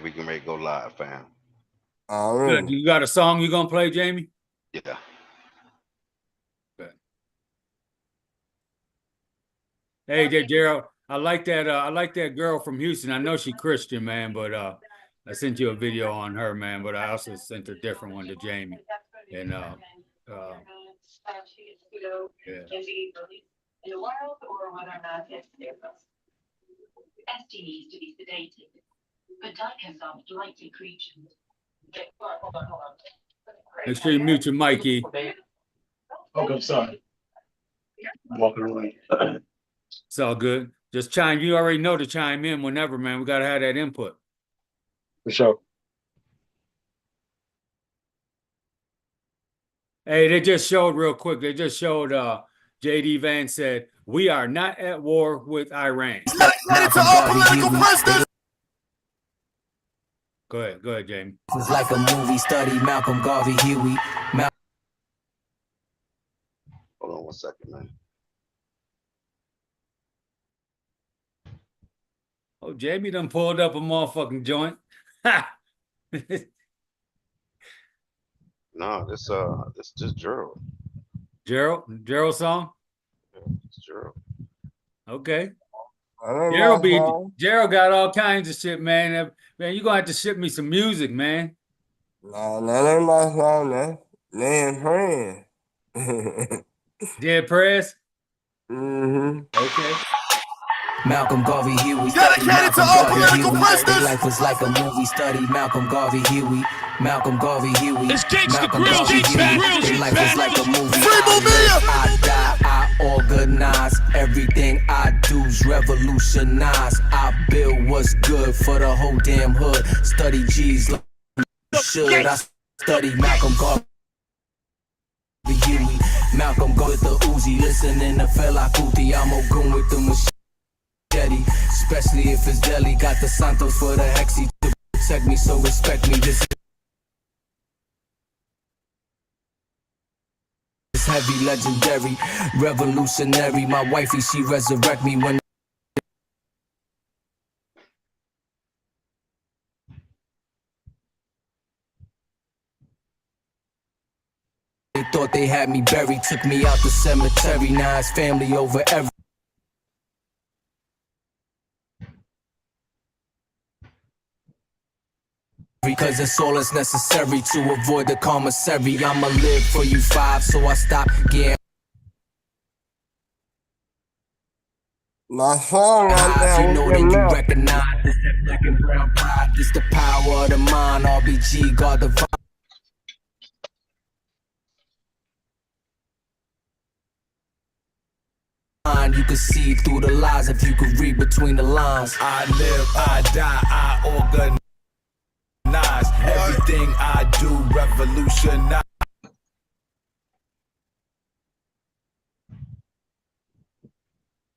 We can ready to go live, fam. Good. You got a song you gonna play, Jamie? Yeah. Good. Hey, there, Gerald. I like that. I like that girl from Houston. I know she Christian, man, but I sent you a video on her, man. But I also sent a different one to Jamie. And yeah. In the world, or whether or not it's ST needs to be sedated, but Dyke are lightly creatures. Hold on. Make sure you mute your mic, E. Okay, sorry. I'm walking away. It's all good. Just chime. You already know to chime in whenever, man. We gotta have that input. For sure. Hey, they just showed real quick. They just showed JD Vance said, "We are not at war with Iran." Go ahead, Jamie. It's like a movie study. Malcolm Garvey, Huey. Hold on 1 second, man. Oh, Jamie done pulled up a motherfucking joint. No, this just Gerald. Gerald song? Yeah, it's Gerald. Okay. Gerald got all kinds of shit, man. Man, you gonna have to ship me some music, man. No, that ain't my song, man. Name friend. Dead Press? Okay. Malcolm Garvey, Huey. Dedicated to all political prisoners. Life was like a movie study. Malcolm Garvey, Huey. Malcolm Garvey, Huey. It's Gangsta Grill, Gangsta Life was like a movie. I die, I organize. Everything I do's revolutionize. I build what's good for the whole damn hood. Study G's like should. I study Malcolm Garvey, Huey. Malcolm go with the Uzi. Listening to Fela Kuti. I'm a goon with the machine. Especially if it's deli, got the Santos for the hexy to protect me, so respect me. This is heavy, legendary, revolutionary. My wifey, she resurrect me when they thought they had me buried. Took me out the cemetery, now it's family over everything. Because it's all that's necessary to avoid the commissary. I'ma live for you 5, so I stop getting. My song right now. You know that you recognize this, that black and brown pride. This the power of the mind. RBG, God divine. You can see through the lies if you could read between the lines. live, I die, I organize. Everything I do revolutionize.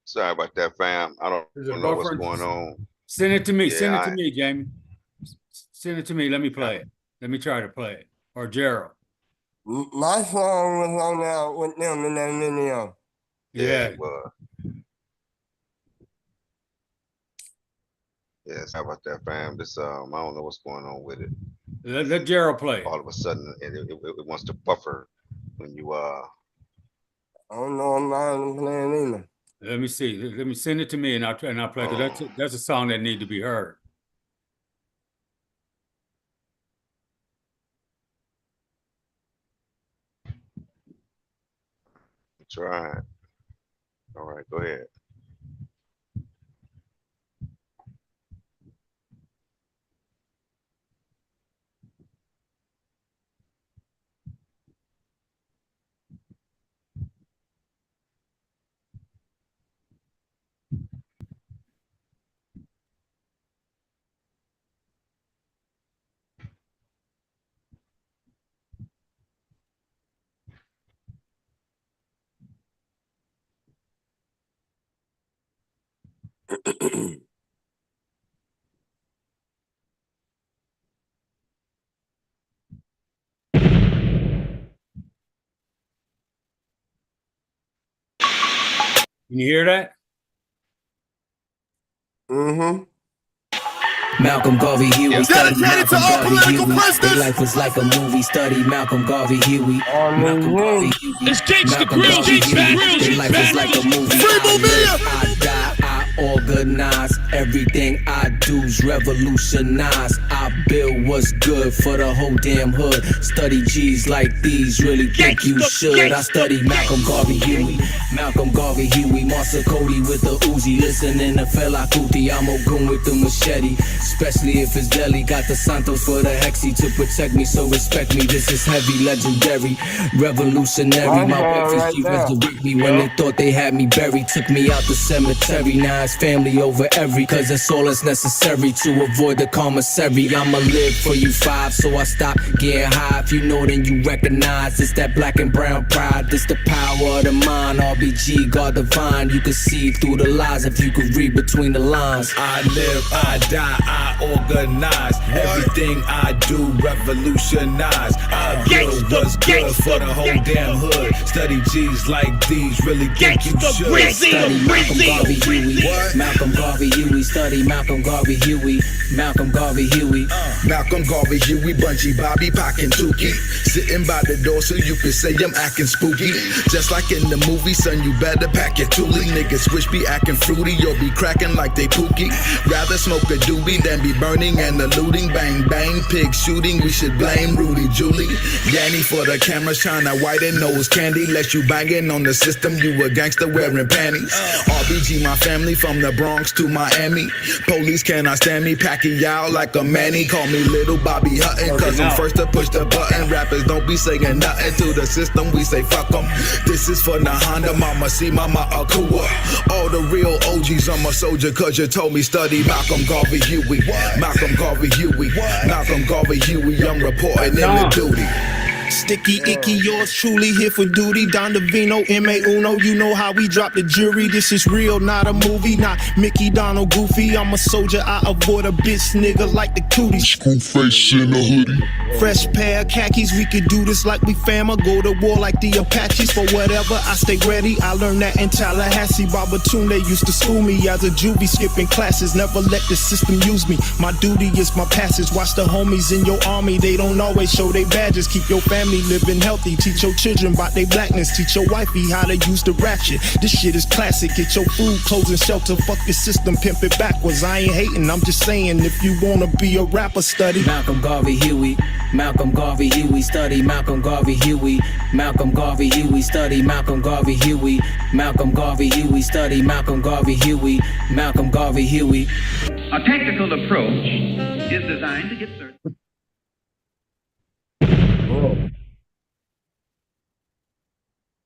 Sorry about that, fam. I don't know what's going on. Send it to me. Yeah, Send it to me, Jamie. Send it to me. Let me play it. Let me try to play it. Or Gerald. My song was on there with them in that video. Yeah. Yeah, sorry about that, fam. This I don't know what's going on with it. Let Gerald play. All of a sudden, it wants to buffer when you I don't know, I'm not playing either. Let me see. Let me send it to me, and I'll play. That's a song that need to be heard. That's right. All right, go ahead. Can you hear that? Malcolm Garvey Huey, study Dedicated to Malcolm all Garvey political Huey. prisoners. Their life was like a movie, study Malcolm Garvey Huey. Malcolm Garvey Huey. It's Gangsta Malcolm Grill, Garvey Gangsta Huey. Grill, Their life was like a movie. Free I Mumia. live, I die, I organize. Everything I do's revolutionize. I build what's good for the whole damn hood. Study G's like these, really think you should. I study Malcolm Garvey Huey. Malcolm Garvey Huey. Marcia Cody with the Uzi. Listening to Fela Kuti. I'm Ogun with the machete. Especially if it's deadly. Got the Santos for the Hexy to protect me, so respect me. This is heavy, legendary, revolutionary. My refugee resurrect me when they thought they had me buried. Took me out the cemetery. Now it's family over every. Cause that's all that's necessary to avoid the commissary. I'ma live for you five, so I stop getting high. If you know, then you recognize it's that black and brown pride. This the power of the mind. RBG, God divine. You can see through the lies if you could read between the lines. I live, I die, I organize. Everything I do revolutionize. I build what's good for the whole damn hood. Study G's like these, really think you should. Study Malcolm Garvey Huey. Malcolm Garvey Huey. Study Malcolm Garvey Huey. Malcolm Garvey Huey. Malcolm Garvey, Huey, Bunchy, Bobby, Pac, and Tukey. Sitting by the door so you can say I'm acting spooky. Just like in the movie, son, you better pack your toolie. Niggas switch be acting fruity or be cracking like they pookie. Rather smoke a doobie than be burning and eluding. Bang, bang, pig shooting, we should blame Rudy Julie. Yanny for the camera, shine a white and nose candy. Let you banging on the system, you a gangster wearing panties. RBG, my family from the Bronx to Miami. Police cannot stand me, Pacquiao like a Manny. Call me Little Bobby Hutton, cause I'm first to push the button. Rappers don't be saying nothing to the system, we say fuck them. This is for Nahanda, Mama C, Mama Akua. All the real OGs, I'm a soldier cause you told me study Malcolm Garvey Huey. Malcolm Garvey Huey. Malcolm Garvey Huey, I'm reporting in the duty. Sticky, icky, yours truly here for duty. Don Davino, M.A. Uno, you know how we drop the jury. This is real, not a movie, not Mickey, Donald, Goofy. I'm a soldier, I avoid a bitch nigga like the cooties. Screw face in a hoodie. Fresh pair of khakis, we could do this like we fama. Go to war like the Apaches for whatever, I stay ready. I learned that in Tallahassee. Babatunde used to school me as a juvie, skipping classes. Never let the system use me. My duty is my passage. Watch the homies in your army, they don't always show their badges. Keep your family living healthy. Teach your children about their blackness. Teach your wifey how to use the ratchet. This shit is classic. Get your food, clothes, and shelter. Fuck the system, pimp it backwards. I ain't hating, I'm just saying if you wanna be a rapper, study Malcolm Garvey Huey. Malcolm Garvey Huey. Study Malcolm Garvey Huey. Malcolm Garvey Huey. Study Malcolm Garvey Huey. Malcolm Garvey Huey. Study Malcolm Garvey Huey. Malcolm Garvey Huey. A tactical approach is designed to get certain.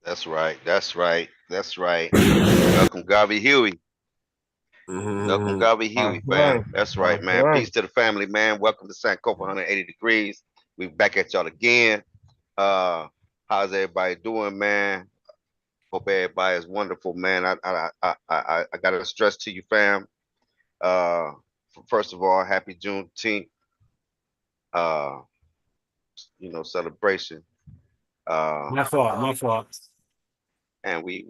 That's right. That's right. That's right. Welcome, Garvey Huey. Welcome, Garvey Huey, fam. That's right, man. Peace to the family, man. Welcome to Sankofa 180 degrees. We back at y'all again. How's everybody doing, man? Hope everybody is wonderful, man. I gotta stress to you, fam. First of all, happy Juneteenth. Celebration. My fault. And we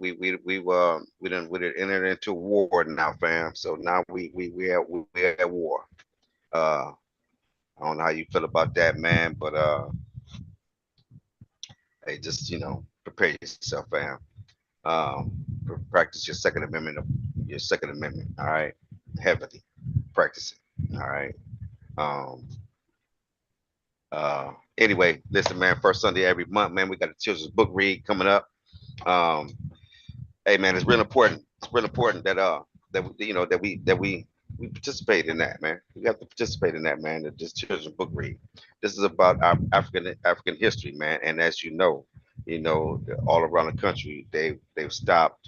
done entered into war now, fam. So now we at war. I don't know how you feel about that, man, but hey, just prepare yourself, fam. Practice your Second Amendment. All right, heavily practice it. All right. Anyway, listen, man. First Sunday every month, man. We got a children's book read coming up. Hey, man, it's real important. It's real important that we participate in that, man. We have to participate in that, man. This children's book read. This is about our African history, man. And as you know, all around the country, they've stopped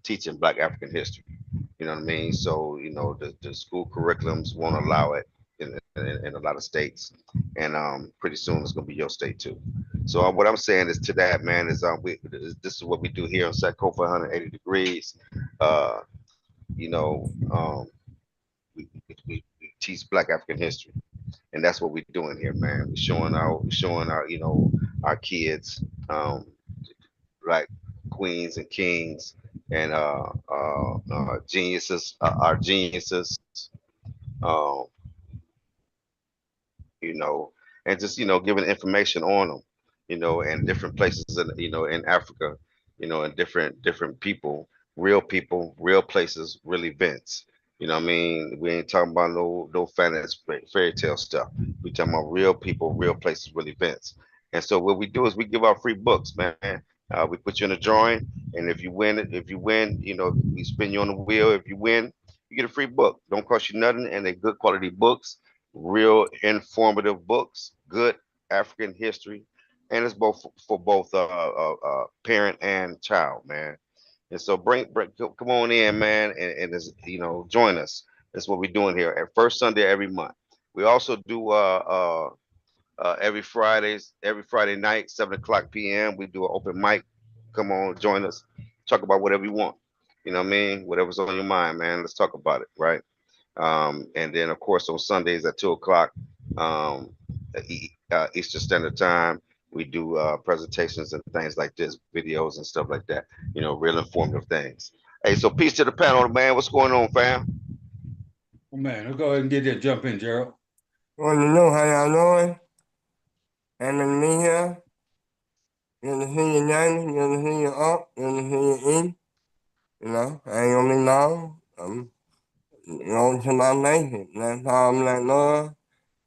teaching Black African history. You know what I mean? So the school curriculums won't allow it in a lot of states, and pretty soon it's gonna be your state too. So what I'm saying is to that, man, is this is what we do here on Sankofa 180 degrees. We teach Black African history, and that's what we're doing here, man. We're showing our kids Black queens and kings and geniuses, our geniuses, you know, and just giving information on them, and different places in in Africa, and different people, real places, real events. You know what I mean? We ain't talking about no fantasy fairy tale stuff. We talking about real people, real places, real events. And so what we do is we give out free books, man. We put you in a drawing, and if you win, we spin you on the wheel. If you win, you get a free book. Don't cost you nothing, and they're good quality books, real informative books, good African history, and it's both for both parent and child, man. And so come on in, man, and join us. That's what we're doing here at first Sunday every month. We also do every Friday night, 7 o'clock p.m. We do an open mic. Come on, join us. Talk about whatever you want. You know what I mean? Whatever's on your mind, man. Let's talk about it, right? And then, of course, on Sundays at 2 o'clock Eastern Standard Time, we do presentations and things like this, videos and stuff like that. Real informative things. Hey, so peace to the panel, man. What's going on, fam? Oh, man, let's go ahead and get there. Jump in, Gerald. Want to know how y'all doing? And then me here. You want to see your name, you want to see your up, you want to see your in. I ain't gonna be long. I'm going to my nation. That's all I'm like, Lord.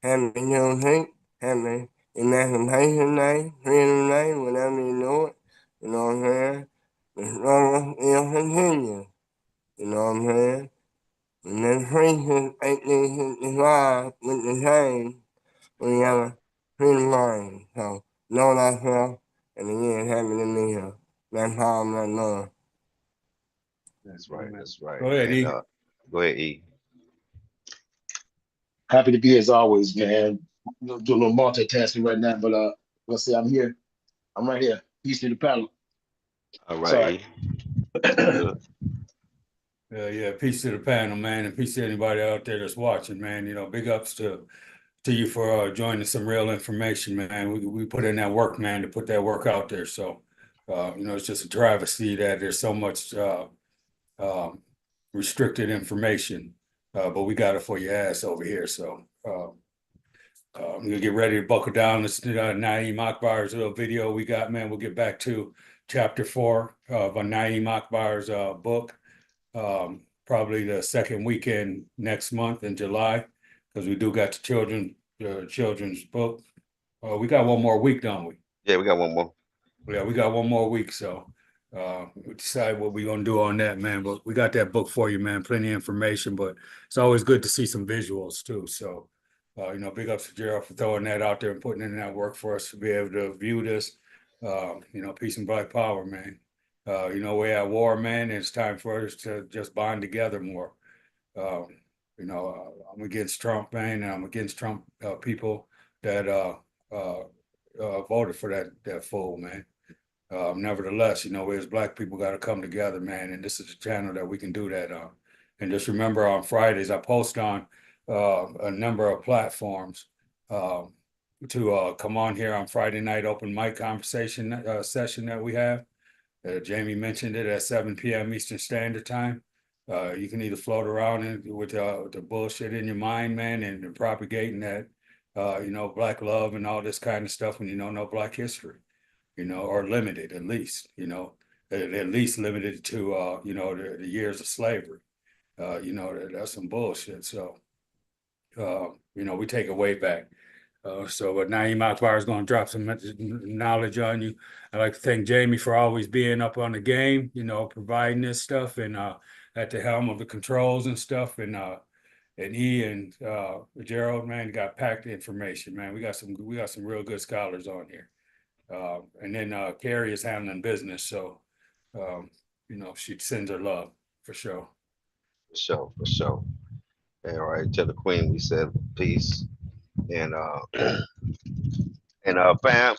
Happy Juneteenth, happy Emancipation Day, Freedom Day, whatever you know it. You know what I'm saying? The struggle still continues. You know what I'm saying? And then free since 1865 with the change, we have a free mind. So know thyself, and again, happy to be here. That's how I'm like, Lord. That's right. That's right. Go ahead, And E. go ahead, E. Happy to be here as always, man. Do a little multitasking right now, but let's see, I'm here. I'm right here. Peace to the panel. All right, Sorry. E. Good. Yeah, peace to the panel, man, and peace to anybody out there that's watching, man. Big ups to you for joining some real information, man. We put in that work, man, to put that work out there. So, it's just a travesty that there's so much restricted information, but we got it for your ass over here. So, I'm gonna get ready to buckle down. Listen to Naeem Akbar's little video we got, man. We'll get back to chapter 4 of Naeem Akbar's book. Probably the second weekend next month in July, because we do got the children's book. We got one more week, don't we? Yeah, we got one more. Yeah, we got one more week, so we decide what we're gonna do on that, man. But we got that book for you, man. Plenty of information, but it's always good to see some visuals too. So, big ups to Gerald for throwing that out there and putting in that work for us to be able to view this. Peace and Black Power, man. We're at war, man, and it's time for us to just bond together more. I'm against Trump, man, and I'm against Trump people that voted for that fool, man. Nevertheless, we as Black people got to come together, man, and this is a channel that we can do that on. And just remember, on Fridays, I post on a number of platforms to come on here on Friday night open mic conversation session that we have. Jamie mentioned it at 7 p.m. Eastern Standard Time. You can either float around with the bullshit in your mind, man, and propagating that, Black love and all this kind of stuff when you don't know Black history, or limited at least, at least limited to, the years of slavery. That's some bullshit. So, we take it way back. But Naeem Akbar is going to drop some knowledge on you. I'd like to thank Jamie for always being up on the game, providing this stuff and at the helm of the controls and stuff. And E and Gerald, man, got packed information, man. We got some real good scholars on here. And then Carrie is handling business, so she sends her love for sure. For sure, for sure. All right, tell the queen we said peace. And fam,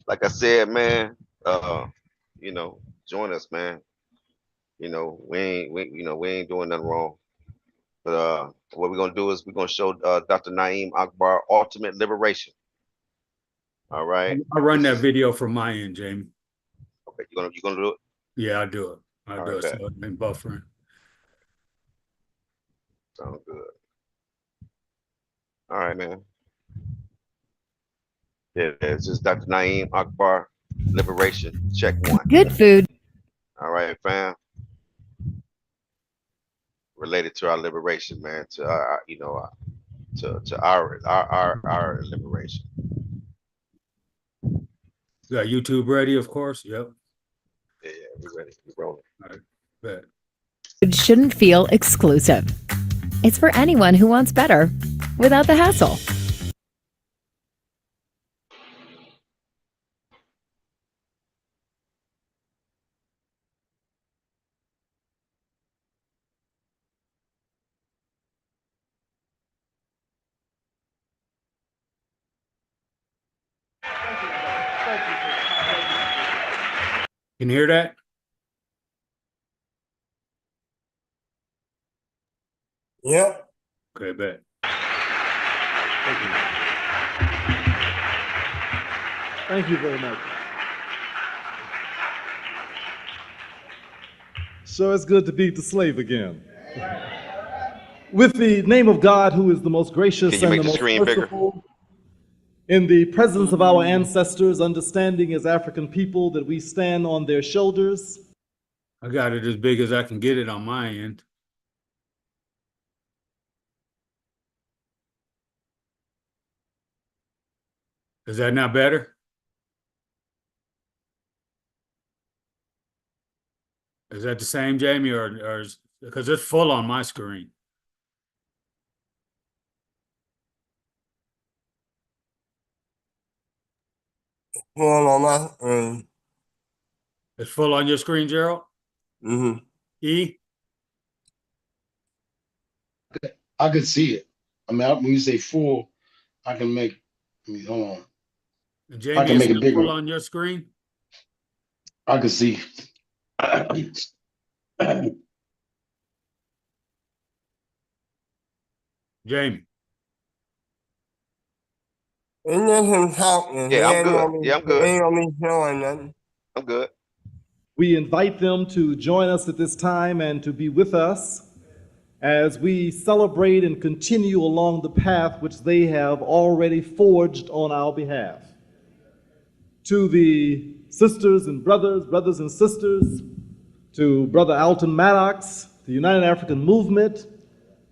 like I said, man, join us, man. We ain't doing nothing wrong. But what we're gonna do is we're gonna show Dr. Naeem Akbar Ultimate Liberation. All right. I'll run that video from my end, Jamie. Okay, you gonna do it? Yeah, I'll do it. I'll do right, it. bet. So I've been buffering. Sounds good. All right, man. Yeah, it's just Dr. Naeem Akbar, Liberation, check one. Good food. All right, fam. Related to our liberation, man, to to our liberation. You got YouTube ready, of course. Yep. Yeah, we ready. We rolling. All right. Bet. Food shouldn't feel exclusive. It's for anyone who wants better without the hassle. Can you hear that? Yep. Okay, bet. Thank you very much. So it's good to be the slave again. With the name of God, who is the most gracious Can you and make the the most screen bigger? merciful, in the presence of our ancestors, understanding as African people that we stand on their shoulders, I got it as big as I can get it on my end. Is that not better? Is that the same, Jamie, or because it's full on my screen? Full on my It's full on your screen, Gerald? mm-hmm. E? I could see it. I mean, when you say full, I can make. Hold on. And I Jamie, can is make it it full bigger. on your screen? I can see. Jamie. Ain't nothing talking. He Yeah, I'm ain't good. gonna be, Yeah, I'm he good. ain't gonna be showing nothing. I'm good. we invite them to join us at this time and to be with us as we celebrate and continue along the path which they have already forged on our behalf. To the sisters and brothers and sisters, to Brother Alton Maddox, the United African Movement,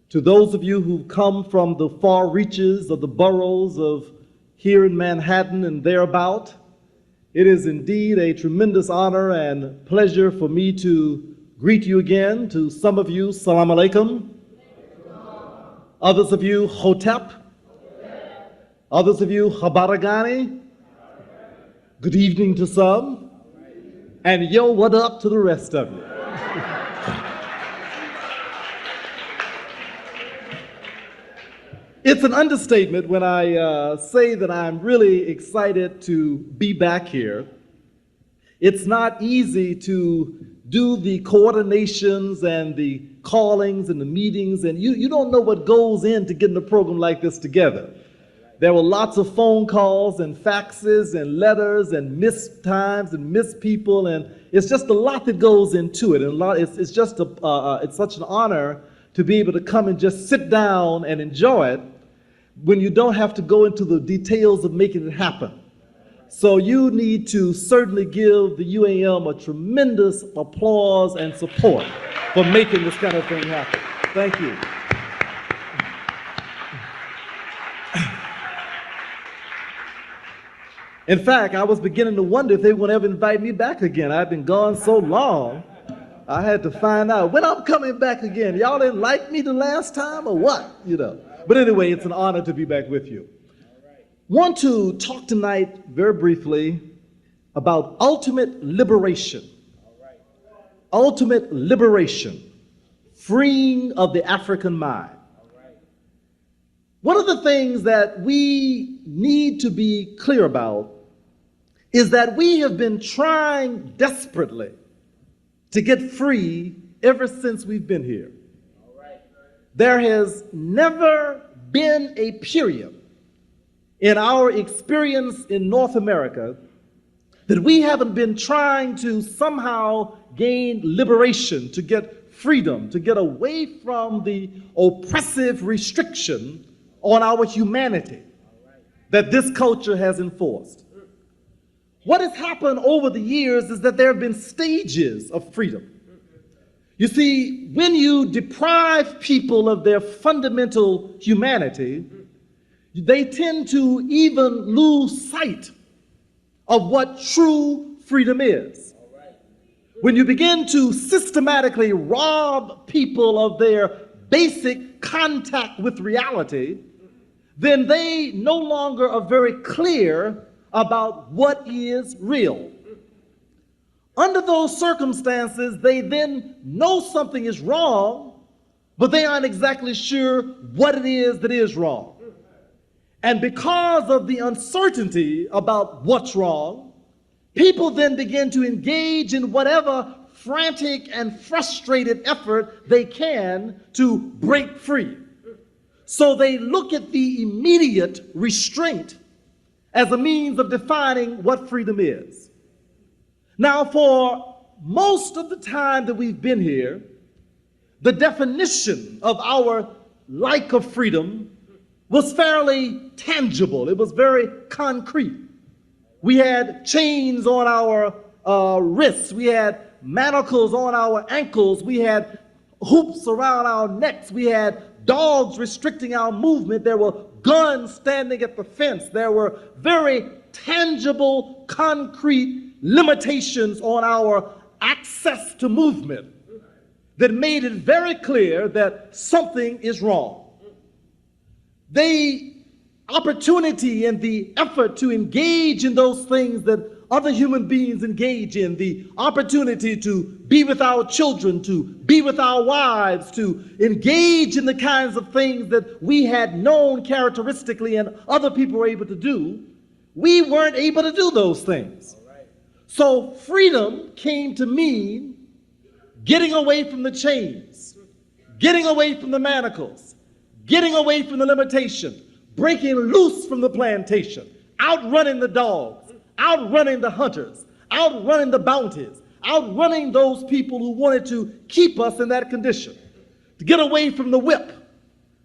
to those of you who've come from the far reaches of the boroughs of here in Manhattan and thereabout, it is indeed a tremendous honor and pleasure for me to greet you again. To some of you, salam alaikum. Others of you, hotep. Others of you, habaragani. Good evening to some. And yo, what up to the rest of you? It's an understatement when I say that I'm really excited to be back here. It's not easy to do the coordinations and the callings and the meetings, and you don't know what goes into getting a program like this together. There were lots of phone calls and faxes and letters and missed times and missed people, and it's just a lot that goes into it. And it's just it's such an honor to be able to come and just sit down and enjoy it when you don't have to go into the details of making it happen. So you need to certainly give the UAM a tremendous applause and support for making this kind of thing happen. Thank you. In fact, I was beginning to wonder if they would ever invite me back again. I've been gone so long, I had to find out when I'm coming back again. Y'all didn't like me the last time or what, But anyway, it's an honor to be back with you. Want to talk tonight very briefly about ultimate liberation. Ultimate liberation, freeing of the African mind. One of the things that we need to be clear about is that we have been trying desperately to get free ever since we've been here. There has never been a period in our experience in North America that we haven't been trying to somehow gain liberation, to get freedom, to get away from the oppressive restriction on our humanity. that this culture has enforced. What has happened over the years is that there have been stages of freedom. You see, when you deprive people of their fundamental humanity, they tend to even lose sight of what true freedom is. When you begin to systematically rob people of their basic contact with reality, then they no longer are very clear about what is real. Under those circumstances, they then know something is wrong, but they aren't exactly sure what it is that is wrong. And because of the uncertainty about what's wrong, people then begin to engage in whatever frantic and frustrated effort they can to break free. So they look at the immediate restraint as a means of defining what freedom is. Now, for most of the time that we've been here, the definition of our lack of freedom was fairly tangible. It was very concrete. We had chains on our wrists. We had manacles on our ankles. We had hoops around our necks. We had dogs restricting our movement. There were guns standing at the fence. There were very tangible, concrete limitations on our access to movement that made it very clear that something is wrong. The opportunity and the effort to engage in those things that other human beings engage in, the opportunity to be with our children, to be with our wives, to engage in the kinds of things that we had known characteristically and other people were able to do, we weren't able to do those things. So freedom came to mean getting away from the chains, getting away from the manacles, getting away from the limitation, breaking loose from the plantation, outrunning the dogs, outrunning the hunters, outrunning the bounties, outrunning those people who wanted to keep us in that condition, to get away from the whip,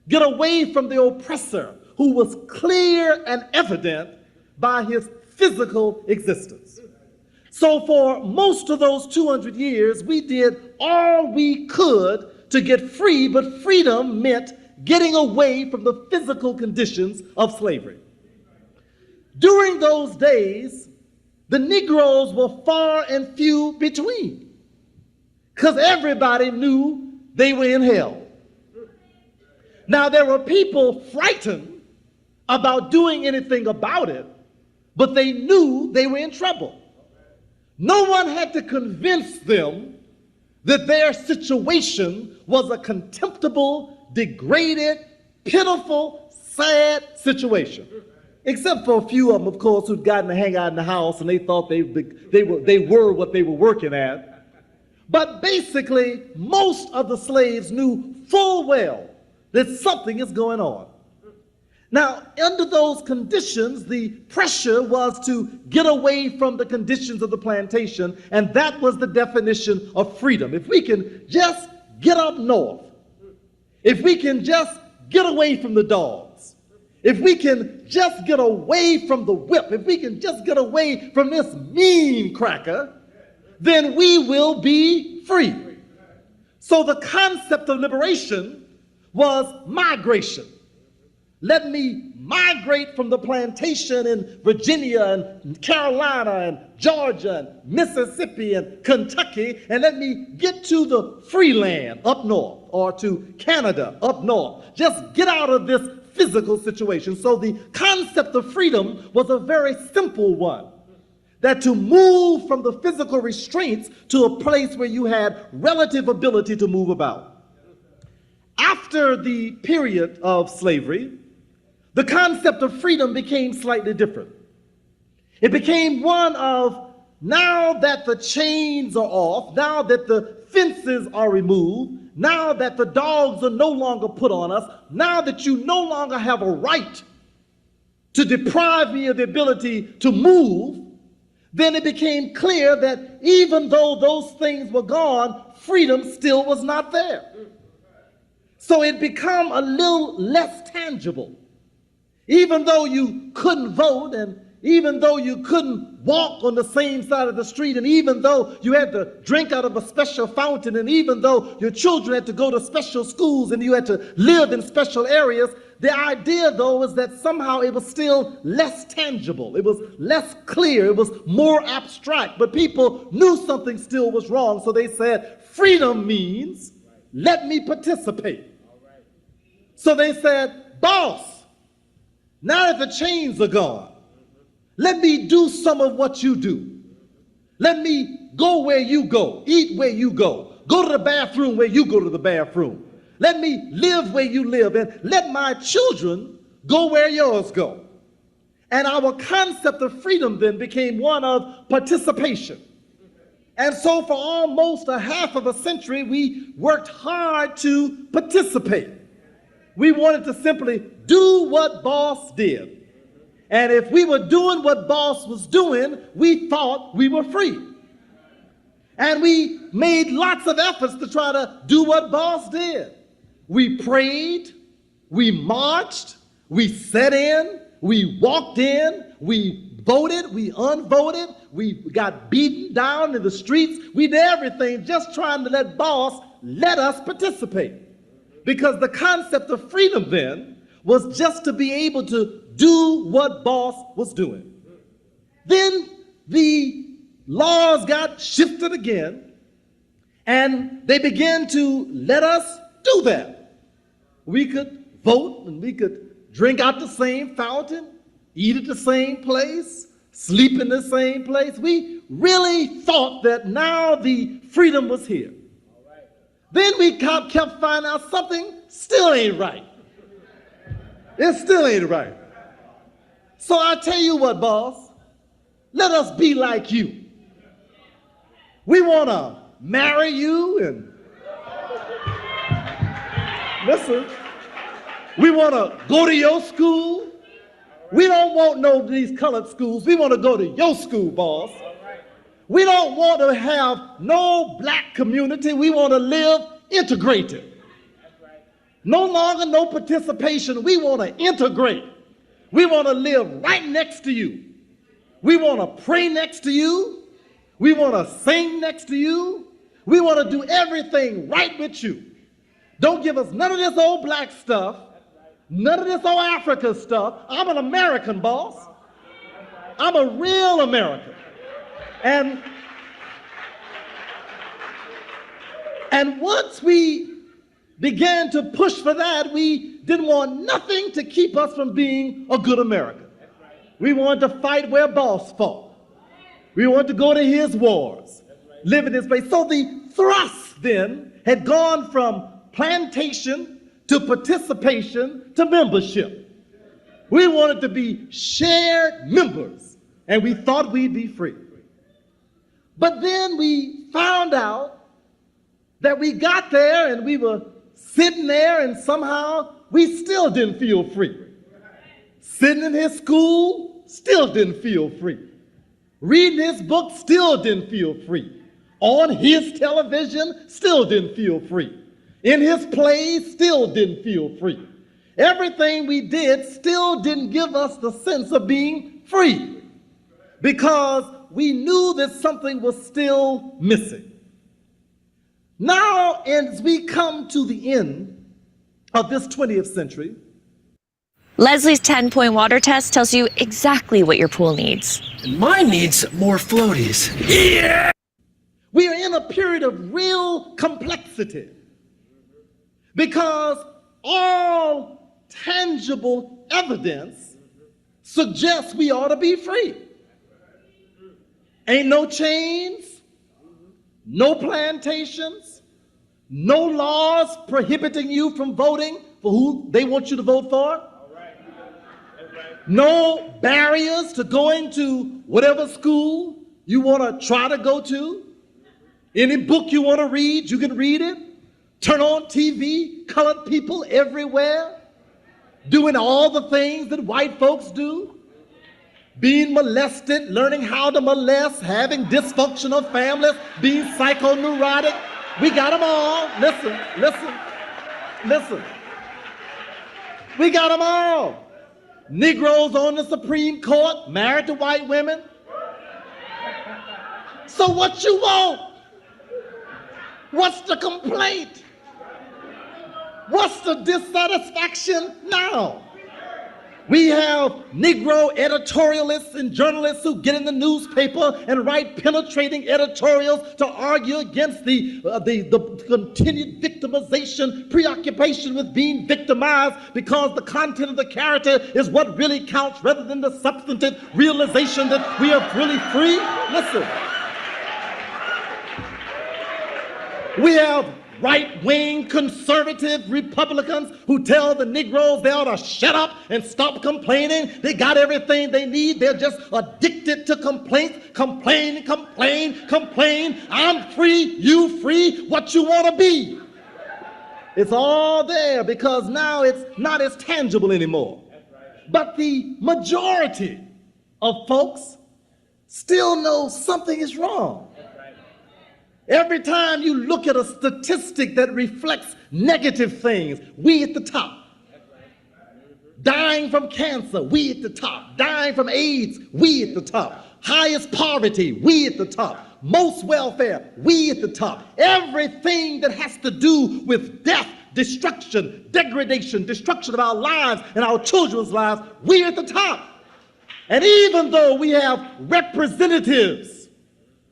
get away from the oppressor who was clear and evident by his physical existence. So for most of those 200 years, we did all we could to get free, but freedom meant getting away from the physical conditions of slavery. During those days, the Negroes were far and few between because everybody knew they were in hell. Now, there were people frightened about doing anything about it, but they knew they were in trouble. No one had to convince them that their situation was a contemptible, degraded, pitiful, sad situation. Except for a few of them, of course, who'd gotten to hang out in the house and they thought they were what they were working at. But basically, most of the slaves knew full well that something is going on. Now, under those conditions, the pressure was to get away from the conditions of the plantation, and that was the definition of freedom. If we can just get up north, if we can just get away from the dogs, if we can just get away from the whip, if we can just get away from this mean cracker, then we will be free. So the concept of liberation was migration. Let me migrate from the plantation in Virginia and Carolina and Georgia and Mississippi and Kentucky, and let me get to the free land up north, or to Canada up north. Just get out of this physical situation. So the concept of freedom was a very simple one. That to move from the physical restraints to a place where you had relative ability to move about. After the period of slavery, the concept of freedom became slightly different. It became one of, now that the chains are off, now that the fences are removed, now that the dogs are no longer put on us, now that you no longer have a right to deprive me of the ability to move, then it became clear that even though those things were gone, freedom still was not there. So it became a little less tangible. Even though you couldn't vote, and even though you couldn't walk on the same side of the street, and even though you had to drink out of a special fountain, and even though your children had to go to special schools and you had to live in special areas, the idea, though, is that somehow it was still less tangible. It was less clear. It was more abstract. But people knew something still was wrong, so they said, freedom means let me participate. So they said, boss, now that the chains are gone, let me do some of what you do. Let me go where you go, eat where you go to the bathroom where you go to the bathroom. Let me live where you live, and let my children go where yours go. And our concept of freedom then became one of participation. And so for almost a half of a century, we worked hard to participate. We wanted to simply do what boss did. And if we were doing what boss was doing, we thought we were free. And we made lots of efforts to try to do what boss did. We prayed, we marched, we sat in, we walked in, we voted, we unvoted, we got beaten down in the streets. We did everything just trying to let boss let us participate. Because the concept of freedom then was just to be able to do what boss was doing. Then the laws got shifted again, and they began to let us do that. We could vote, and we could drink out the same fountain, eat at the same place, sleep in the same place. We really thought that now the freedom was here. Then we kept finding out something still ain't right. It still ain't right. So I tell you what, boss, let us be like you. We want to marry you and listen, we want to go to your school. We don't want no of these colored schools. We want to go to your school, boss. We don't want to have no black community. We want to live integrated. No longer no participation. We want to integrate. We want to live right next to you. We want to pray next to you. We want to sing next to you. We want to do everything right with you. Don't give us none of this old black stuff, none of this old Africa stuff. I'm an American, boss. I'm a real American. And once we began to push for that, we didn't want nothing to keep us from being a good American. We wanted to fight where boss fought. We wanted to go to his wars, live in his place. So the thrust then had gone from plantation to participation to membership. We wanted to be shared members, and we thought we'd be free. But then we found out that we got there and we were sitting there and somehow we still didn't feel free. Sitting in his school, still didn't feel free. Reading his book, still didn't feel free. On his television, still didn't feel free. In his plays, still didn't feel free. Everything we did still didn't give us the sense of being free because we knew that something was still missing. Now, as we come to the end of this 20th century, Leslie's 10-point water test tells you exactly what your pool needs. Mine needs more floaties. Yeah! We are in a period of real complexity because all tangible evidence suggests we ought to be free. Ain't no chains, no plantations, no laws prohibiting you from voting for who they want you to vote for. No barriers to going to whatever school you want to try to go to. Any book you want to read, you can read it. Turn on TV, colored people everywhere, doing all the things that white folks do. Being molested, learning how to molest, having dysfunctional families, being psychoneurotic. We got them all. Listen. We got them all. Negroes on the Supreme Court, married to white women. So what you want? What's the complaint? What's the dissatisfaction now? We have Negro editorialists and journalists who get in the newspaper and write penetrating editorials to argue against the continued victimization, preoccupation with being victimized, because the content of the character is what really counts rather than the substantive realization that we are really free. Listen, we have right-wing conservative Republicans who tell the Negroes they ought to shut up and stop complaining. They got everything they need. They're just addicted to complaints. Complain, complain, complain. I'm free, you free, what you want to be. It's all there because now it's not as tangible anymore. But the majority of folks still know something is wrong. Every time you look at a statistic that reflects negative things, we at the top. Dying from cancer, we at the top. Dying from AIDS, we at the top. Highest poverty, we at the top. Most welfare, we at the top. Everything that has to do with death, destruction, degradation, destruction of our lives and our children's lives, we at the top. And even though we have representatives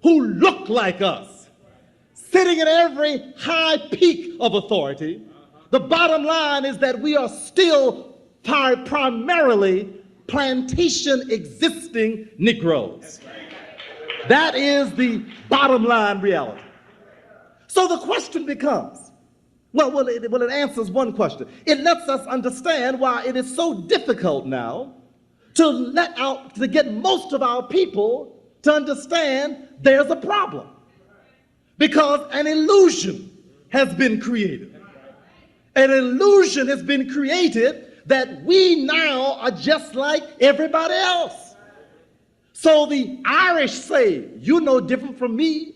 who look like us, sitting at every high peak of authority, the bottom line is that we are still primarily plantation existing Negroes. That is the bottom line reality. So the question becomes, well, it answers one question. It lets us understand why it is so difficult now to get most of our people to understand there's a problem. Because an illusion has been created. An illusion has been created that we now are just like everybody else. So the Irish say, you're no different from me.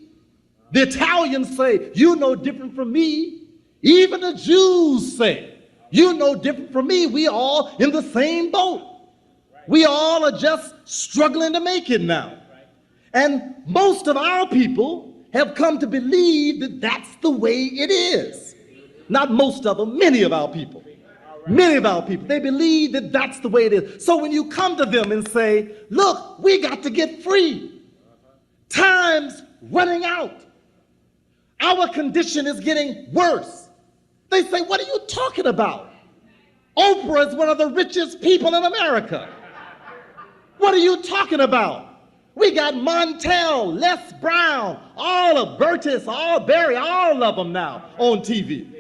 The Italians say, you're no different from me. Even the Jews say, you're no different from me. We all in the same boat. We all are just struggling to make it now. And most of our people have come to believe that that's the way it is. Not most of them, many of our people. Many of our people, they believe that that's the way it is. So when you come to them and say, look, we got to get free. Time's running out. Our condition is getting worse. They say, what are you talking about? Oprah is one of the richest people in America. What are you talking about? We got Montel, Les Brown, all of Burtis, all Barry, all of them now on TV.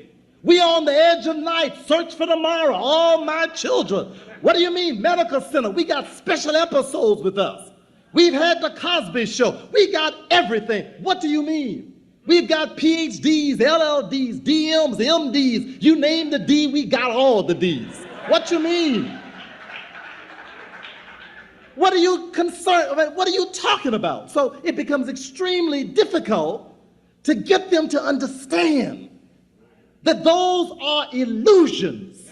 We on the edge of night, search for tomorrow, all my children. What do you mean, Medical Center? We got special episodes with us. We've had the Cosby Show. We got everything. What do you mean? We've got PhDs, LLDs, DMs, MDs. You name the D, we got all the Ds. What you mean? What are you concerned about? What are you talking about? So it becomes extremely difficult to get them to understand that those are illusions.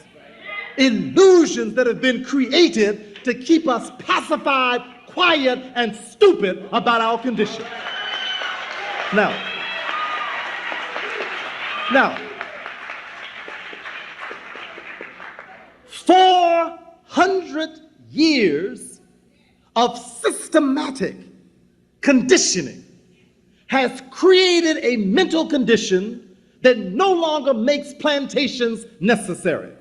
Illusions that have been created to keep us pacified, quiet, and stupid about our condition. Now, 400 years of systematic conditioning has created a mental condition that no longer makes plantations necessary,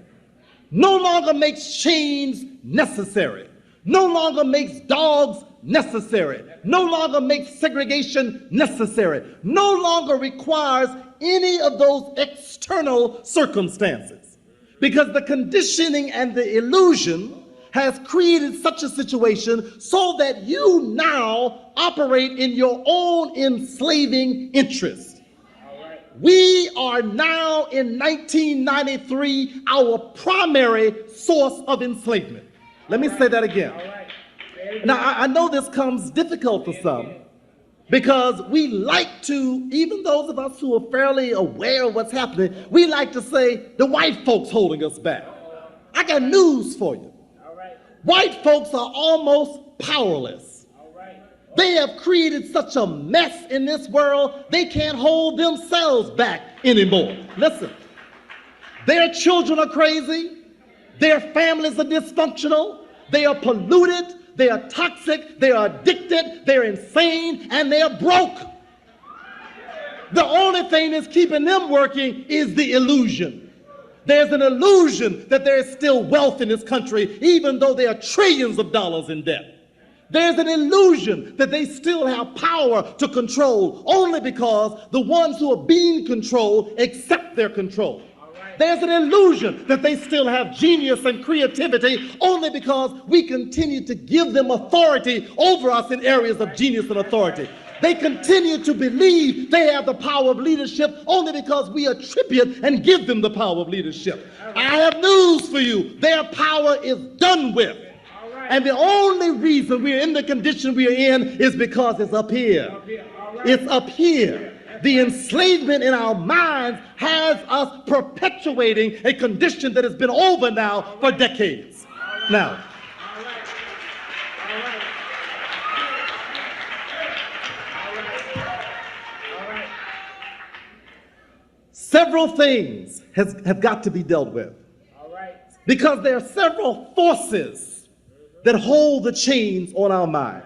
no longer makes chains necessary, no longer makes dogs necessary, no longer makes segregation necessary, no longer requires any of those external circumstances, because the conditioning and the illusion has created such a situation so that you now operate in your own enslaving interest. We are now in 1993 our primary source of enslavement. Let me say that again. Now, I know this comes difficult for some because we like to, even those of us who are fairly aware of what's happening, we like to say the white folks holding us back. I got news for you. White folks are almost powerless. They have created such a mess in this world, they can't hold themselves back anymore. Listen, their children are crazy, their families are dysfunctional, they are polluted, they are toxic, they are addicted, they're insane, and they are broke. The only thing that's keeping them working is the illusion. There's an illusion that there is still wealth in this country, even though there are trillions of dollars in debt. There's an illusion that they still have power to control only because the ones who are being controlled accept their control. There's an illusion that they still have genius and creativity only because we continue to give them authority over us in areas of genius and authority. They continue to believe they have the power of leadership only because we attribute and give them the power of leadership. I have news for you. Their power is done with. And the only reason we're in the condition we are in is because it's up here. It's up here. The enslavement in our minds has us perpetuating a condition that has been over now for decades. Now, several things have got to be dealt with. Because there are several forces that hold the chains on our mind.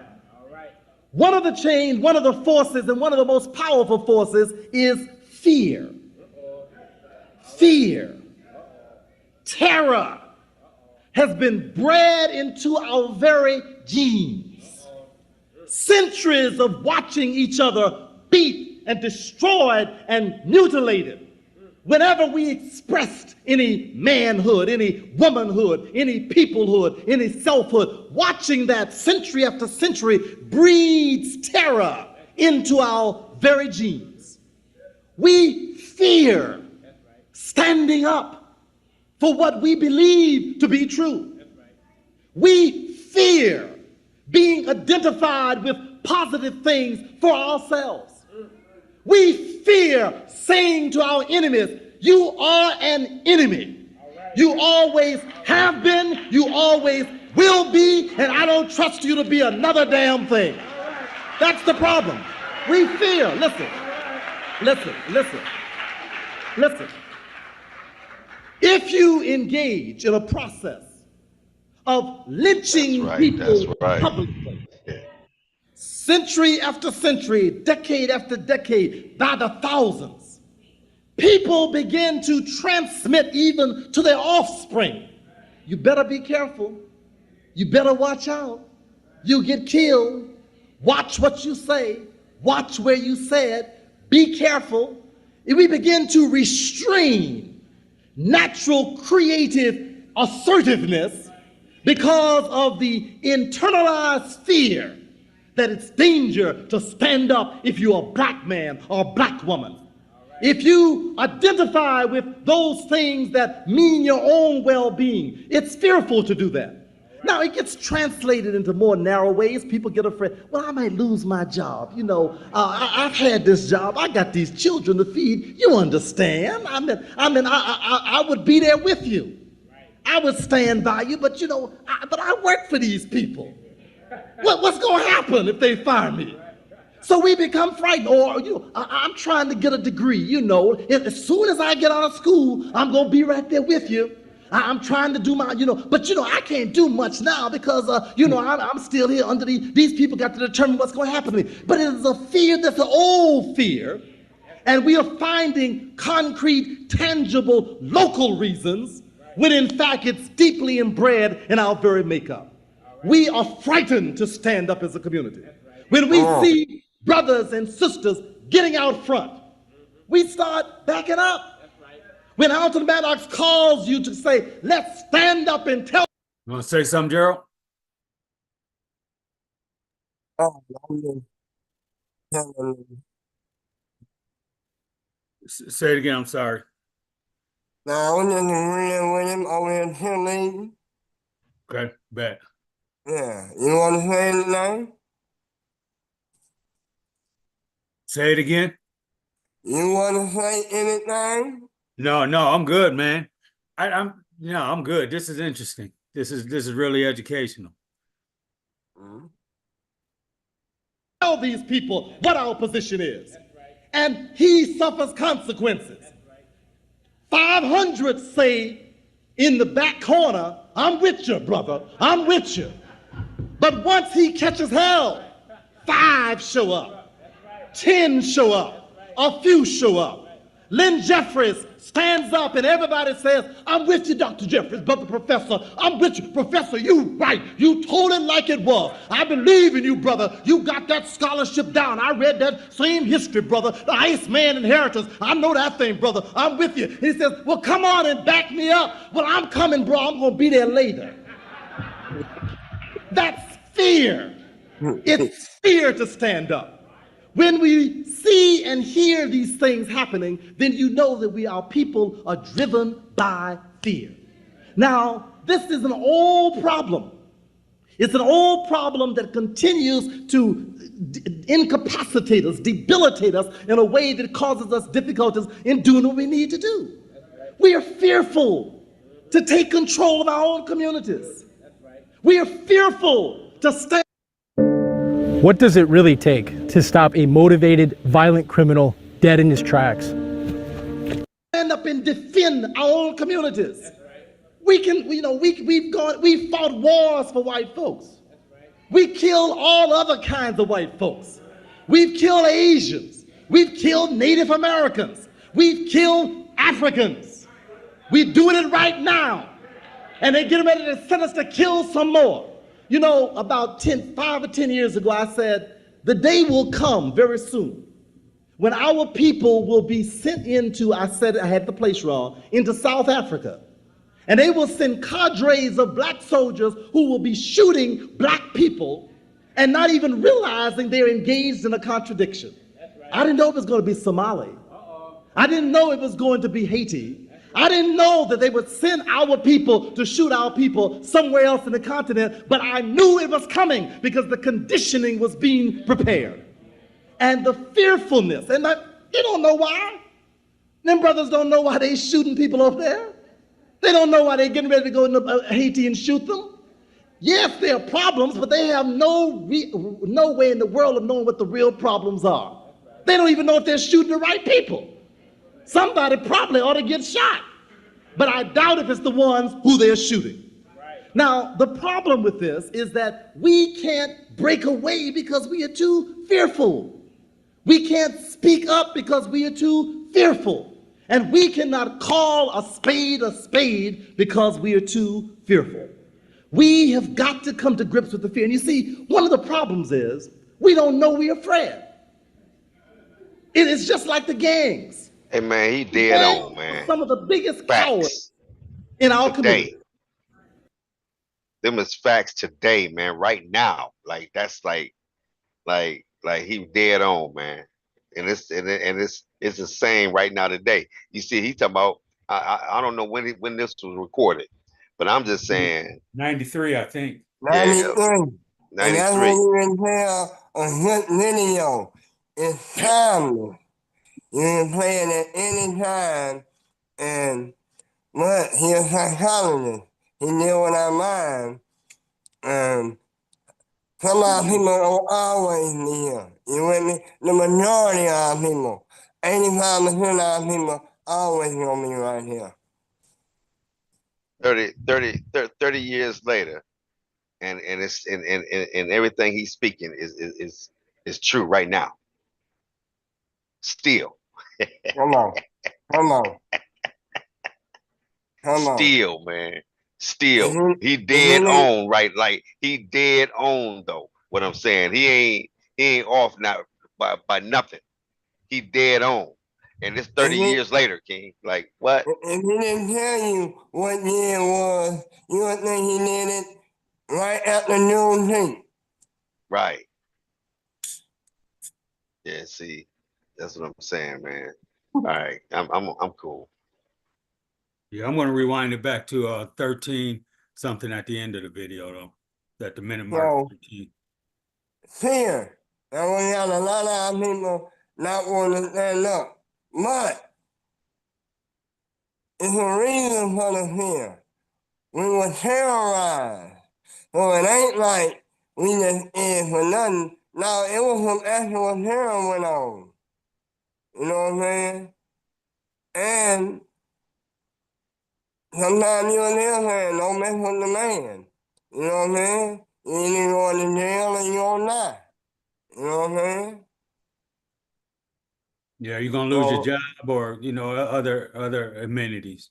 One of the chains, one of the forces, and one of the most powerful forces is fear. Fear. Terror has been bred into our very genes. Centuries of watching each other beat and destroyed and mutilated. Whenever we expressed any manhood, any womanhood, any peoplehood, any selfhood, watching that century after century breeds terror into our very genes. We fear standing up for what we believe to be true. We fear being identified with positive things for ourselves. We fear saying to our enemies, you are an enemy. You always have been, you always will be, and I don't trust you to be another damn thing. That's the problem. We fear. Listen. If you engage in a process of lynching people publicly, century after century, decade after decade, by the thousands, people begin to transmit even to their offspring. You better be careful. You better watch out. You'll get killed. Watch what you say. Watch where you say it. Be careful. If we begin to restrain natural creative assertiveness because of the internalized fear that it's danger to stand up if you're a black man or a black woman. If you identify with those things that mean your own well-being, it's fearful to do that. Now, it gets translated into more narrow ways. People get afraid. Well, I might lose my job. You know, I've had this job. I got these children to feed. You understand? I would be there with you. I would stand by you, but you know, I work for these people. What's going to happen if they fire me? So we become frightened. Or, you know, I'm trying to get a degree. You know, as soon as I get out of school, I'm going to be right there with you. I'm trying to do my, you know, but you know, I can't do much now because, you know, I'm still here under these people got to determine what's going to happen to me. But it is a fear that's an old fear. And we are finding concrete, tangible, local reasons when in fact it's deeply inbred in our very makeup. We are frightened to stand up as a community. When we see brothers and sisters getting out front, we start backing up. When Alton Maddox calls you to say, let's stand up and tell. You want to say something, Gerald? Say it again, I'm sorry. Now, William over here cheerleading. Okay, bet. Yeah, you want to say it now? Say it again. You want to say anything? No, I'm good, man. I'm good. This is interesting. This is really educational. Tell these people what our position is. And he suffers consequences. 500 say in the back corner, I'm with you, brother, I'm with you. But once he catches hell, 5 show up, 10 show up, a few show up. Lynn Jeffries stands up and everybody says, I'm with you, Dr. Jeffries, brother professor. I'm with you, professor, you right. You told it like it was. I believe in you, brother. You got that scholarship down. I read that same history, brother. The Iceman inheritance. I know that thing, brother. I'm with you. He says, well, come on and back me up. Well, I'm coming, bro. I'm going to be there later. That's fear. It's fear to stand up. When we see and hear these things happening, then you know that our people are driven by fear. Now, this is an old problem. It's an old problem that continues to incapacitate us, debilitate us in a way that causes us difficulties in doing what we need to do. We are fearful to take control of our own communities. We are fearful to stand. What does it really take to stop a motivated, violent criminal dead in his tracks? Stand up and defend our own communities. We can, we've fought wars for white folks. We killed all other kinds of white folks. We've killed Asians. We've killed Native Americans. We've killed Africans. We're doing it right now. And they're getting ready to send us to kill some more. You know, about 5 or 10 years ago, I said, the day will come very soon when our people will be sent into, I said, I had the place wrong, into South Africa. And they will send cadres of black soldiers who will be shooting black people and not even realizing they're engaged in a contradiction. I didn't know it was going to be Somali. I didn't know it was going to be Haiti. I didn't know that they would send our people to shoot our people somewhere else in the continent, but I knew it was coming because the conditioning was being prepared. And the fearfulness, and they don't know why. Them brothers don't know why they shooting people over there. They don't know why they're getting ready to go into Haiti and shoot them. Yes, there are problems, but they have no way in the world of knowing what the real problems are. They don't even know if they're shooting the right people. Somebody probably ought to get shot, but I doubt if it's the ones who they're shooting. Now, the problem with this is that we can't break away because we are too fearful. We can't speak up because we are too fearful. And we cannot call a spade because we are too fearful. We have got to come to grips with the fear. And you see, one of the problems is we don't know we're afraid. It is just like the gangs. Hey man, he dead on, man. Some of the biggest cowards in our community. Them is facts today, man. Right now, like that's like he dead on, man. And it's the same right now today. You see, he talking about I don't know when this was recorded, but I'm just saying 93, I think. 93. Yeah, 93. And that's when you can tell a hit video is timeless. You can play it at any time, and but he's a psychologist. He deals with our mind, and some of our people don't always be here. You with me? The majority of our people, 85% of our people, always gonna be right here. 30 years later, and it's and everything he's speaking is true right now. Still. Come on. Still, man. Still. He dead on, right? Like he dead on though. What I'm saying. He ain't off now by nothing. He dead on. And it's 30 years later, King. Like what? If he didn't tell you what year it was, you would think he did it right after Juneteenth. Right. Yeah, see. That's what I'm saying, man. All right, I'm cool. Yeah, I'm going to rewind it back to 13 something at the end of the video though. At the minute mark. 13. Fear. And we got a lot of our people not wanting to stand up. But it's a reason for the fear. we were terrorized. So it ain't like we just in for nothing. No, it was some actual terror went on. You know what I'm saying? And sometimes you'll hear saying, don't mess with the man. You know what I'm saying? You ain't going to jail and you'll die. You know what I'm saying? Yeah, you're gonna lose your job or other amenities.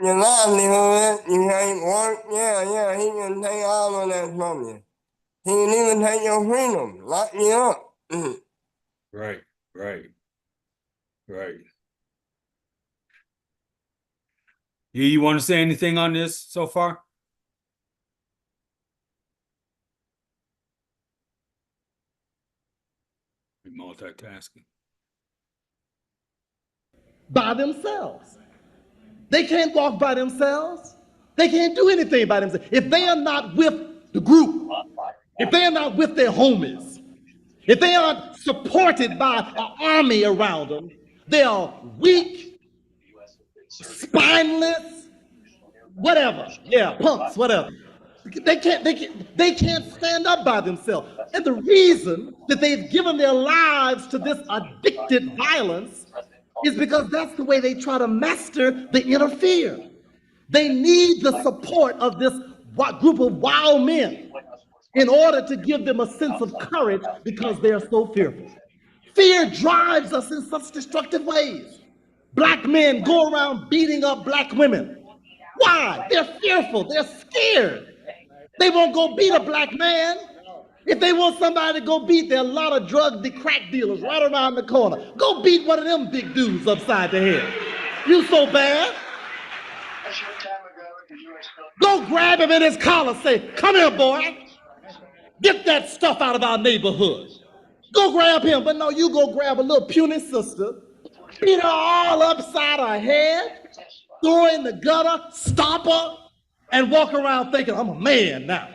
Your livelihood, you can't work, yeah, he can take all of that from you. He can even take your freedom, lock you up. Right. You want to say anything on this so far? Multitasking. By themselves. They can't walk by themselves. They can't do anything by themselves. If they are not with the group, if they are not with their homies, if they aren't supported by an army around them, they are weak, spineless, whatever. Yeah, punks, whatever. They can't stand up by themselves. And the reason that they've given their lives to this addicted violence is because that's the way they try to master the inner fear. They need the support of this group of wild men in order to give them a sense of courage because they are so fearful. Fear drives us in such destructive ways. Black men go around beating up black women. Why? They're fearful. They're scared. They won't go beat a black man. If they want somebody to go beat, there are a lot of crack dealers right around the corner. Go beat one of them big dudes upside the head. You so bad. Go grab him in his collar, say, come here, boy. Get that stuff out of our neighborhood. Go grab him, but no, you go grab a little puny sister, beat her all upside her head, throw her in the gutter, stop her, and walk around thinking, I'm a man now.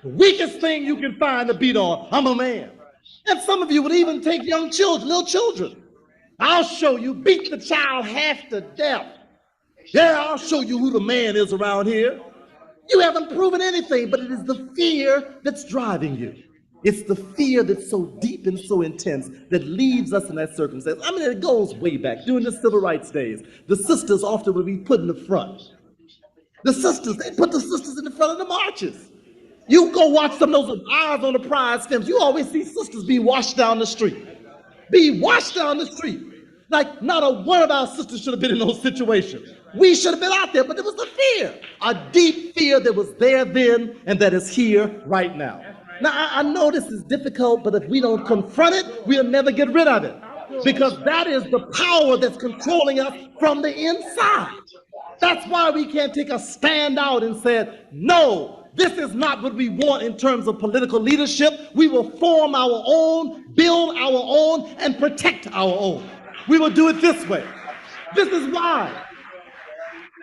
The weakest thing you can find to beat on, I'm a man. And some of you would even take young children, little children. I'll show you, beat the child half to death. Yeah, I'll show you who the man is around here. You haven't proven anything, but it is the fear that's driving you. It's the fear that's so deep and so intense that leaves us in that circumstance. I mean, it goes way back. During the civil rights days, the sisters often would be put in the front. The sisters, they put the sisters in the front of the marches. You go watch some of those eyes on the prize stems, you always see sisters be washed down the street. Be washed down the street. Like not a one of our sisters should have been in those situations. We should have been out there, but there was a fear, a deep fear that was there then and that is here right now. Now, I know this is difficult, but if we don't confront it, we'll never get rid of it. Because that is the power that's controlling us from the inside. That's why we can't take a stand out and say, no, this is not what we want in terms of political leadership. We will form our own, build our own, and protect our own. We will do it this way. This is why.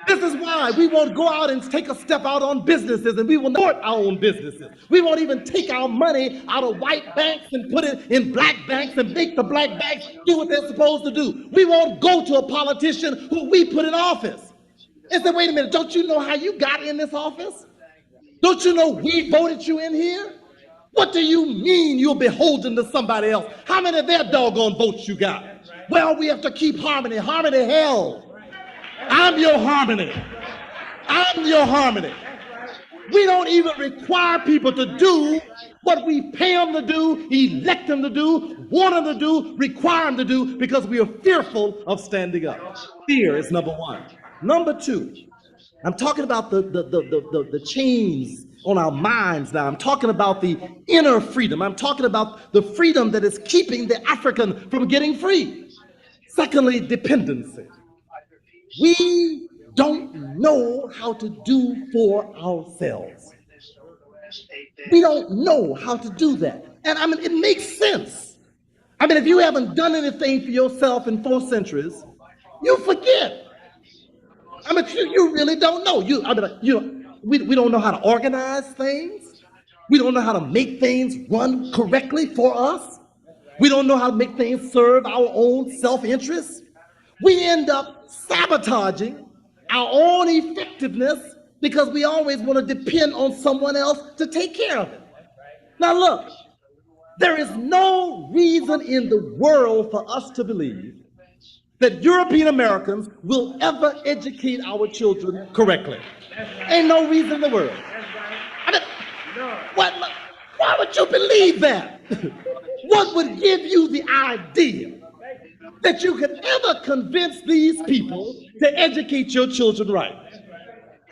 This is why we won't go out and take a step out on businesses, and we will support our own businesses. We won't even take our money out of white banks and put it in black banks and make the black banks do what they're supposed to do. We won't go to a politician who we put in office and say, wait a minute, don't you know how you got in this office? Don't you know we voted you in here? What do you mean you're beholden to somebody else? How many of their doggone votes you got? Well, we have to keep harmony. Harmony, hell. I'm your harmony. I'm your harmony. We don't even require people to do what we pay them to do, elect them to do, want them to do, require them to do, because we are fearful of standing up. Fear is number one. Number two, I'm talking about the chains on our minds now. I'm talking about the inner freedom. I'm talking about the freedom that is keeping the African from getting free. Secondly, dependency. We don't know how to do for ourselves. We don't know how to do that. And I mean, it makes sense. I mean, if you haven't done anything for yourself in 4 centuries, you forget. I mean, you really don't know. We don't know how to organize things. We don't know how to make things run correctly for us. We don't know how to make things serve our own self-interest. We end up sabotaging our own effectiveness because we always want to depend on someone else to take care of it. Now look, there is no reason in the world for us to believe that European Americans will ever educate our children correctly. Ain't no reason in the world. I mean, why would you believe that? What would give you the idea that you could ever convince these people to educate your children right?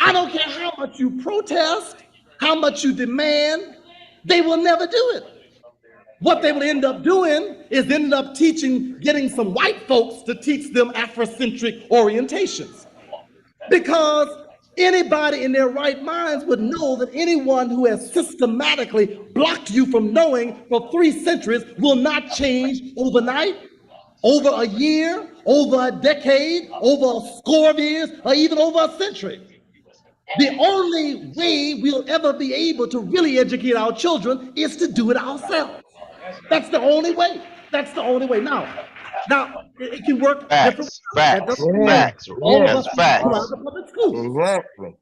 I don't care how much you protest, how much you demand, they will never do it. What they will end up doing is end up getting some white folks to teach them Afrocentric orientations. Because anybody in their right minds would know that anyone who has systematically blocked you from knowing for 3 centuries will not change overnight, over a year, over a decade, over a score of years, or even over a century. The only way we'll ever be able to really educate our children is to do it ourselves. That's the only way. That's the only way. Now it can work different. Facts. All of That's us facts. go out to public school. Exactly.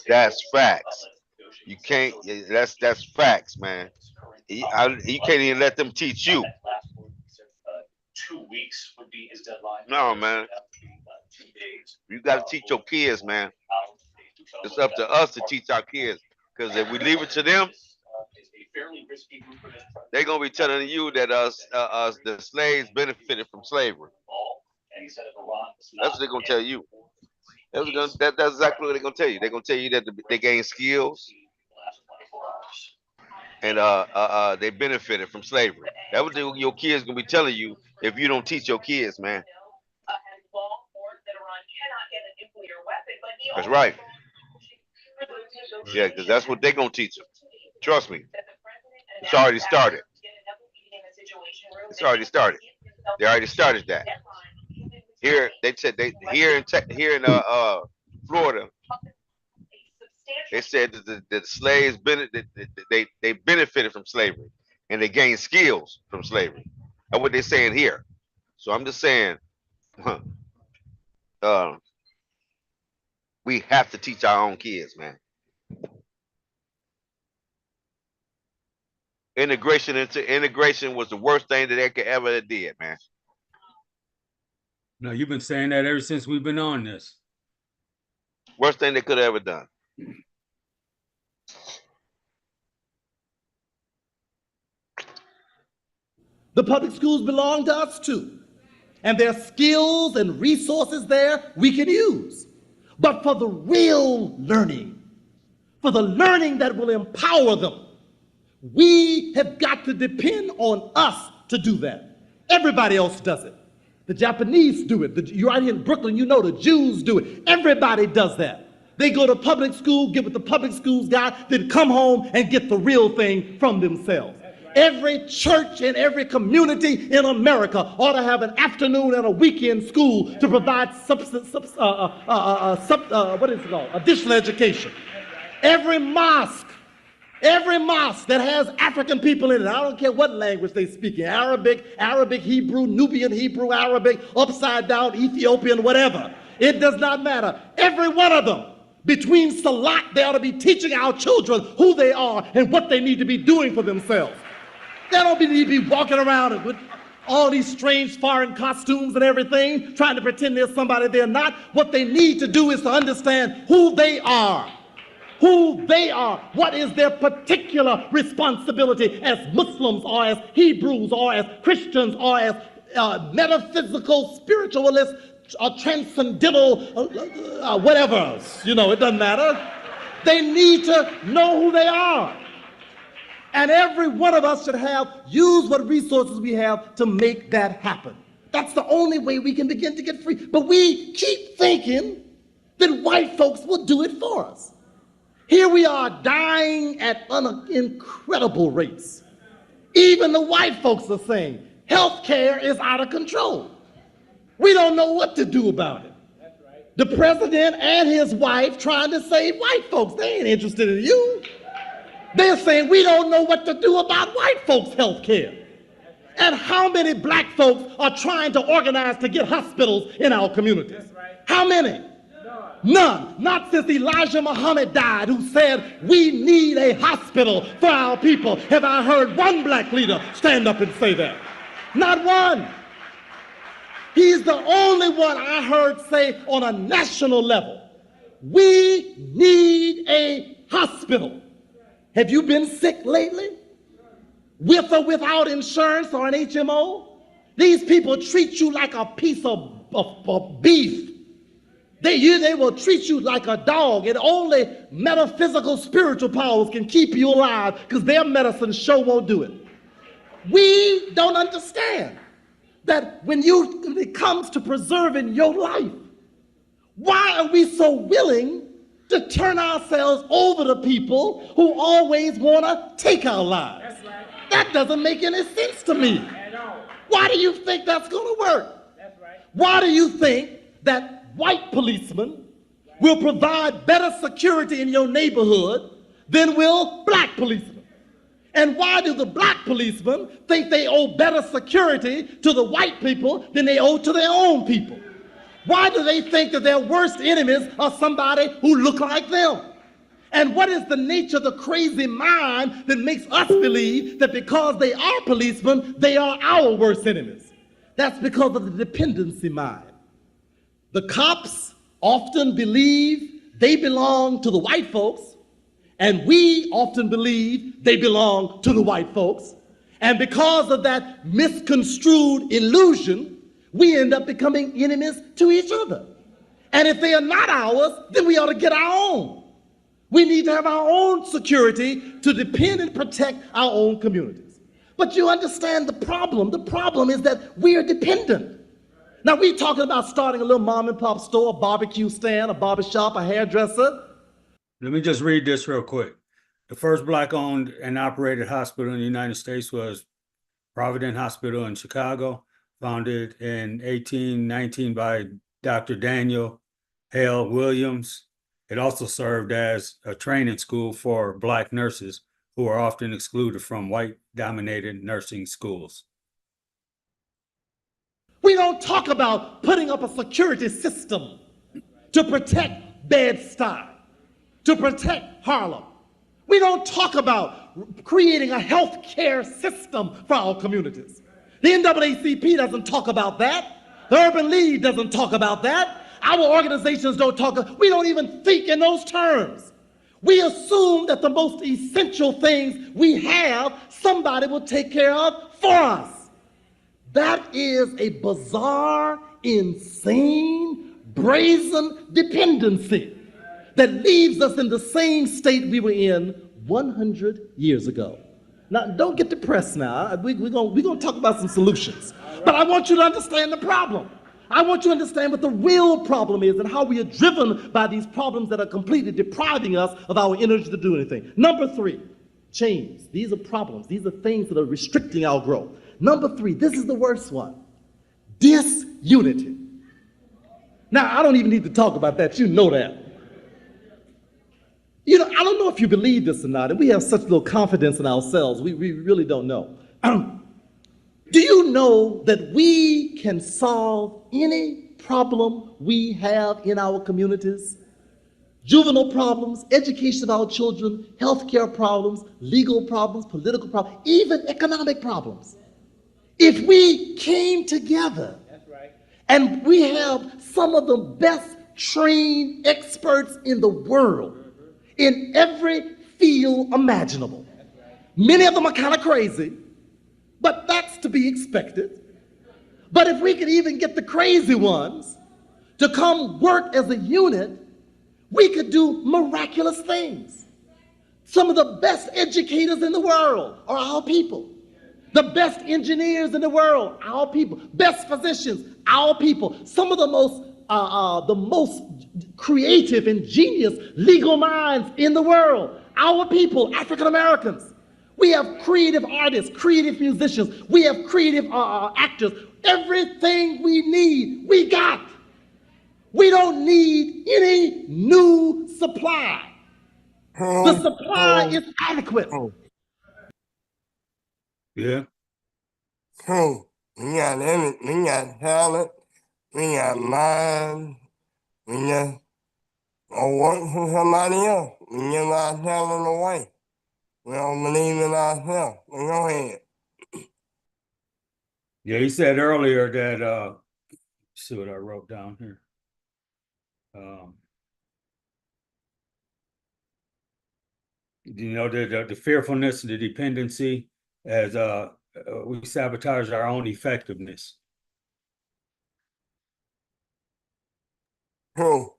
That's facts. You can't. That's facts, man. You can't even let them teach you. 2 weeks would be his deadline. No, man. You got to teach your kids, man. It's up to us to teach our kids. Because if we leave it to them, they're gonna be telling you that us the slaves benefited from slavery. That's what they're gonna tell you. That's exactly what they're gonna tell you. They're gonna tell you that they gained skills and they benefited from slavery. That's what your kids gonna be telling you if you don't teach your kids, man. That's right. Yeah, because that's what they're gonna teach them. Trust me. It's already started. It's already started. They already started that. Here they said here in Florida, they said that the slaves they benefited from slavery and they gained skills from slavery. That's what they're saying here. So I'm just saying, we have to teach our own kids, man. Integration was the worst thing that they could ever did, man. No, you've been saying that ever since we've been on this. Worst thing they could have ever done. The public schools belong to us too. And there are skills and resources there we can use. But for the real learning, for the learning that will empower them, we have got to depend on us to do that. Everybody else does it. The Japanese do it. You're right here in Brooklyn, you know the Jews do it. Everybody does that. They go to public school, get what the public schools got, then come home and get the real thing from themselves. Every church and every community in America ought to have an afternoon and a weekend school to provide additional education. Every mosque that has African people in it, I don't care what language they speak in, Arabic, Hebrew, Nubian Hebrew, Arabic, upside down, Ethiopian, whatever. It does not matter. Every one of them, between Salat, they ought to be teaching our children who they are and what they need to be doing for themselves. They don't need to be walking around with all these strange foreign costumes and everything, trying to pretend they're somebody they're not. What they need to do is to understand who they are. Who they are, what is their particular responsibility as Muslims or as Hebrews or as Christians or as metaphysical spiritualists or transcendental whatever, it doesn't matter. They need to know who they are. And every one of us should use what resources we have to make that happen. That's the only way we can begin to get free. But we keep thinking that white folks will do it for us. Here we are dying at incredible rates. Even the white folks are saying health care is out of control. We don't know what to do about it. The president and his wife trying to save white folks. They ain't interested in you. They're saying we don't know what to do about white folks' health care. And how many black folks are trying to organize to get hospitals in our communities? How many? None. Not since Elijah Muhammad died, who said, we need a hospital for our people. Have I heard one black leader stand up and say that? Not one. He's the only one I heard say on a national level, we need a hospital. Have you been sick lately? With or without insurance or an HMO? These people treat you like a piece of beef. They will treat you like a dog, and only metaphysical spiritual powers can keep you alive because their medicine sure won't do it. We don't understand that when it comes to preserving your life, why are we so willing to turn ourselves over to people who always want to take our lives? That's right. That doesn't make any sense to me. Why do you think that's going to work? That's right. Why do you think that white policemen will provide better security in your neighborhood than will black policemen? And why do the black policemen think they owe better security to the white people than they owe to their own people? Why do they think that their worst enemies are somebody who look like them? And what is the nature of the crazy mind that makes us believe that because they are policemen, they are our worst enemies? That's because of the dependency mind. The cops often believe they belong to the white folks, and we often believe they belong to the white folks. And because of that misconstrued illusion, we end up becoming enemies to each other. And if they are not ours, then we ought to get our own. We need to have our own security to depend and protect our own communities. But you understand the problem. The problem is that we are dependent. Now, we're talking about starting a little mom and pop store, a barbecue stand, a barbershop, a hairdresser. Let me just read this real quick. The first black-owned and operated hospital in the United States was Providence Hospital in Chicago, founded in 1819 by Dr. Daniel Hale Williams. It also served as a training school for black nurses who are often excluded from white-dominated nursing schools. We don't talk about putting up a security system to protect Bed-Stuy, to protect Harlem. We don't talk about creating a health care system for our communities. The NAACP doesn't talk about that. The Urban League doesn't talk about that. Our organizations don't talk. We don't even think in those terms. We assume that the most essential things we have, somebody will take care of for us. That is a bizarre, insane, brazen dependency that leaves us in the same state we were in 100 years ago. Now, don't get depressed now. We're going to talk about some solutions. But I want you to understand the problem. I want you to understand what the real problem is and how we are driven by these problems that are completely depriving us of our energy to do anything. Number 3, chains. These are problems. These are things that are restricting our growth. Number 3, this is the worst one. Disunity. Now, I don't even need to talk about that. You know that. You know, I don't know if you believe this or not, and we have such little confidence in ourselves. We really don't know. Do you know that we can solve any problem we have in our communities? Juvenile problems, education of our children, healthcare problems, legal problems, political problems, even economic problems. If we came together, and we have some of the best trained experts in the world in every field imaginable. Many of them are kind of crazy, but that's to be expected. But if we could even get the crazy ones to come work as a unit, we could do miraculous things. Some of the best educators in the world are our people. The best engineers in the world, our people. Best physicians, our people. Some of the most creative and genius legal minds in the world, our people, African Americans. We have creative artists, creative musicians. We have creative actors. Everything we need, we got. We don't need any new supply. The supply is adequate. Yeah. Hey, we got talent, we got mind, we got or work for somebody else. And give ourselves away. We don't believe in ourselves. Go ahead. Yeah, he said earlier that see what I wrote down here. You know, the fearfulness, the dependency, as we sabotage our own effectiveness. True.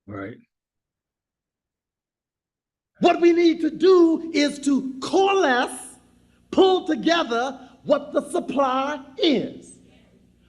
Right. What we need to do is to coalesce, pull together what the supply is.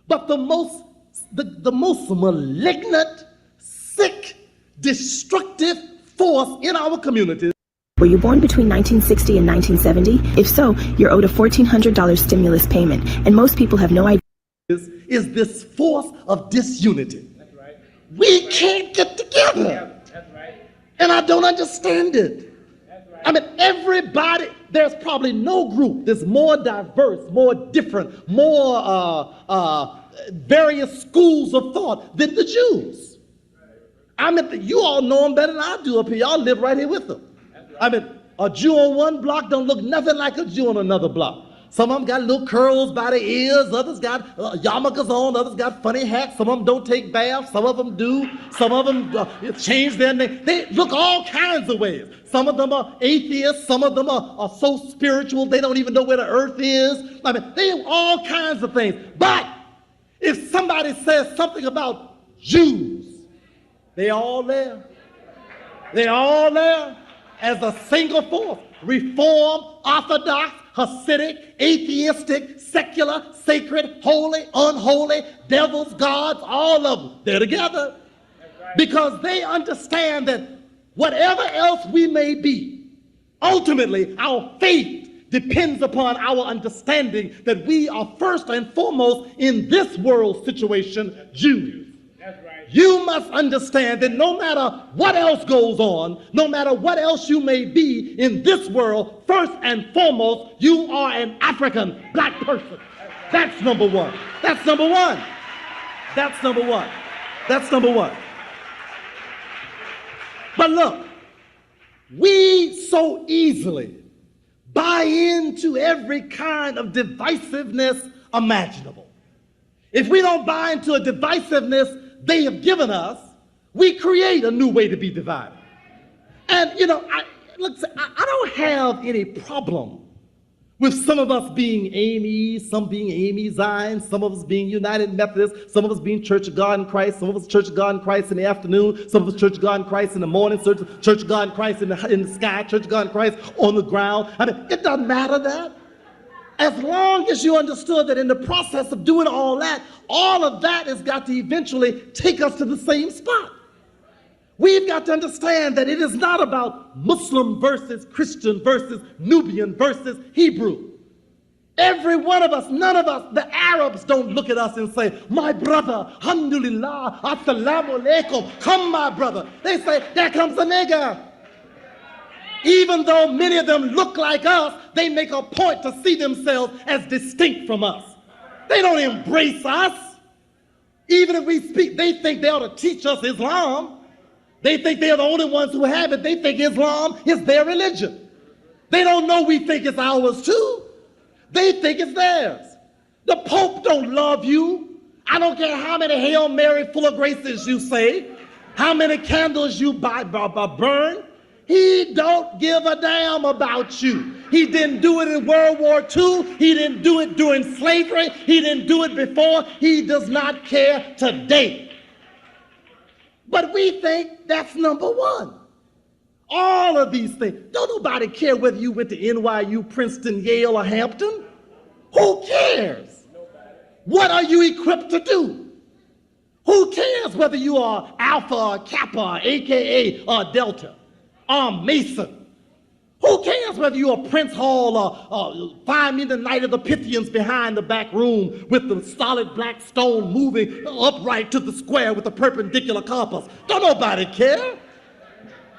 But the most malignant, sick, destructive force in our communities. Were you born between 1960 and 1970? If so, you're owed a $1,400 stimulus payment, and most people have no idea. Is this force of disunity. That's right. We can't get together. Yeah, that's right. And I don't understand it. That's right. I mean, everybody, there's probably no group that's more diverse, more different, more various schools of thought than the Jews. I mean, you all know them better than I do up here. Y'all live right here with them. I mean, a Jew on one block don't look nothing like a Jew on another block. Some of them got little curls by the ears, others got yarmulkes on, others got funny hats, some of them don't take baths, some of them do, some of them change their name. They look all kinds of ways. Some of them are atheists, some of them are so spiritual they don't even know where the earth is. I mean, they have all kinds of things. But if somebody says something about Jews, they all there. They're all there as a single force. Reform, Orthodox, Hasidic, atheistic, secular, sacred, holy, unholy, devils, gods, all of them. They're together. Because they understand that whatever else we may be, ultimately our faith depends upon our understanding that we are first and foremost in this world situation, Jews. You must understand that no matter what else goes on, no matter what else you may be in this world, first and foremost, you are an African black person. That's number one. That's number one. That's number one. That's number one. But look, we so easily buy into every kind of divisiveness imaginable. If we don't buy into a divisiveness they have given us, we create a new way to be divided. And you know, I don't have any problem with some of us being AMEs, some being AME Zion, some of us being United Methodists, some of us being Church of God in Christ, some of us Church of God in Christ in the afternoon, some of us Church of God in Christ in the morning, Church of God in Christ in the sky, Church of God in Christ on the ground. I mean, it doesn't matter that. As long as you understood that in the process of doing all of that has got to eventually take us to the same spot. We've got to understand that it is not about Muslim versus Christian versus Nubian versus Hebrew. Every one of us, none of us, the Arabs don't look at us and say, my brother, alhamdulillah, assalamu alaikum, come my brother. They say, there comes a nigger. Even though many of them look like us, they make a point to see themselves as distinct from us. They don't embrace us. Even if we speak, they think they ought to teach us Islam. They think they're the only ones who have it. They think Islam is their religion. They don't know we think it's ours too. They think it's theirs. The Pope don't love you. I don't care how many Hail Mary full of graces you say, how many candles you burn. He don't give a damn about you. He didn't do it in World War II. He didn't do it during slavery. He didn't do it before. He does not care today. But we think that's number one. All of these things. Don't nobody care whether you went to NYU, Princeton, Yale, or Hampton. Who cares? What are you equipped to do? Who cares whether you are Alpha or Kappa, AKA or Delta? Mason. Who cares whether you're a Prince Hall or Find Me the Night of the Pythians behind the back room with the solid black stone moving upright to the square with a perpendicular compass? Don't nobody care.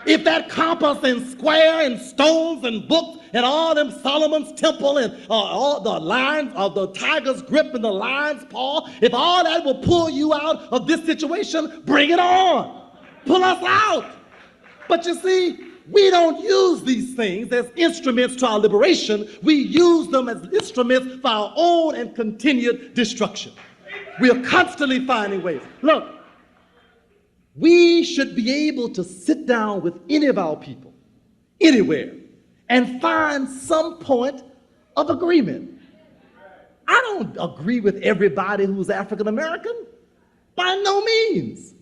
If that compass and square and stones and books and all them Solomon's temple and all the lines of the tiger's grip and the lion's paw, if all that will pull you out of this situation, bring it on. pull us out. But you see, we don't use these things as instruments to our liberation. We use them as instruments for our own and continued destruction. We are constantly finding ways. Look, we should be able to sit down with any of our people, anywhere, and find some point of agreement. I don't agree with everybody who's African American, by no means.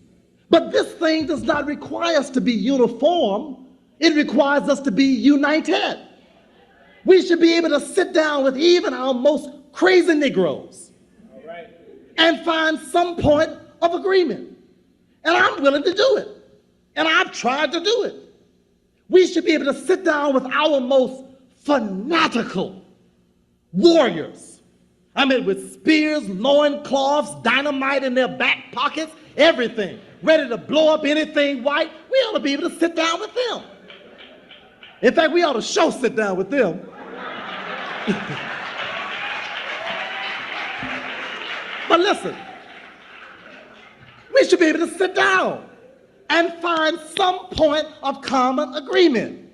But this thing does not require us to be uniform. It requires us to be united. We should be able to sit down with even our most crazy Negroes and find some point of agreement. And I'm willing to do it. And I've tried to do it. We should be able to sit down with our most fanatical warriors. I mean, with spears, loincloths, dynamite in their back pockets, everything, ready to blow up anything white. We ought to be able to sit down with them. In fact, we ought to sit down with them. But listen, we should be able to sit down and find some point of common agreement.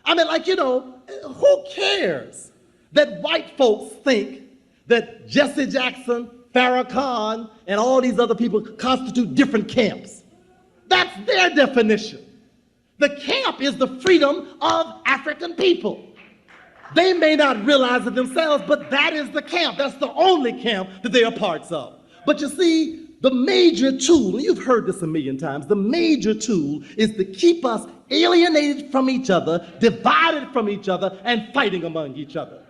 I mean, like, who cares that white folks think that Jesse Jackson, Farrakhan, and all these other people constitute different camps? That's their definition. The camp is the freedom of African people. They may not realize it themselves, but that is the camp. That's the only camp that they are parts of. But you see, the major tool, and you've heard this a million times, the major tool is to keep us alienated from each other, divided from each other, and fighting among each other.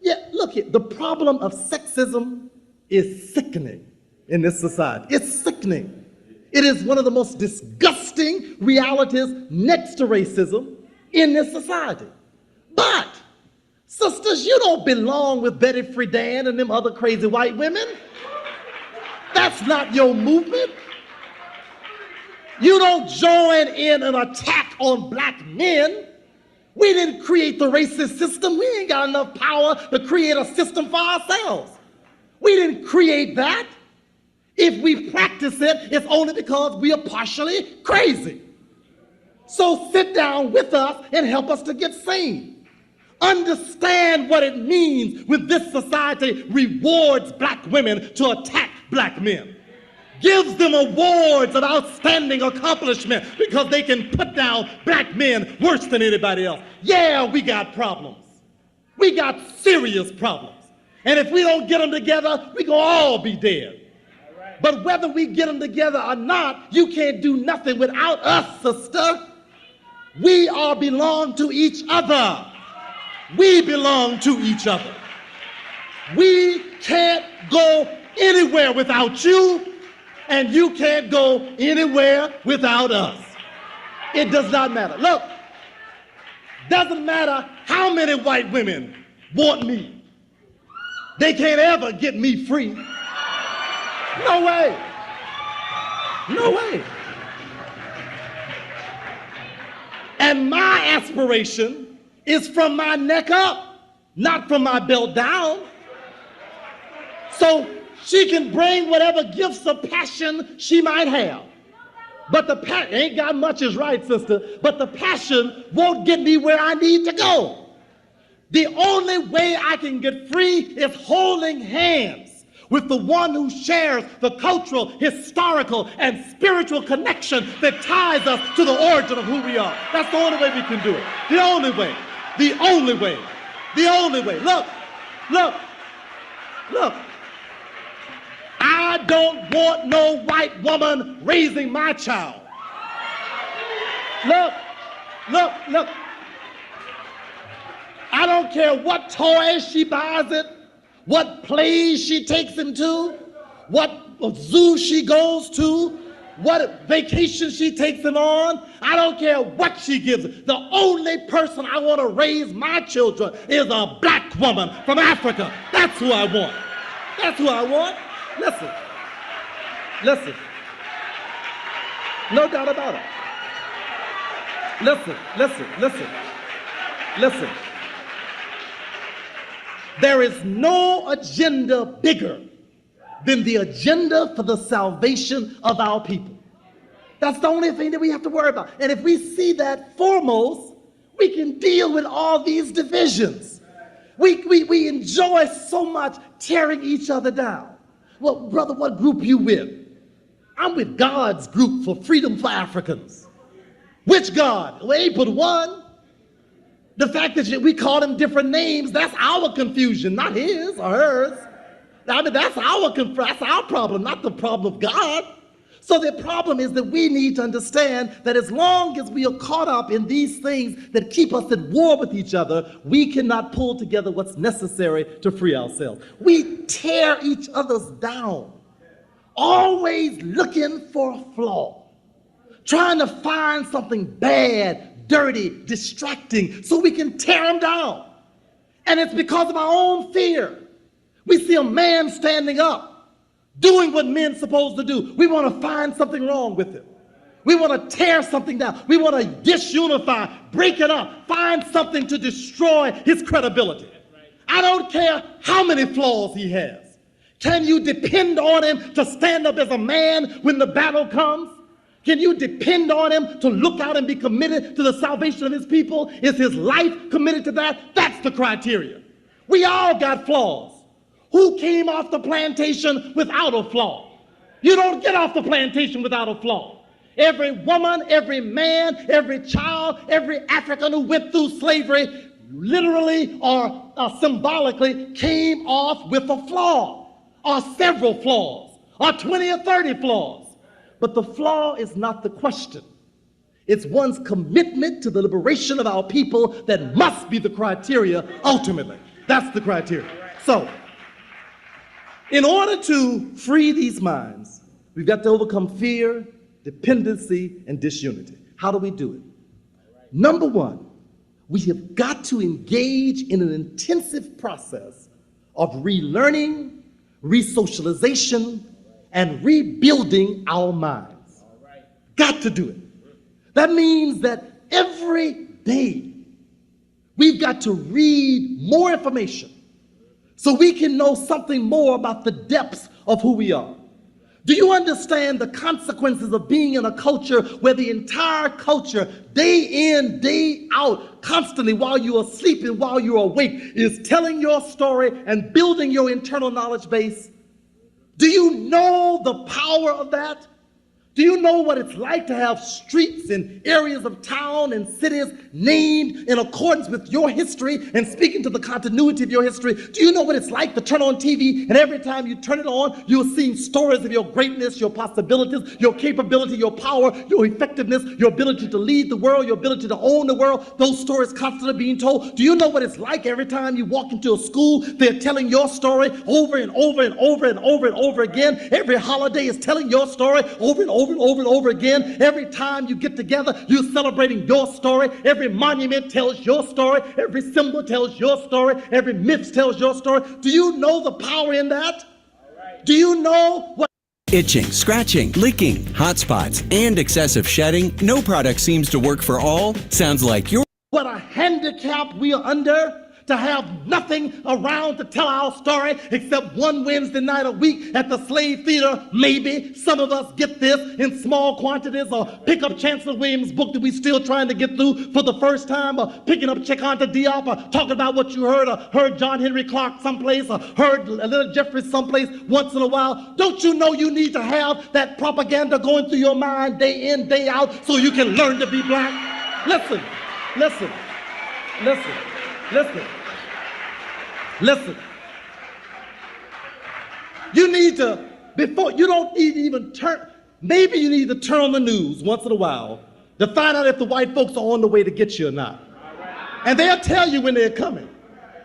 Yeah, look here, the problem of sexism is sickening in this society. It's sickening. It is one of the most disgusting realities next to racism in this society. But, sisters, you don't belong with Betty Friedan and them other crazy white women. That's not your movement. You don't join in an attack on black men. We didn't create the racist system. We ain't got enough power to create a system for ourselves. We didn't create that. If we practice it, it's only because we are partially crazy. So sit down with us and help us to get sane. Understand what it means when this society rewards black women to attack black men. Gives them awards of outstanding accomplishment because they can put down black men worse than anybody else. Yeah, we got problems. We got serious problems. And if we don't get them together, we gonna all be dead. But whether we get them together or not, you can't do nothing without us, sister. We all belong to each other. We belong to each other. We can't go anywhere without you, and you can't go anywhere without us. It does not matter. Look, doesn't matter how many white women want me. They can't ever get me free. No way. No way. And my aspiration is from my neck up, not from my belt down. So she can bring whatever gifts of passion she might have. But the passion, ain't got much is right, sister, but the passion won't get me where I need to go. The only way I can get free is holding hands with the one who shares the cultural, historical, and spiritual connection that ties us to the origin of who we are. That's the only way we can do it. The only way. The only way. The only way. Look. I don't want no white woman raising my child. Look. I don't care what toys she buys it, what plays she takes him to, what zoo she goes to, what vacation she takes him on. I don't care what she gives. The only person I want to raise my children is a black woman from Africa. That's who I want. That's who I want. Listen. No doubt about it. Listen. There is no agenda bigger than the agenda for the salvation of our people. That's the only thing that we have to worry about. And if we see that foremost, we can deal with all these divisions. We enjoy so much tearing each other down. Well, brother, what group you with? I'm with God's group for freedom for Africans. Which God? Well, ain't but one. The fact that we call him different names, that's our confusion, not his or hers. I mean, that's our problem, not the problem of God. So the problem is that we need to understand that as long as we are caught up in these things that keep us at war with each other, we cannot pull together what's necessary to free ourselves. We tear each other's down, always looking for a flaw, trying to find something bad, dirty, distracting, so we can tear them down. And it's because of our own fear. We see a man standing up, doing what men's supposed to do. We want to find something wrong with him. We want to tear something down. We want to disunify, break it up, find something to destroy his credibility. I don't care how many flaws he has. Can you depend on him to stand up as a man when the battle comes? Can you depend on him to look out and be committed to the salvation of his people? Is his life committed to that? That's the criteria. We all got flaws. Who came off the plantation without a flaw? You don't get off the plantation without a flaw. Every woman, every man, every child, every African who went through slavery literally or symbolically came off with a flaw, or several flaws, or 20 or 30 flaws. But the flaw is not the question. It's one's commitment to the liberation of our people that must be the criteria ultimately. That's the criteria. So, in order to free these minds, we've got to overcome fear, dependency, and disunity. How do we do it? Number one, we have got to engage in an intensive process of relearning, resocialization, and rebuilding our minds. Got to do it. That means that every day we've got to read more information so we can know something more about the depths of who we are. Do you understand the consequences of being in a culture where the entire culture, day in, day out, constantly while you are sleeping, while you're awake, is telling your story and building your internal knowledge base? Do you know the power of that? Do you know what it's like to have streets and areas of town and cities named in accordance with your history and speaking to the continuity of your history? Do you know what it's like to turn on TV and every time you turn it on, you're seeing stories of your greatness, your possibilities, your capability, your power, your effectiveness, your ability to lead the world, your ability to own the world, those stories constantly being told? Do you know what it's like every time you walk into a school, they're telling your story over and over and over and over and over again? Every holiday is telling your story over and over and over and over again. Every time you get together, you're celebrating your story. Every monument tells your story. Every symbol tells your story. Every myth tells your story. Do you know the power in that? Do you know what? Itching, scratching, licking, hot spots, and excessive shedding. No product seems to work for all. Sounds like you're... What a handicap we are under, to have nothing around to tell our story except one Wednesday night a week at the Slave Theater. Maybe some of us get this in small quantities, or pick up Chancellor Williams' book that we're still trying to get through for the first time, or picking up Chekonta Diop, or talking about what you heard, or heard John Henry Clark someplace, or heard Little Jeffrey someplace once in a while. Don't you know you need to have that propaganda going through your mind day in, day out, so you can learn to be black? Listen, listen, listen, listen. Listen, you need to, before, you don't need to even turn, maybe you need to turn on the news once in a while to find out if the white folks are on the way to get you or not. And they'll tell you when they're coming.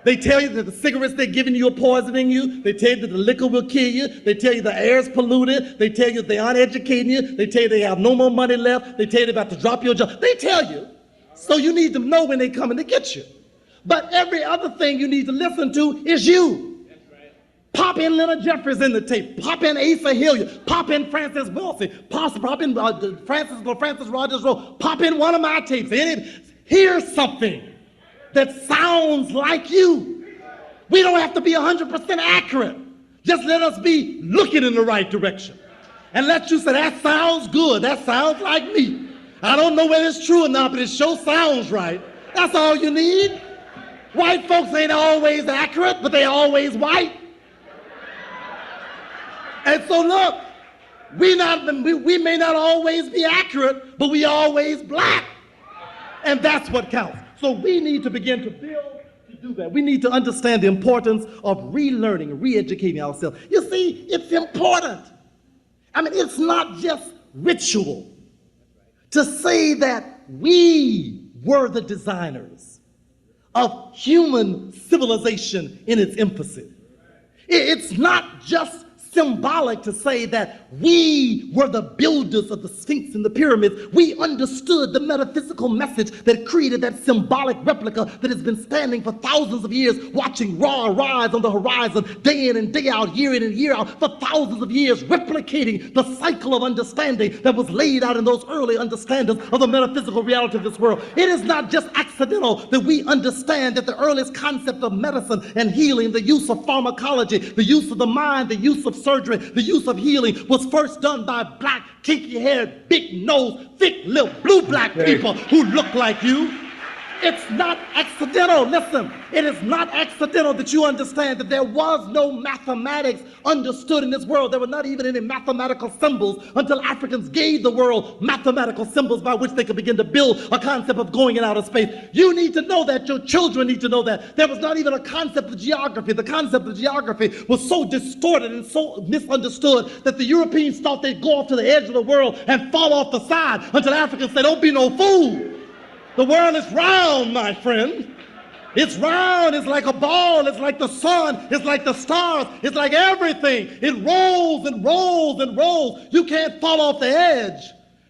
They tell you that the cigarettes they're giving you are poisoning you. They tell you that the liquor will kill you. They tell you the air's polluted. They tell you they aren't educating you. They tell you they have no more money left. They tell you they're about to drop your job. They tell you. So you need to know when they're coming to get you. But every other thing you need to listen to is you. Pop in Leonard Jeffries in the tape. Pop in Asa Hilliard. Pop in Francis Wilson. Pop in Francis Rogers Rowe. Pop in one of my tapes. Hear something that sounds like you. We don't have to be 100% accurate. Just let us be looking in the right direction. and let you say, that sounds good, that sounds like me. I don't know whether it's true or not, but it sure sounds right. That's all you need. White folks ain't always accurate, but they always white. And so look, we may not always be accurate, but we always black. And that's what counts. So we need to begin to build to do that. We need to understand the importance of relearning, re-educating ourselves. You see, it's important. I mean, it's not just ritual to say that we were the designers of human civilization in its infancy. It's not just symbolic to say that we were the builders of the Sphinx and the pyramids. We understood the metaphysical message that created that symbolic replica that has been standing for thousands of years, watching Ra rise on the horizon day in and day out, year in and year out, for thousands of years, replicating the cycle of understanding that was laid out in those early understandings of the metaphysical reality of this world. It is not just accidental that we understand that the earliest concept of medicine and healing, the use of pharmacology, the use of the mind, the use of surgery, the use of healing was first done by black, kinky-haired, big-nosed, thick-lipped, blue-black people who look like you. It's not accidental. Listen, it is not accidental that you understand that there was no mathematics understood in this world. There were not even any mathematical symbols until Africans gave the world mathematical symbols by which they could begin to build a concept of going in outer space. You need to know that. Your children need to know that. There was not even a concept of geography. The concept of geography was so distorted and so misunderstood that the Europeans thought they'd go off to the edge of the world and fall off the side until Africans said, don't be no fool. The world is round, my friend. It's round, it's like a ball, it's like the sun, it's like the stars, it's like everything. It rolls and rolls and rolls. You can't fall off the edge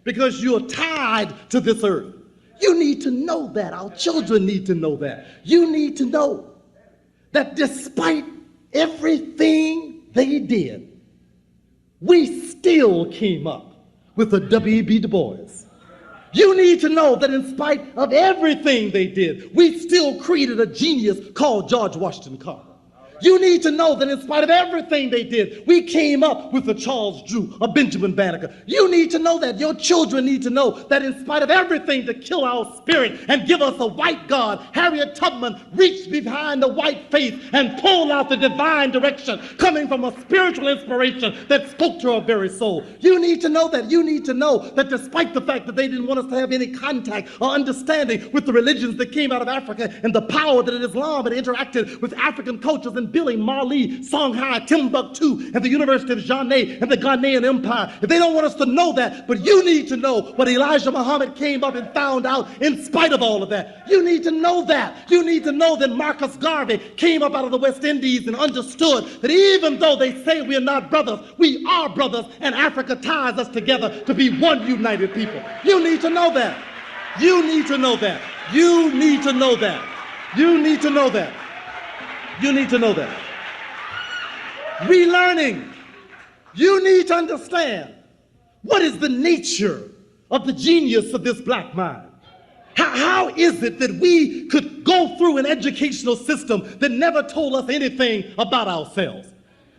because you're tied to this earth. You need to know that. Our children need to know that. You need to know that despite everything they did, we still came up with the W.E.B. Du Bois. You need to know that in spite of everything they did, we still created a genius called George Washington Carver. You need to know that in spite of everything they did, we came up with a Charles Drew, a Benjamin Banneker. You need to know that. Your children need to know that in spite of everything to kill our spirit and give us a white God, Harriet Tubman reached behind the white faith and pulled out the divine direction coming from a spiritual inspiration that spoke to her very soul. You need to know that. You need to know that despite the fact that they didn't want us to have any contact or understanding with the religions that came out of Africa and the power that Islam had interacted with African cultures and building Mali, Songhai, Timbuktu, and the University of Jané and the Ghanaian Empire. If they don't want us to know that, but you need to know what Elijah Muhammad came up and found out in spite of all of that. You need to know that. You need to know that Marcus Garvey came up out of the West Indies and understood that even though they say we are not brothers, we are brothers, and Africa ties us together to be one united people. You need to know that. You need to know that. You need to know that. You need to know that. You need to know that. Relearning. You need to understand what is the nature of the genius of this black mind. How is it that we could go through an educational system that never told us anything about ourselves?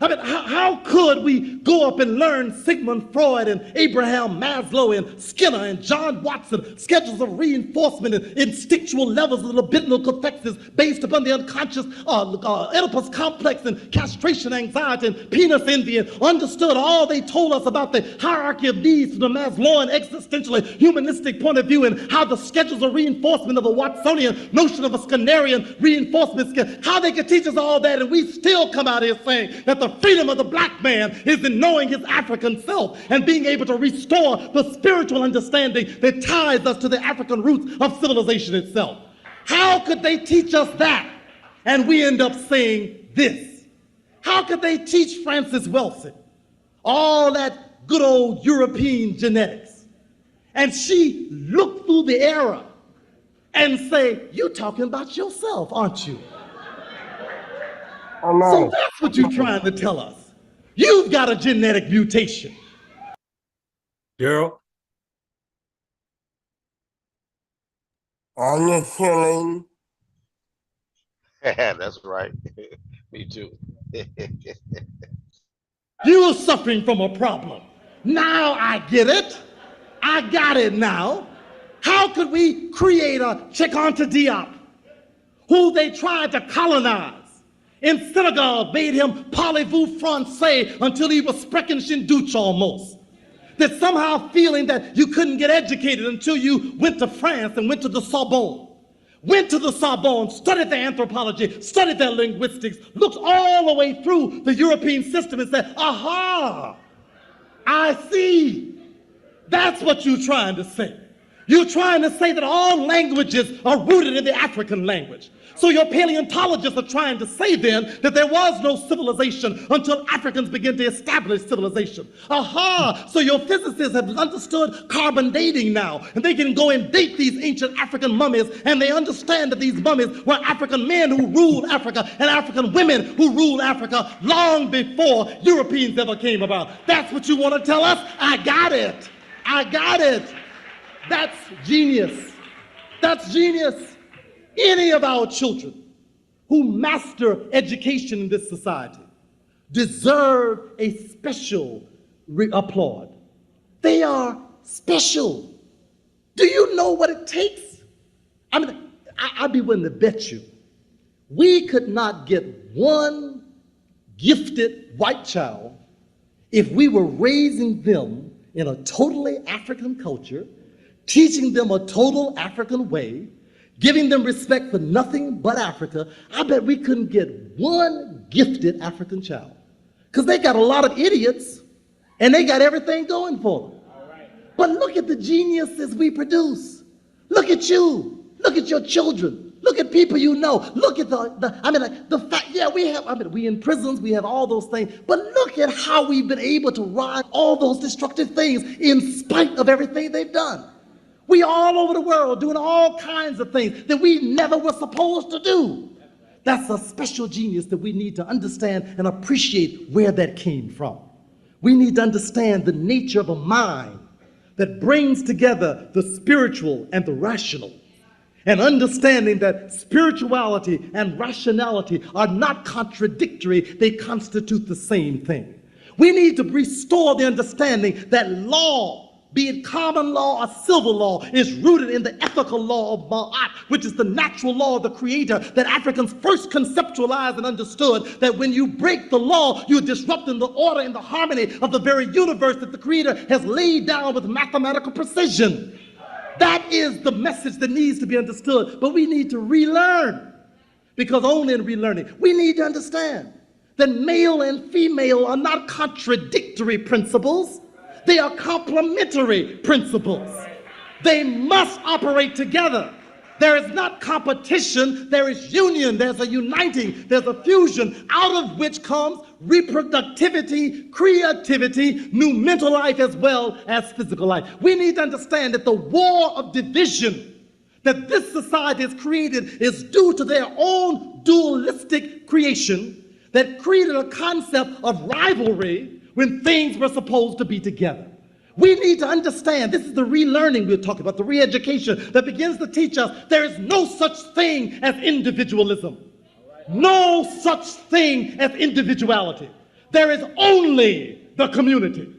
I mean, how could we go up and learn Sigmund Freud and Abraham Maslow and Skinner and John Watson, schedules of reinforcement and instinctual levels of libidinal cathexis based upon the unconscious Oedipus complex and castration anxiety and penis envy, and understood all they told us about the hierarchy of needs from the Maslowian existentially humanistic point of view, and how the schedules of reinforcement of a Watsonian notion of a Skinnerian reinforcement schedule, how they could teach us all that, and we still come out here saying that the freedom of the black man is in knowing his African self and being able to restore the spiritual understanding that ties us to the African roots of civilization itself. How could they teach us that and we end up saying this? How could they teach Frances Wilson all that good old European genetics and she look through the era and say, you're talking about yourself, aren't you? So that's what you're trying to tell us. You've got a genetic mutation. Gerald? I'm just feeling. That's right. Me too. You're suffering from a problem. Now I get it. I got it now. How could we create a Cheikh Diop, who they tried to colonize? In Senegal, made him parlez-vous français until he was Sprechen almost. That somehow feeling that you couldn't get educated until you went to France and went to the Sorbonne. Went to the Sorbonne, studied their anthropology, studied their linguistics, looked all the way through the European system and said, aha, I see. That's what you're trying to say. You're trying to say that all languages are rooted in the African language. So your paleontologists are trying to say then that there was no civilization until Africans began to establish civilization. Aha! So your physicists have understood carbon dating now, and they can go and date these ancient African mummies, and they understand that these mummies were African men who ruled Africa and African women who ruled Africa long before Europeans ever came about. That's what you want to tell us? I got it. I got it. That's genius. That's genius. Any of our children who master education in this society deserve a special applaud. They are special. Do you know what it takes? I mean, I'd be willing to bet you we could not get one gifted white child if we were raising them in a totally African culture, teaching them a total African way, giving them respect for nothing but Africa. I bet we couldn't get one gifted African child. Because they got a lot of idiots, and they got everything going for them. But look at the geniuses we produce. Look at you. Look at your children. Look at people you know. Look at the fact, yeah, we in prisons, we have all those things, but look at how we've been able to ride all those destructive things in spite of everything they've done. We are all over the world doing all kinds of things that we never were supposed to do. That's a special genius that we need to understand and appreciate where that came from. We need to understand the nature of a mind that brings together the spiritual and the rational, and understanding that spirituality and rationality are not contradictory, they constitute the same thing. We need to restore the understanding that law, be it common law or civil law, is rooted in the ethical law of Ma'at, which is the natural law of the Creator that Africans first conceptualized and understood, that when you break the law, you're disrupting the order and the harmony of the very universe that the Creator has laid down with mathematical precision. That is the message that needs to be understood, but we need to relearn, because only in relearning, we need to understand that male and female are not contradictory principles. They are complementary principles. They must operate together. There is not competition, there is union, there's a uniting, there's a fusion, out of which comes reproductivity, creativity, new mental life as well as physical life. We need to understand that the war of division that this society has created is due to their own dualistic creation that created a concept of rivalry when things were supposed to be together. We need to understand, this is the relearning we're talking about, the re-education that begins to teach us there is no such thing as individualism. No such thing as individuality. There is only the community.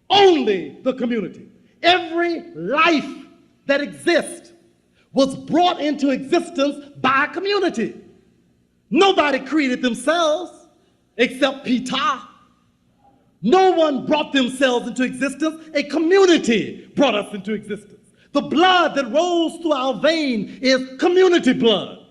Only the community. Every life that exists was brought into existence by a community. Nobody created themselves except Peter. No one brought themselves into existence. A community brought us into existence. The blood that rolls through our vein is community blood.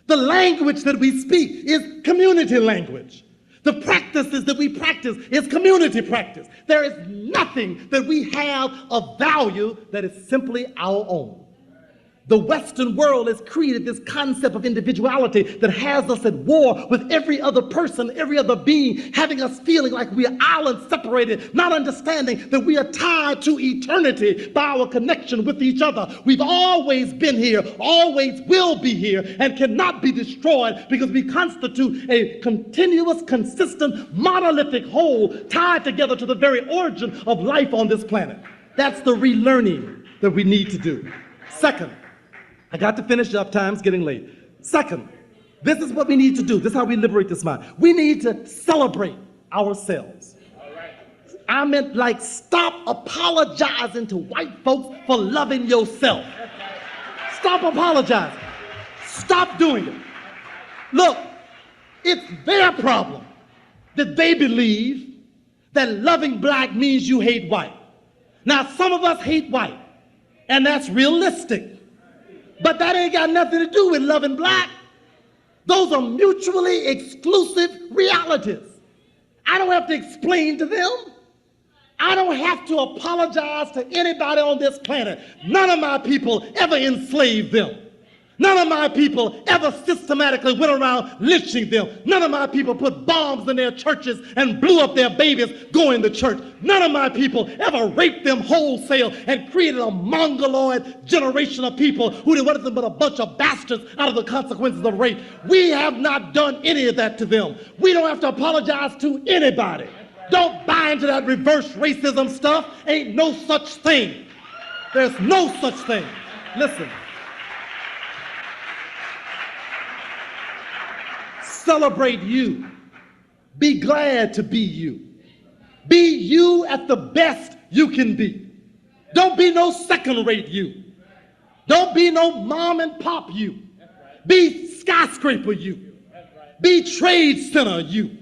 The language that we speak is community language. The practices that we practice is community practice. There is nothing that we have of value that is simply our own. The Western world has created this concept of individuality that has us at war with every other person, every other being, having us feeling like we are islands separated, not understanding that we are tied to eternity by our connection with each other. We've always been here, always will be here, and cannot be destroyed because we constitute a continuous, consistent, monolithic whole tied together to the very origin of life on this planet. That's the relearning that we need to do. Second, I got to finish up, time's getting late. Second, this is what we need to do. This is how we liberate this mind. We need to celebrate ourselves. I meant like stop apologizing to white folks for loving yourself. Stop apologizing. Stop doing it. Look, it's their problem that they believe that loving black means you hate white. Now, some of us hate white, and that's realistic. But that ain't got nothing to do with loving black. Those are mutually exclusive realities. I don't have to explain to them. I don't have to apologize to anybody on this planet. None of my people ever enslaved them. None of my people ever systematically went around lynching them. None of my people put bombs in their churches and blew up their babies going to church. None of my people ever raped them wholesale and created a mongoloid generation of people who did nothing but a bunch of bastards out of the consequences of rape. We have not done any of that to them. We don't have to apologize to anybody. Don't buy into that reverse racism stuff. Ain't no such thing. There's no such thing. Listen. Celebrate you. Be glad to be you. Be you at the best you can be. Don't be no second-rate you. Don't be no mom and pop you. Be skyscraper you. Be trade center you.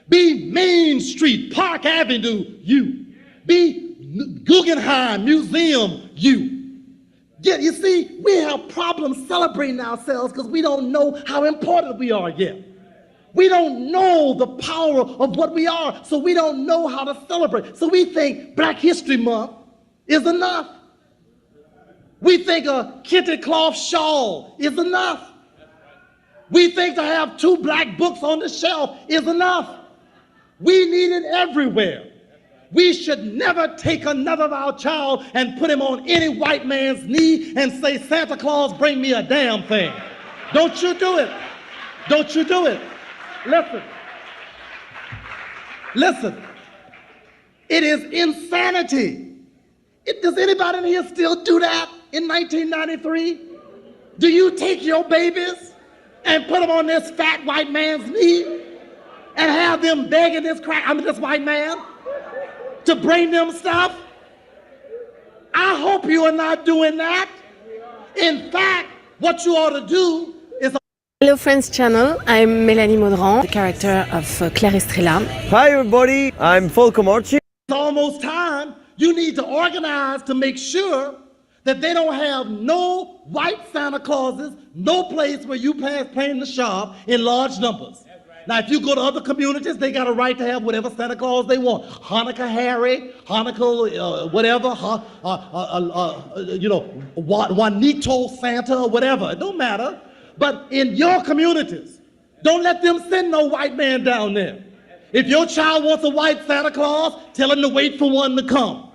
Be Main Street, Park Avenue you. Be Guggenheim Museum you. Yeah, you see, we have problems celebrating ourselves because we don't know how important we are yet. We don't know the power of what we are, so we don't know how to celebrate. So we think Black History Month is enough. We think a kente cloth shawl is enough. We think to have 2 black books on the shelf is enough. We need it everywhere. We should never take another of our child and put him on any white man's knee and say, Santa Claus, bring me a damn thing. Don't you do it. Don't you do it. Listen, it is insanity. Does anybody in here still do that in 1993? Do you take your babies and put them on this fat white man's knee and have them begging this white man to bring them stuff? I hope you are not doing that. In fact, what you ought to do is... Hello Friends channel, I'm Mélanie Maudran, the character of Claire Estrella. Hi everybody, I'm Folko Morci. It's almost time. You need to organize to make sure that they don't have no white Santa Clauses, no place where you plan to shop in large numbers. Now, if you go to other communities, they got a right to have whatever Santa Claus they want. Hanukkah Harry, Hanukkah whatever, Juanito Santa or whatever. It don't matter. But in your communities, don't let them send no white man down there. If your child wants a white Santa Claus, tell him to wait for one to come.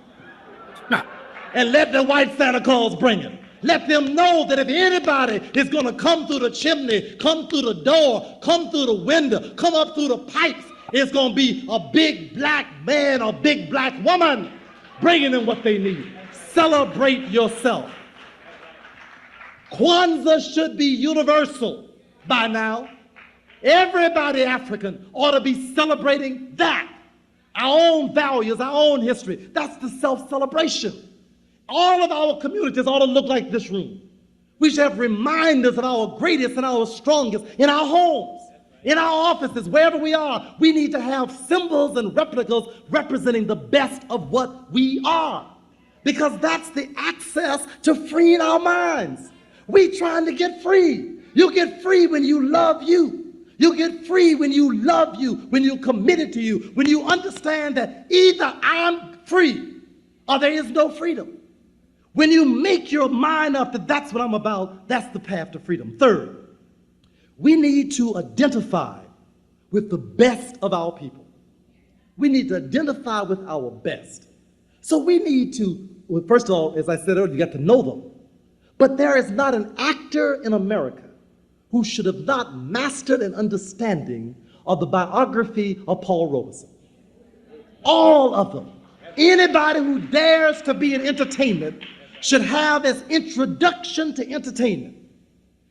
And let the white Santa Claus bring him. Let them know that if anybody is going to come through the chimney, come through the door, come through the window, come up through the pipes, it's going to be a big black man or big black woman bringing them what they need. Celebrate yourself. Kwanzaa should be universal by now. Everybody African ought to be celebrating that. Our own values, our own history. That's the self-celebration. All of our communities ought to look like this room. We should have reminders of our greatest and our strongest in our homes, in our offices, wherever we are. We need to have symbols and replicas representing the best of what we are, because that's the access to freeing our minds. We trying to get free. You get free when you love you. You get free when you love you, when you're committed to you, when you understand that either I'm free or there is no freedom. When you make your mind up that that's what I'm about, that's the path to freedom. Third, we need to identify with the best of our people. We need to identify with our best. So we need to, well, first of all, as I said earlier, you got to know them. But there is not an actor in America who should have not mastered an understanding of the biography of Paul Robeson. All of them. Anybody who dares to be in entertainment should have as introduction to entertainment.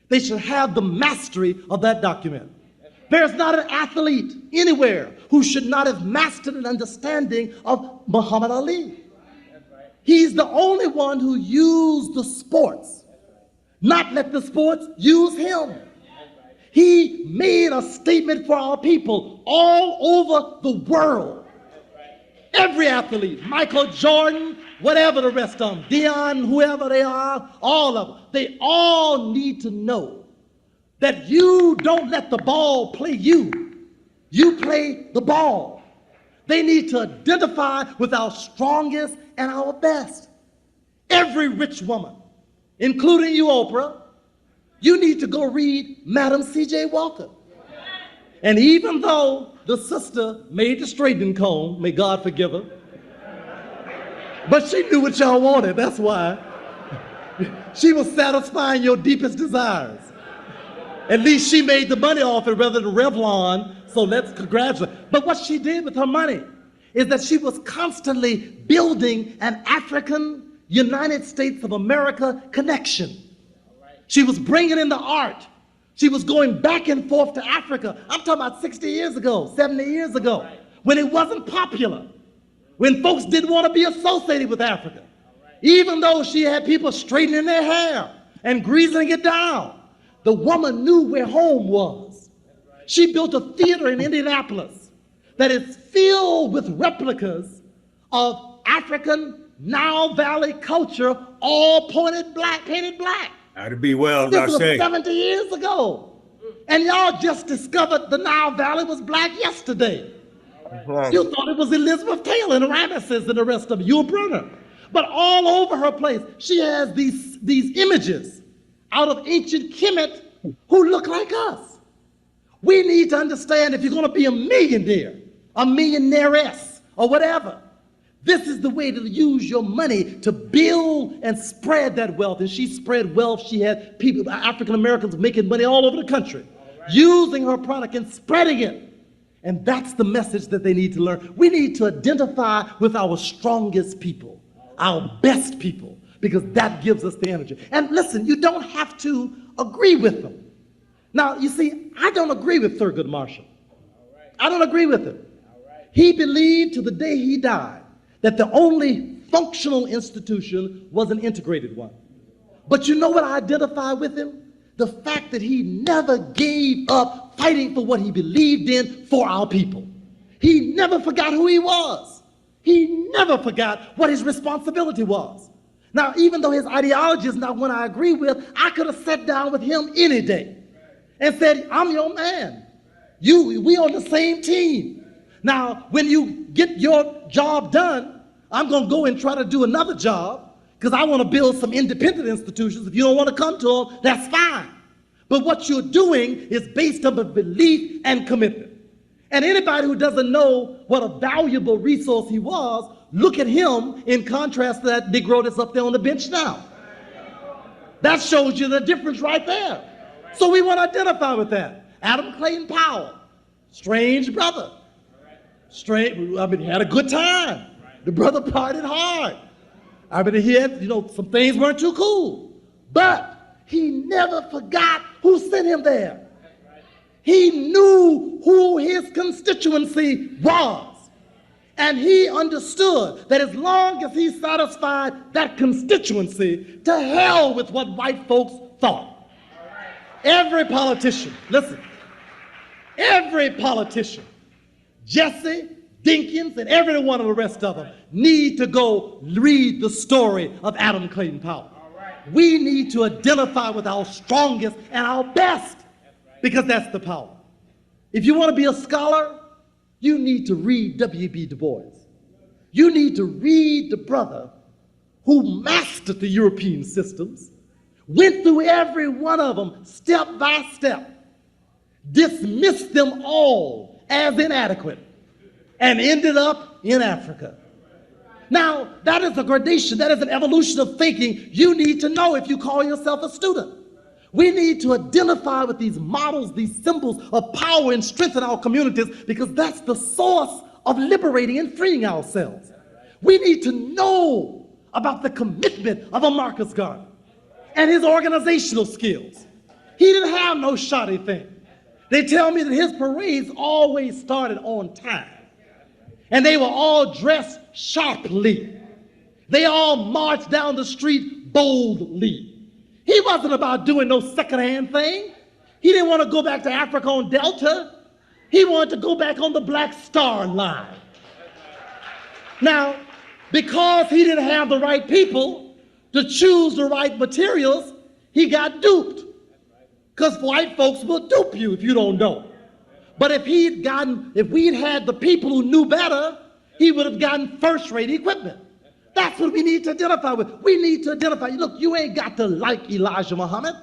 They should have the mastery of that document. There's not an athlete anywhere who should not have mastered an understanding of Muhammad Ali. He's the only one who used the sports, not let the sports use him. He made a statement for our people all over the world. Every athlete, Michael Jordan, whatever the rest of them, Deion, whoever they are, all of them, they all need to know that you don't let the ball play you. You play the ball. They need to identify with our strongest and our best. Every rich woman, including you, Oprah, you need to go read Madam C.J. Walker. And even though the sister made the straightening comb, may God forgive her, but she knew what y'all wanted, that's why. She was satisfying your deepest desires. At least she made the money off it rather than Revlon, so let's congratulate. But what she did with her money is that she was constantly building an African United States of America connection. She was bringing in the art. She was going back and forth to Africa. I'm talking about 60 years ago, 70 years ago, when it wasn't popular, when folks didn't want to be associated with Africa, even though she had people straightening their hair and greasing it down. The woman knew where home was. She built a theater in Indianapolis that is filled with replicas of African Nile Valley culture, all painted black. That'd be well, as This I was say. 70 years ago. And y'all just discovered the Nile Valley was black yesterday. You thought it was Elizabeth Taylor and Ramesses and the rest of it. You a brother. But all over her place, she has these images out of ancient Kemet who look like us. We need to understand if you're going to be a millionaire, a millionairess, or whatever, this is the way to use your money to build and spread that wealth. And she spread wealth. She had people, African Americans, making money all over the country, using her product and spreading it. And that's the message that they need to learn. We need to identify with our strongest people, our best people, because that gives us the energy. And listen, you don't have to agree with them. Now, you see, I don't agree with Thurgood Marshall. I don't agree with him. He believed to the day he died that the only functional institution was an integrated one. But you know what I identify with him? The fact that he never gave up fighting for what he believed in for our people. He never forgot who he was. He never forgot what his responsibility was. Now, even though his ideology is not one I agree with, I could have sat down with him any day and said, I'm your man. We on the same team. Now, when you get your job done, I'm going to go and try to do another job because I want to build some independent institutions. If you don't want to come to them, that's fine. But what you're doing is based on a belief and commitment. And anybody who doesn't know what a valuable resource he was, look at him in contrast to that Negro that's up there on the bench now. That shows you the difference right there. So we want to identify with that. Adam Clayton Powell, strange brother. He had a good time. The brother partied hard. He had, some things weren't too cool. But he never forgot who sent him there. He knew who his constituency was. And he understood that as long as he satisfied that constituency, to hell with what white folks thought. Every politician, listen, every politician, Jesse, Dinkins, and every one of the rest of them need to go read the story of Adam Clayton Powell. We need to identify with our strongest and our best, because that's the power. If you want to be a scholar, you need to read W.B. Du Bois. You need to read the brother who mastered the European systems, went through every one of them step by step, dismissed them all as inadequate, and ended up in Africa. Now, that is a gradation, that is an evolution of thinking you need to know if you call yourself a student. We need to identify with these models, these symbols of power and strength in our communities, because that's the source of liberating and freeing ourselves. We need to know about the commitment of a Marcus Garvey and his organizational skills. He didn't have no shoddy thing. They tell me that his parades always started on time. And they were all dressed sharply. They all marched down the street boldly. He wasn't about doing no secondhand thing. He didn't want to go back to Africa on Delta. He wanted to go back on the Black Star Line. Now, because he didn't have the right people to choose the right materials, he got duped. Because white folks will dupe you if you don't know. But if we'd had the people who knew better, he would have gotten first-rate equipment. That's what we need to identify with. We need to identify. Look, you ain't got to like Elijah Muhammad,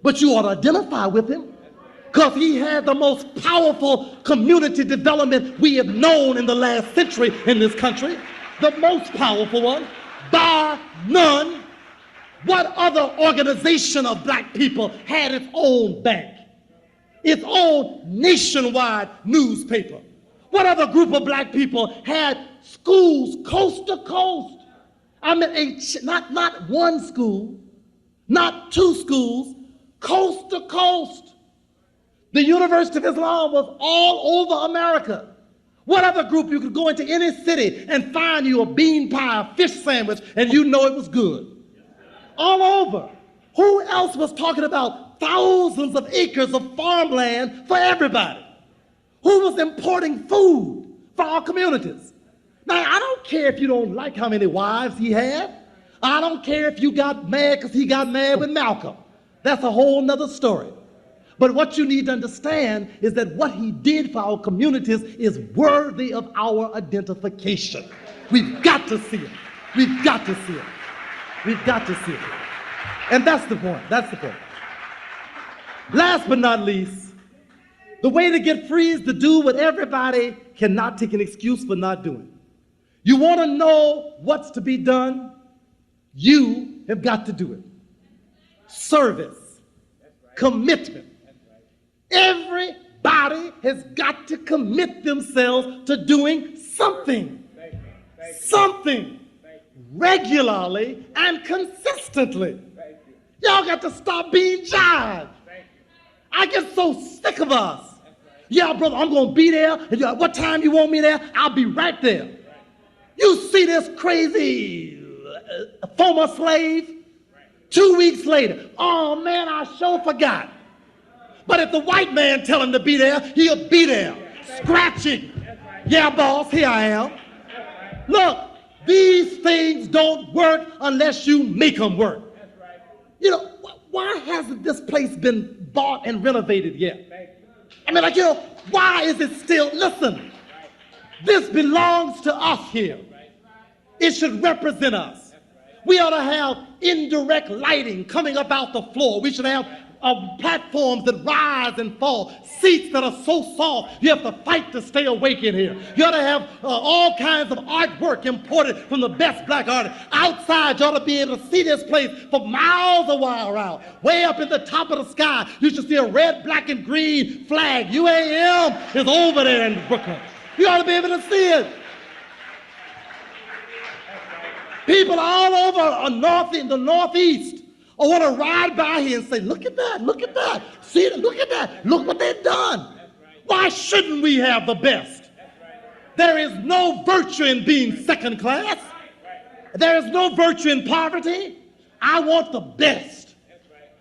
but you ought to identify with him because he had the most powerful community development we have known in the last century in this country. The most powerful one, bar none. What other organization of black people had its own bank, its own nationwide newspaper? What other group of black people had schools coast to coast? I mean, not one school, not two schools, coast to coast. The University of Islam was all over America. What other group you could go into any city and find you a bean pie, a fish sandwich, and you know it was good? All over. Who else was talking about thousands of acres of farmland for everybody? Who was importing food for our communities? Now, I don't care if you don't like how many wives he had. I don't care if you got mad because he got mad with Malcolm. That's a whole nother story. But what you need to understand is that what he did for our communities is worthy of our identification. We've got to see it. We've got to see it. We've got to see it. And that's the point. That's the point. Last but not least, the way to get free is to do what everybody cannot take an excuse for not doing. You want to know what's to be done? You have got to do it. Service, commitment. Everybody has got to commit themselves to doing something. Something. Regularly and consistently. Y'all got to stop being jived. I get so sick of us. Yeah, brother, I'm going to be there. What time you want me there? I'll be right there. You see this crazy former slave? 2 weeks later, oh man, I sure forgot. But if the white man tell him to be there, he'll be there, scratching. Yeah, boss, here I am. Look, these things don't work unless you make them work. You know, why hasn't this place been bought and renovated yet? I mean, why is it still, listen, this belongs to us here. It should represent us. We ought to have indirect lighting coming up out the floor. We should have platforms that rise and fall, seats that are so soft you have to fight to stay awake in here. You ought to have all kinds of artwork imported from the best black artists. Outside, you ought to be able to see this place for miles around. Way up in the top of the sky, you should see a red, black, and green flag. UAM is over there in Brooklyn. You ought to be able to see it. People all over the Northeast I want to ride by here and say, look at that, look at that. See it, look at that. Look what they've done. Why shouldn't we have the best? There is no virtue in being second class. There is no virtue in poverty. I want the best.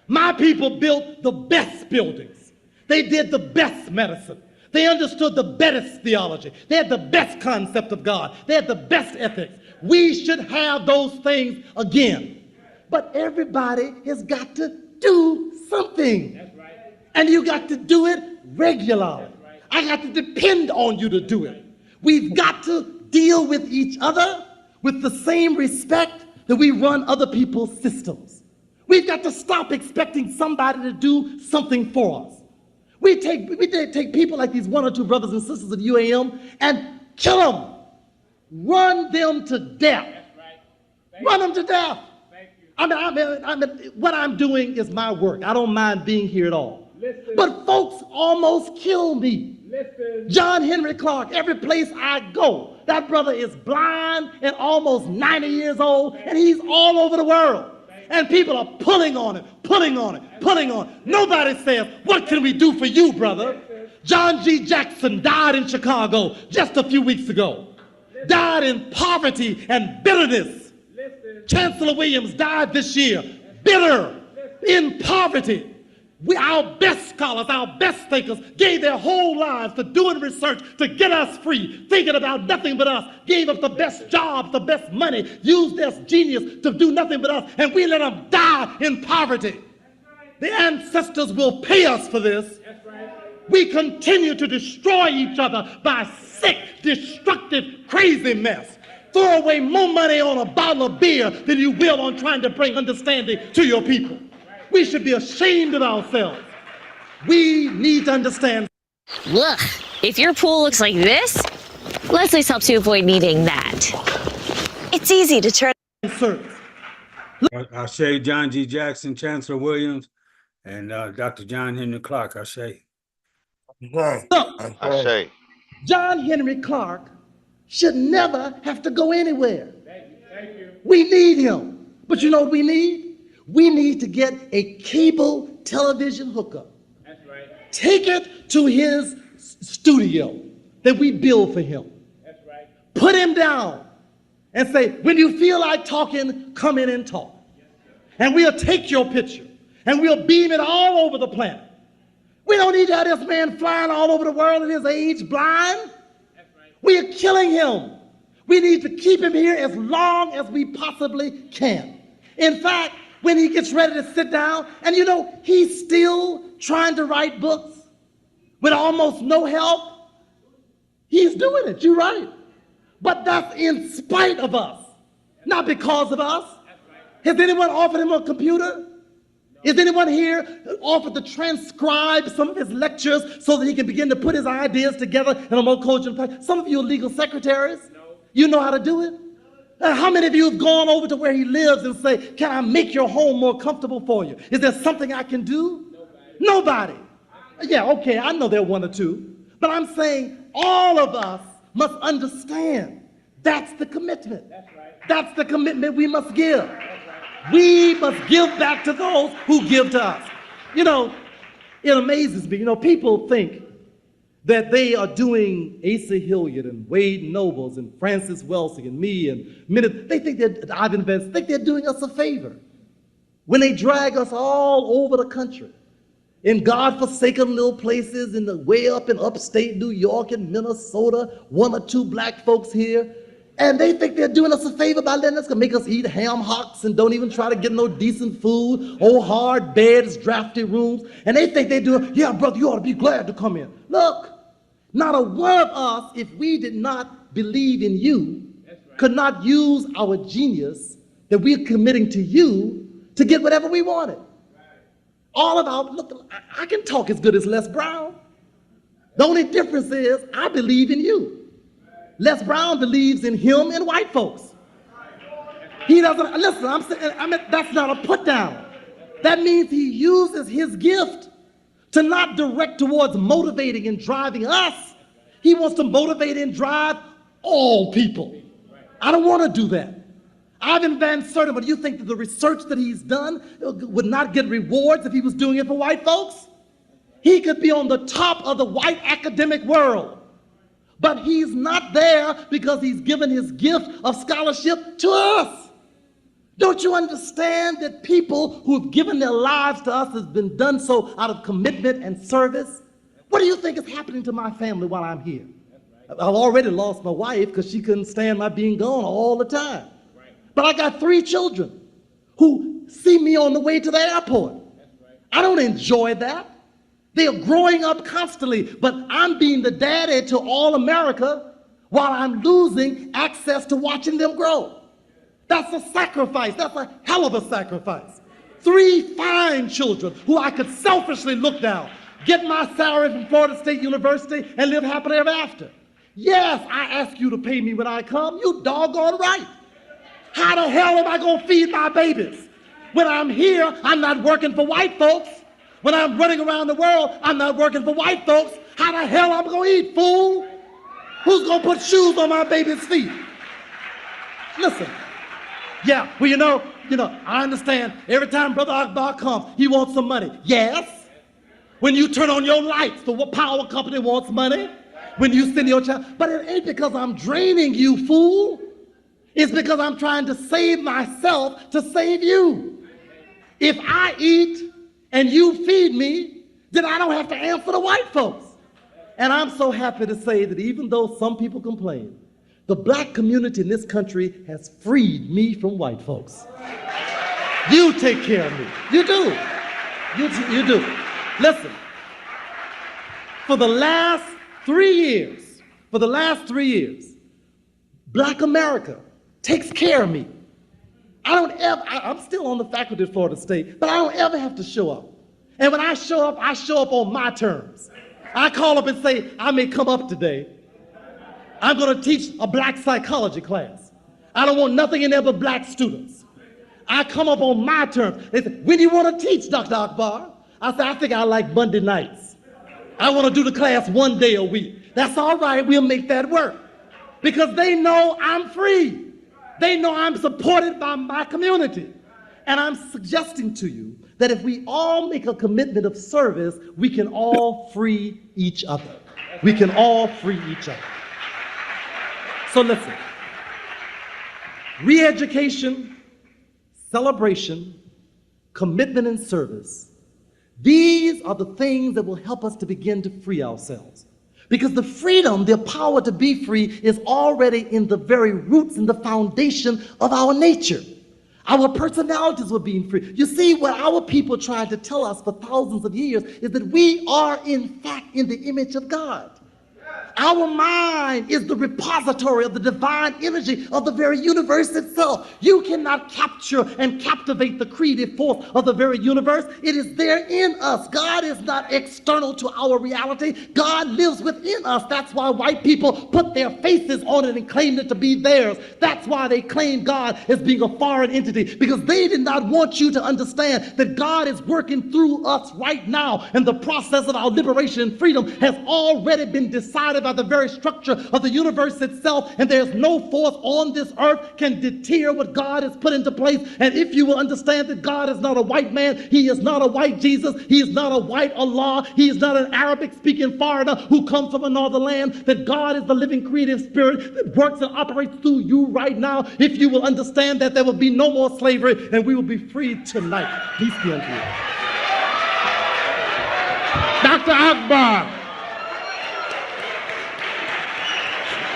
My people built the best buildings. They did the best medicine. They understood the best theology. They had the best concept of God. They had the best ethics. We should have those things again. But everybody has got to do something. And you got to do it regularly. I got to depend on you to do it. We've got to deal with each other with the same respect that we run other people's systems. We've got to stop expecting somebody to do something for us. We take people like these one or two brothers and sisters of UAM and kill them. Run them to death. Run them to death. I mean, what I'm doing is my work. I don't mind being here at all. Listen. But folks almost kill me. Listen. John Henry Clark, every place I go, that brother is blind and almost 90 years old, and he's all over the world. And people are pulling on it, pulling on it, pulling on it. Nobody says, what can we do for you, brother? John G. Jackson died in Chicago just a few weeks ago. Died in poverty and bitterness. Chancellor Williams died this year, bitter, in poverty. Our best scholars, our best thinkers gave their whole lives to doing research to get us free, thinking about nothing but us, gave us the best jobs, the best money, used their genius to do nothing but us, and we let them die in poverty. The ancestors will pay us for this. We continue to destroy each other by sick, destructive, crazy mess. Throw away more money on a bottle of beer than you will on trying to bring understanding to your people. We should be ashamed of ourselves. We need to understand. Look, if your pool looks like this, Leslie's helps you avoid needing that. It's easy to turn. I say John G. Jackson, Chancellor Williams, and Dr. John Henry Clark. I say. I say. John Henry Clark should never have to go anywhere. Thank you. We need him. But you know what we need? We need to get a cable television hookup. That's right. Take it to his studio that we build for him. That's right. Put him down and say, when you feel like talking, come in and talk. And we'll take your picture and we'll beam it all over the planet. We don't need to have this man flying all over the world at his age, blind. That's right. We are killing him. We need to keep him here as long as we possibly can. In fact, when he gets ready to sit down, and you know, he's still trying to write books with almost no help. He's doing it, you're right. But that's in spite of us, not because of us. Has anyone offered him a computer? Is anyone here offered to transcribe some of his lectures so that he can begin to put his ideas together in a more cogent way? Some of you are legal secretaries. You know how to do it. How many of you have gone over to where he lives and say, can I make your home more comfortable for you? Is there something I can do? Nobody. Yeah, okay, I know there are one or two. But I'm saying all of us must understand that's the commitment. That's the commitment we must give. We must give back to those who give to us. You know, it amazes me. You know, people think that they are doing Asa Hilliard and Wade Nobles and Francis Wellesley and me and many, they think that Ivan Vance, think they're doing us a favor when they drag us all over the country in godforsaken little places in the way up in upstate New York and Minnesota, one or two black folks here, and they think they're doing us a favor by letting us make us eat ham hocks and don't even try to get no decent food, old hard beds, drafty rooms, and they think they're doing, yeah, brother, you ought to be glad to come in. Look, not a one of us, if we did not believe in you, could not use our genius that we're committing to you to get whatever we wanted. All of our, look, I can talk as good as Les Brown. The only difference is I believe in you. Les Brown believes in him and white folks. He doesn't, listen, I mean, that's not a put down. That means he uses his gift to not direct towards motivating and driving us. He wants to motivate and drive all people. I don't want to do that. Ivan Van Sertima, but you think that the research that he's done would not get rewards if he was doing it for white folks? He could be on the top of the white academic world, but he's not there because he's given his gift of scholarship to us. Don't you understand that people who've given their lives to us has been done so out of commitment and service? What do you think is happening to my family while I'm here? I've already lost my wife because she couldn't stand my being gone all the time. But I got 3 children who see me on the way to the airport. I don't enjoy that. They are growing up constantly, but I'm being the daddy to all America while I'm losing access to watching them grow. That's a sacrifice. That's a hell of a sacrifice. 3 fine children who I could selfishly look down, get my salary from Florida State University, and live happily ever after. Yes, I ask you to pay me when I come. You doggone right. How the hell am I going to feed my babies? When I'm here, I'm not working for white folks. When I'm running around the world, I'm not working for white folks. How the hell am I going to eat, fool? Who's going to put shoes on my baby's feet? Listen. Yeah, well, you know, You know, I understand every time Brother Akbar comes, he wants some money. Yes. When you turn on your lights, the power company wants money. When you send your child, but it ain't because I'm draining you, fool. It's because I'm trying to save myself to save you. If I eat and you feed me, then I don't have to answer the white folks. And I'm so happy to say that even though some people complain, the black community in this country has freed me from white folks. You take care of me. You do. You do. Listen, for the last 3 years, Black America takes care of me. I'm still on the faculty at Florida State, but I don't ever have to show up. And when I show up on my terms. I call up and say, I may come up today. I'm going to teach a black psychology class. I don't want nothing in there but black students. I come up on my terms. They say, when do you want to teach, Dr. Akbar? I say, I think I like Monday nights. I want to do the class 1 day a week. That's all right, we'll make that work. Because they know I'm free. They know I'm supported by my community. And I'm suggesting to you that if we all make a commitment of service, we can all free each other. We can all free each other. So listen, re-education, celebration, commitment and service, these are the things that will help us to begin to free ourselves. Because the freedom, the power to be free is already in the very roots and the foundation of our nature. Our personalities were being free. You see, what our people tried to tell us for thousands of years is that we are in fact in the image of God. Our mind is the repository of the divine energy of the very universe itself. You cannot capture and captivate the creative force of the very universe. It is there in us. God is not external to our reality. God lives within us. That's why white people put their faces on it and claimed it to be theirs. That's why they claim God as being a foreign entity, because they did not want you to understand that God is working through us right now, and the process of our liberation and freedom has already been decided by the very structure of the universe itself, and there's no force on this earth can deter what God has put into place. And if you will understand that God is not a white man, he is not a white Jesus, he is not a white Allah, he is not an Arabic speaking foreigner who comes from another land, that God is the living creative spirit that works and operates through you right now. If you will understand that, there will be no more slavery and we will be free tonight. Peace be unto you. Dr. Akbar.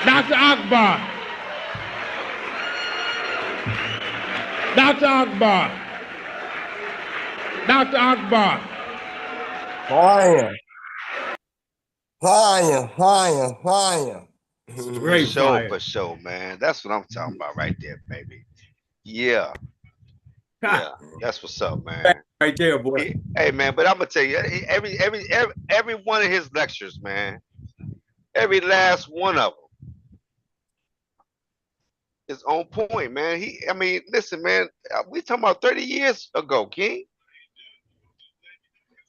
Dr. Akbar. Dr. Akbar. Dr. Akbar. Fire. Fire, fire, fire. Great fire. For sure, man. That's what I'm talking about right there, baby. Yeah. Yeah. That's what's up, man. Right there, boy. Hey, man, but I'm gonna tell you, every one of his lectures, man, every last one of them is on point, man. I mean, listen, man, we talking about 30 years ago, King.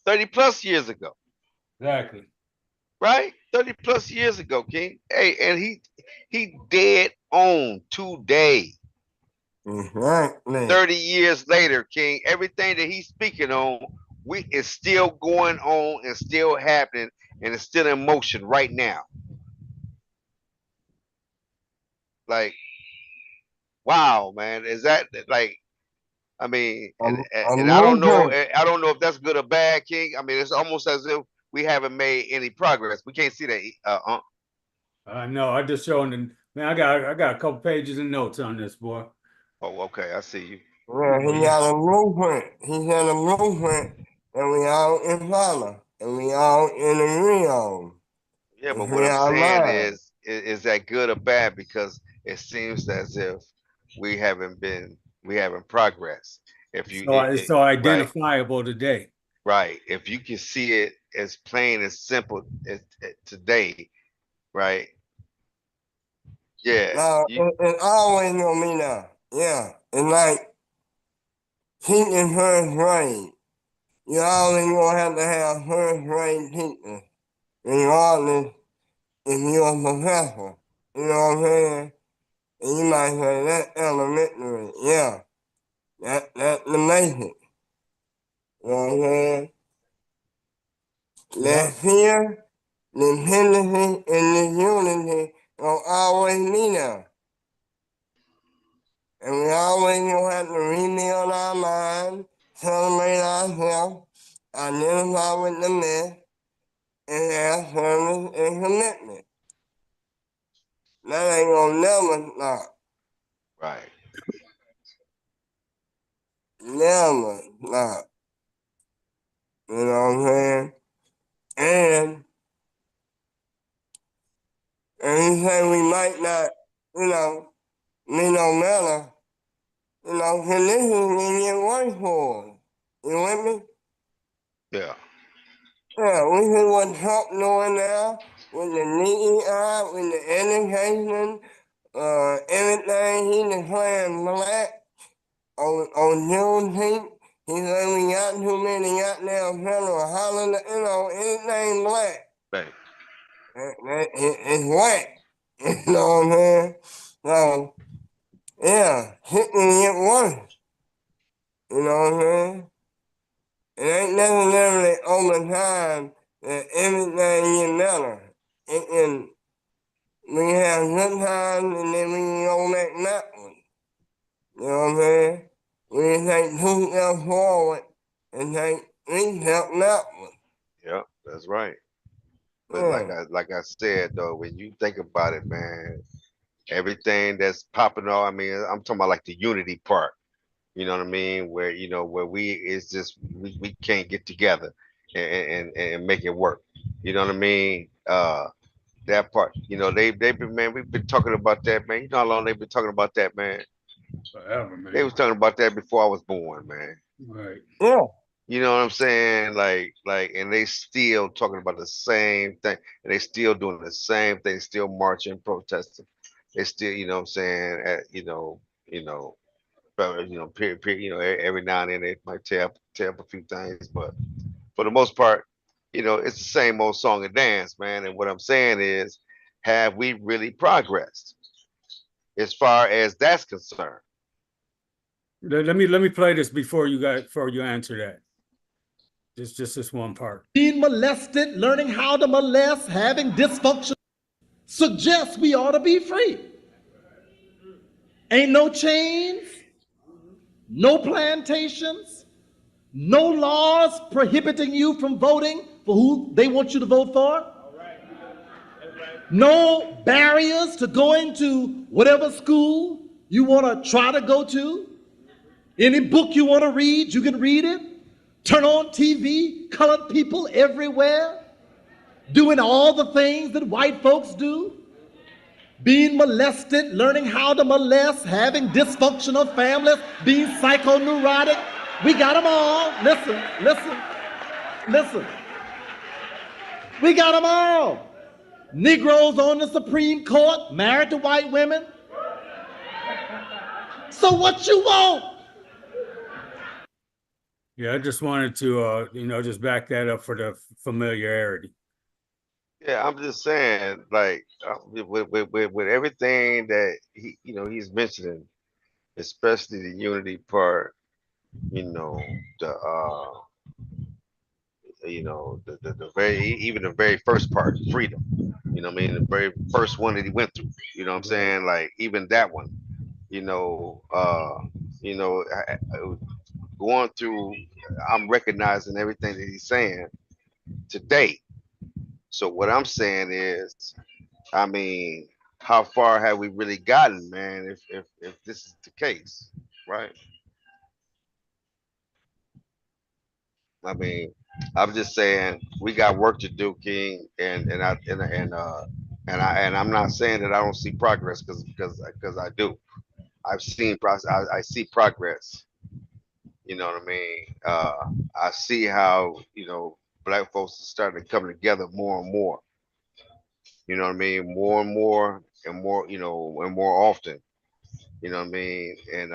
30 plus years ago. Exactly. Right? 30 plus years ago, King. Hey, and he dead on today. Right, man. 30 years later, King, everything that he's speaking on, is still going on and still happening, and it's still in motion right now. Like, wow, man. Is that like, I mean, and I don't know if that's good or bad, King. I mean, it's almost as if we haven't made any progress. We can't see that. No, I just showing them. Man, I got a couple pages of notes on this, boy. Oh, okay, I see you. Yeah, he got a blueprint. He got a blueprint, and we all in follow, and we all in agree on. Yeah, but what I'm saying is that good or bad? Because it seems as if we haven't progressed. If you, it's so identifiable today. Right. If you can see it as plain and simple as today, right? Yeah. Now, it's always gonna be now. Yeah, it's like teaching first grade. You always gonna have to have first grade teachers, regardless if you're a professor. You know what I'm saying? And you might say that's elementary, yeah. That's the basic. You know what I'm saying? That fear, dependency, and disunity will always be there. And we always gonna have to rebuild our mind, celebrate ourselves, identify with the myth, and have service and commitment. That ain't gonna never stop. Right. Never stop. You know what I'm saying? And he say we might not, you know, be no better, you know, conditions can get worse for us. You with me? Yeah. Yeah, we see what Trump doing now with the DEI, with the education, everything he declared black on Juneteenth. He said we got too many goddamn federal holidays, you know, anything black. Right. It's white. You know what I'm saying? So, yeah, shit can get worse. You know what I'm saying? It ain't necessarily over time that everything get better. It can, we can have good times and then we can go back backwards. You know what I'm saying? We can take 2 steps forward and take 3 steps backward. Yeah, that's right. But Yeah. like I said though, when you think about it, man, everything that's popping off. I mean, I'm talking about like the unity part. You know what I mean? Where where we it's just we can't get together and make it work. You know what I mean? That part. You know, they've been, man, we've been talking about that, man. You know how long they've been talking about that, man? Forever, They man. was talking about that before I was born, man. Right. Yeah. You know what I'm saying? And they still talking about the same thing, and they still doing the same thing, still marching, protesting. They still, you know what I'm saying? But every now and then they might tear up a few things, but for the most part, it's the same old song and dance, man. And what I'm saying is, have we really progressed as far as that's concerned? Let me play this before you answer that. Just this one part. Being molested, learning how to molest, having dysfunction suggests we ought to be free. Ain't no chains, no plantations, no laws prohibiting you from voting for who they want you to vote for. No barriers to going to whatever school you want to try to go to. Any book you want to read, you can read it. Turn on TV, colored people everywhere, doing all the things that white folks do. Being molested, learning how to molest, having dysfunctional families, being psychoneurotic. We got them all. Listen. We got them all. Negroes on the Supreme Court, married to white women. So what you want? Yeah, I just wanted to just back that up for the familiarity. Yeah, I'm just saying, like, with everything that he's mentioning, especially the unity part, you know, the the very even the very first part, freedom. You know what I mean? The very first one that he went through. You know what I'm saying? Like even that one, you know, you know, going through, I'm recognizing everything that he's saying today. So what I'm saying is, I mean, how far have we really gotten, man? If this is the case, right? I mean, I'm just saying we got work to do, King, and I'm not saying that I don't see progress because I do. I've seen process. I see progress. You know what I mean? I see how black folks are starting to come together more and more. You know what I mean? More and more and more. And more often. You know what I mean? And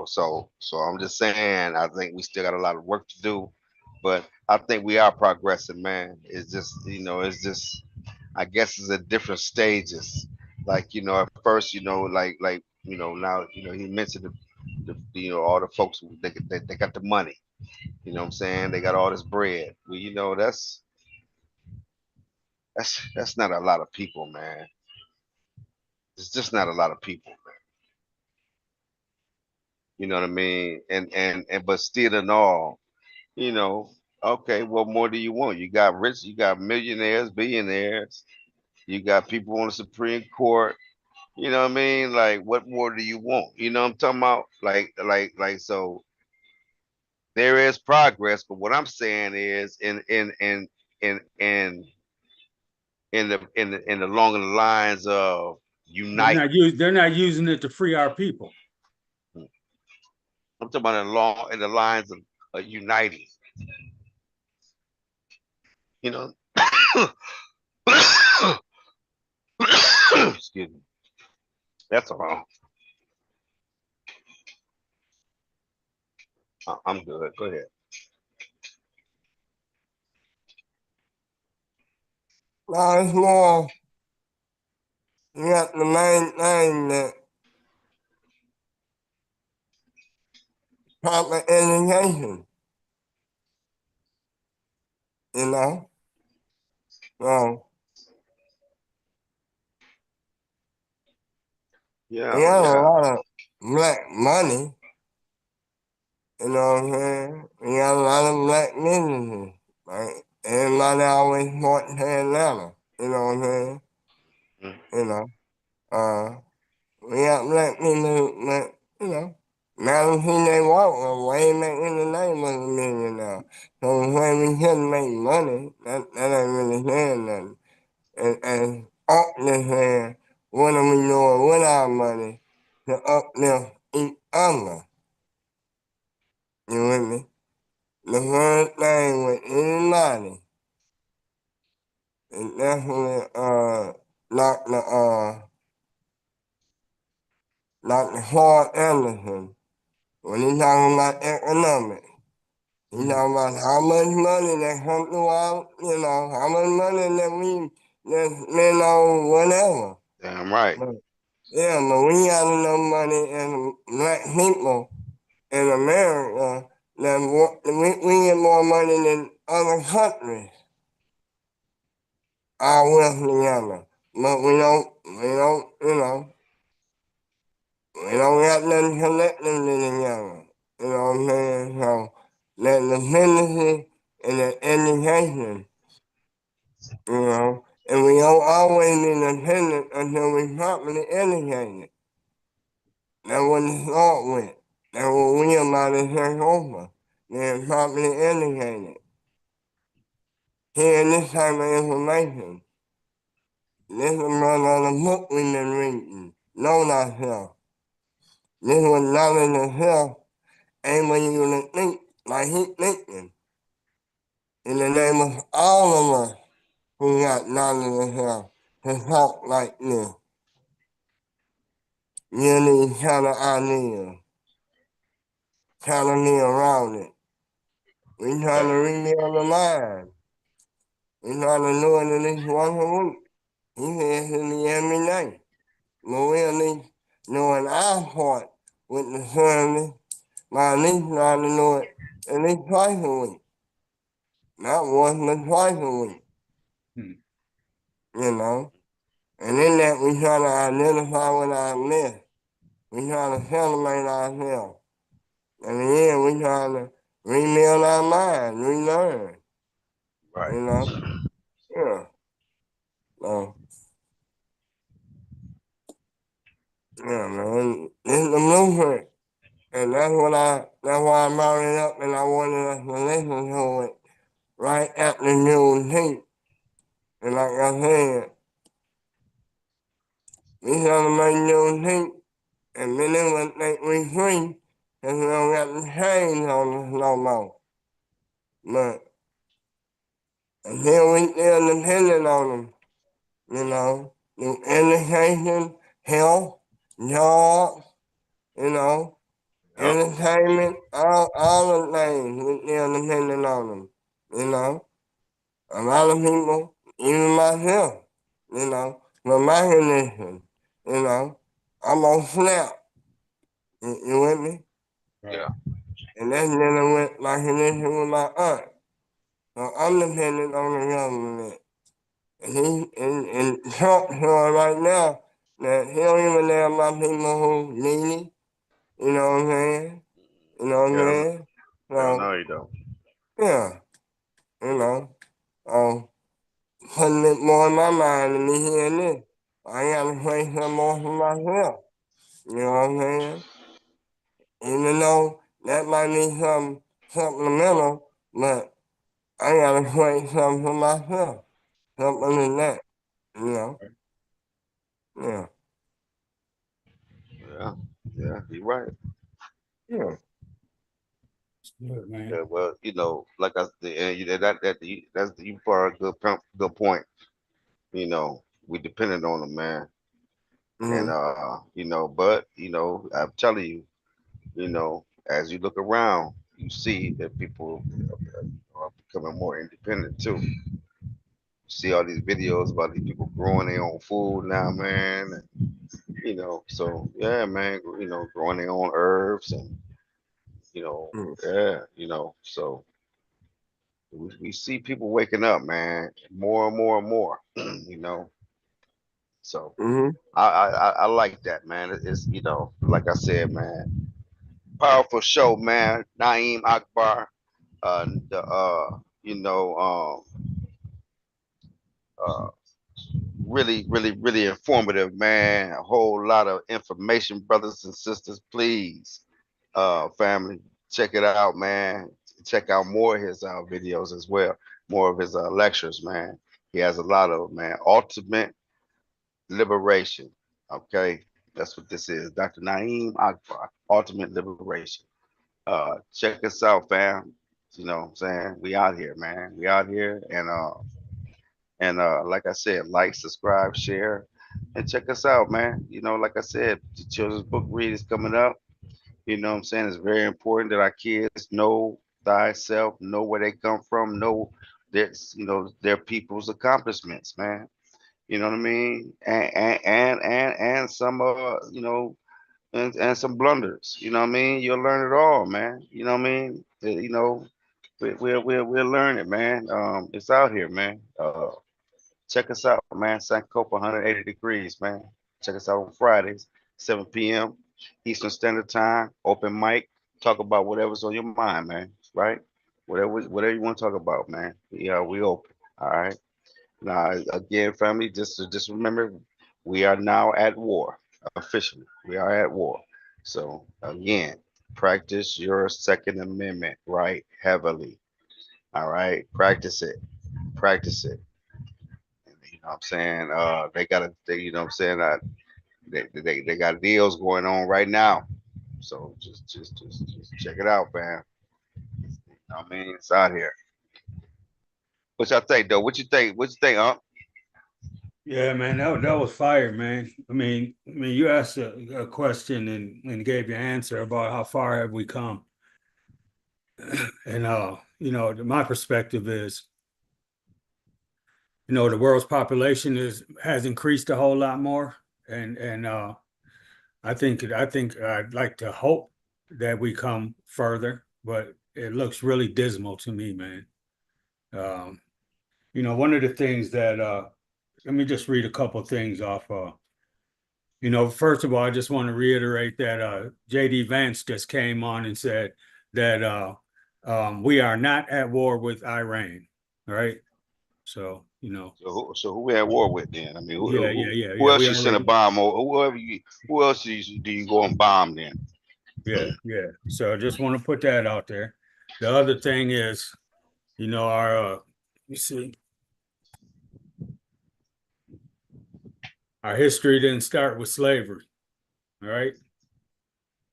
so I'm just saying, I think we still got a lot of work to do, but I think we are progressing, man. It's just, I guess it's at different stages. Like, at first, like Now he mentioned all the folks who they got the money. You know what I'm saying? They got all this bread. Well, that's not a lot of people, man. It's just not a lot of people, man. You know what I mean? And but still in all, you know, okay, what more do you want? You got rich, you got millionaires, billionaires, you got people on the Supreme Court. You know what I mean? Like, what more do you want? You know what I'm talking about? So there is progress, but what I'm saying is in the along the lines of unite. They're not using it to free our people. I'm talking about in the lines of uniting. You know, excuse me. That's all. I'm good. Go ahead. No, it's more, you got the main thing that proper education, you know? So, we Yeah, got a yeah. lot of black money, you know what I'm saying? We got a lot of black businesses, right? Everybody always wants to Atlanta, you know what I'm saying? You know, we got black people that, now see they walk way back in the day was a millionaire. So when we couldn't make money, that ain't really saying nothing. And Auckland saying, what are we doing with our money to uplift each other? You with me? The first thing with anybody is definitely Dr. Dr. Ford Anderson when he talking about economics. He talking about how much money that come through our, how much money that we that spend on whatever. Damn right. But we got enough money as black people in America that we get more money than other countries. Our wealth together. But we don't got nothing collectively together. You know what I'm saying? So that dependency and the education, and we don't always be dependent until we properly educated. That's what it start with. That's what we about to take over. Being properly educated. Hearing this type of information. This is another book we've been reading. Know thyself. This was knowledge of self able you to think like he thinking. In the name of all of us who got knowledge of self to talk like this. Really kind of idea. Kind of me around it. We trying to rebuild the mind. We trying to do it at least once a week. He says to me every night. But we at least doing our part with the service. By at least trying to do it at least twice a week. Not once, but twice a week. You know? And in that, we try to identify with our myth. We try to celebrate ourselves. And in the end, we try to rebuild our mind, relearn. Right. You know? Yeah. So, yeah, man. This is the blueprint. And that's why I brought it up and I wanted us to listen to it right after Juneteenth. And like I said, we celebrate Juneteenth and many of us think we free because we don't got the chains on us no more. But until we still dependent on them, through education, health, jobs, entertainment, all the things, we still dependent on them, A lot of people, even myself, from my condition, I'm on SNAP. You with me? Yeah. And that's dealing with my connection with my aunt. So I'm dependent on the government. And Trump showing right now that he don't even care about people who need it. You know what I'm saying? You know what I'm Hell, saying? hell So, no, you don't. yeah, you know. Putting it more in my mind than me hearing this. I gotta play some more for myself. You know what I'm saying? Even though that might be some supplemental, but I gotta play something for myself. Something in that, you know? Yeah. Yeah, yeah, you're right. Yeah. Good, man. Yeah, well, like I said, that's you brought a good point. We depended on them, man, and Mm-hmm. but I'm telling you, as you look around, you see that people are becoming more independent too. See all these videos about these people growing their own food now, man. And, so yeah, man, growing their own herbs and yeah, so we see people waking up, man, more and more and more, So Mm-hmm. I like that, man. It's like I said, man, powerful show, man. Naeem Akbar, the uh, really, really, really informative, man. A whole lot of information, brothers and sisters. Please, family, check it out, man. Check out more of his videos as well, more of his lectures, man. He has a lot of, man. Ultimate liberation. Okay, that's what this is. Dr. Naeem Akbar, Ultimate Liberation. Check us out, fam. You know what I'm saying? We out here, man. We out here and like I said, like, subscribe, share, and check us out, man. Like I said, the children's book read is coming up. You know what I'm saying? It's very important that our kids know thyself, know where they come from, know their people's accomplishments, man. You know what I mean? And some and some blunders. You know what I mean? You'll learn it all, man. You know what I mean? We'll learn it, man. It's out here, man. Check us out, man. Sankofa 180 degrees, man. Check us out on Fridays, 7 p.m. Eastern Standard Time. Open mic. Talk about whatever's on your mind, man. Right? Whatever you want to talk about, man. Yeah, we open. All right. Now, again, family, just remember, we are now at war. Officially, we are at war. So again, practice your Second Amendment right heavily. All right, practice it. Practice it. You know what I'm saying? You know what I'm saying? They got deals going on right now. So just check it out, fam. You know what I mean? It's out here. What y'all think, though? What you think? What you think, huh? Yeah, man, that was fire, man. I mean, you asked a question and gave your answer about how far have we come. And my perspective is, the world's population has increased a whole lot more, and I think I'd like to hope that we come further, but it looks really dismal to me, man. Um, one of the things that let me just read a couple of things off. First of all, I just want to reiterate that JD Vance just came on and said that we are not at war with Iran, right? So, So who we at war with then? I mean, who yeah. else We you send a already, bomb or who else do you go and bomb then? yeah. So I just want to put that out there. The other thing is, our, you see, our history didn't start with slavery, all right?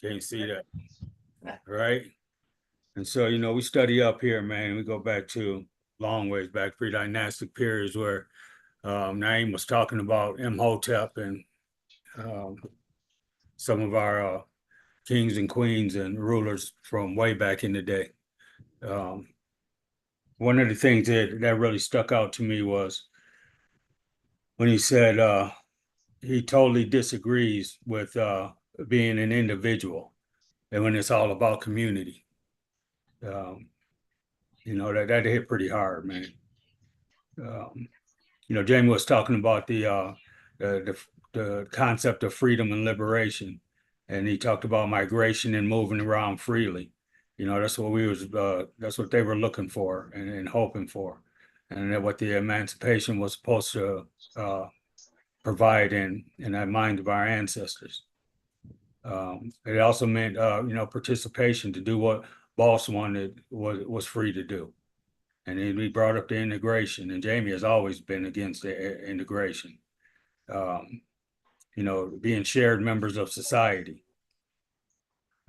Can't see that, right? And so, we study up here, man. We go back to long ways back, pre-dynastic periods where Naeem was talking about Imhotep and um, some of our kings and queens and rulers from way back in the day. Um, one of the things that really stuck out to me was when he said he totally disagrees with being an individual. and when it's all about community. You know, that hit pretty hard, man. You know, Jamie was talking about the concept of freedom and liberation, and he talked about migration and moving around freely. You know, that's what they were looking for and hoping for, and that what the emancipation was supposed to provide in that mind of our ancestors. It also meant, you know, participation to do what Boss wanted was free to do. And then we brought up the integration, and Jamie has always been against the integration. You know, being shared members of society.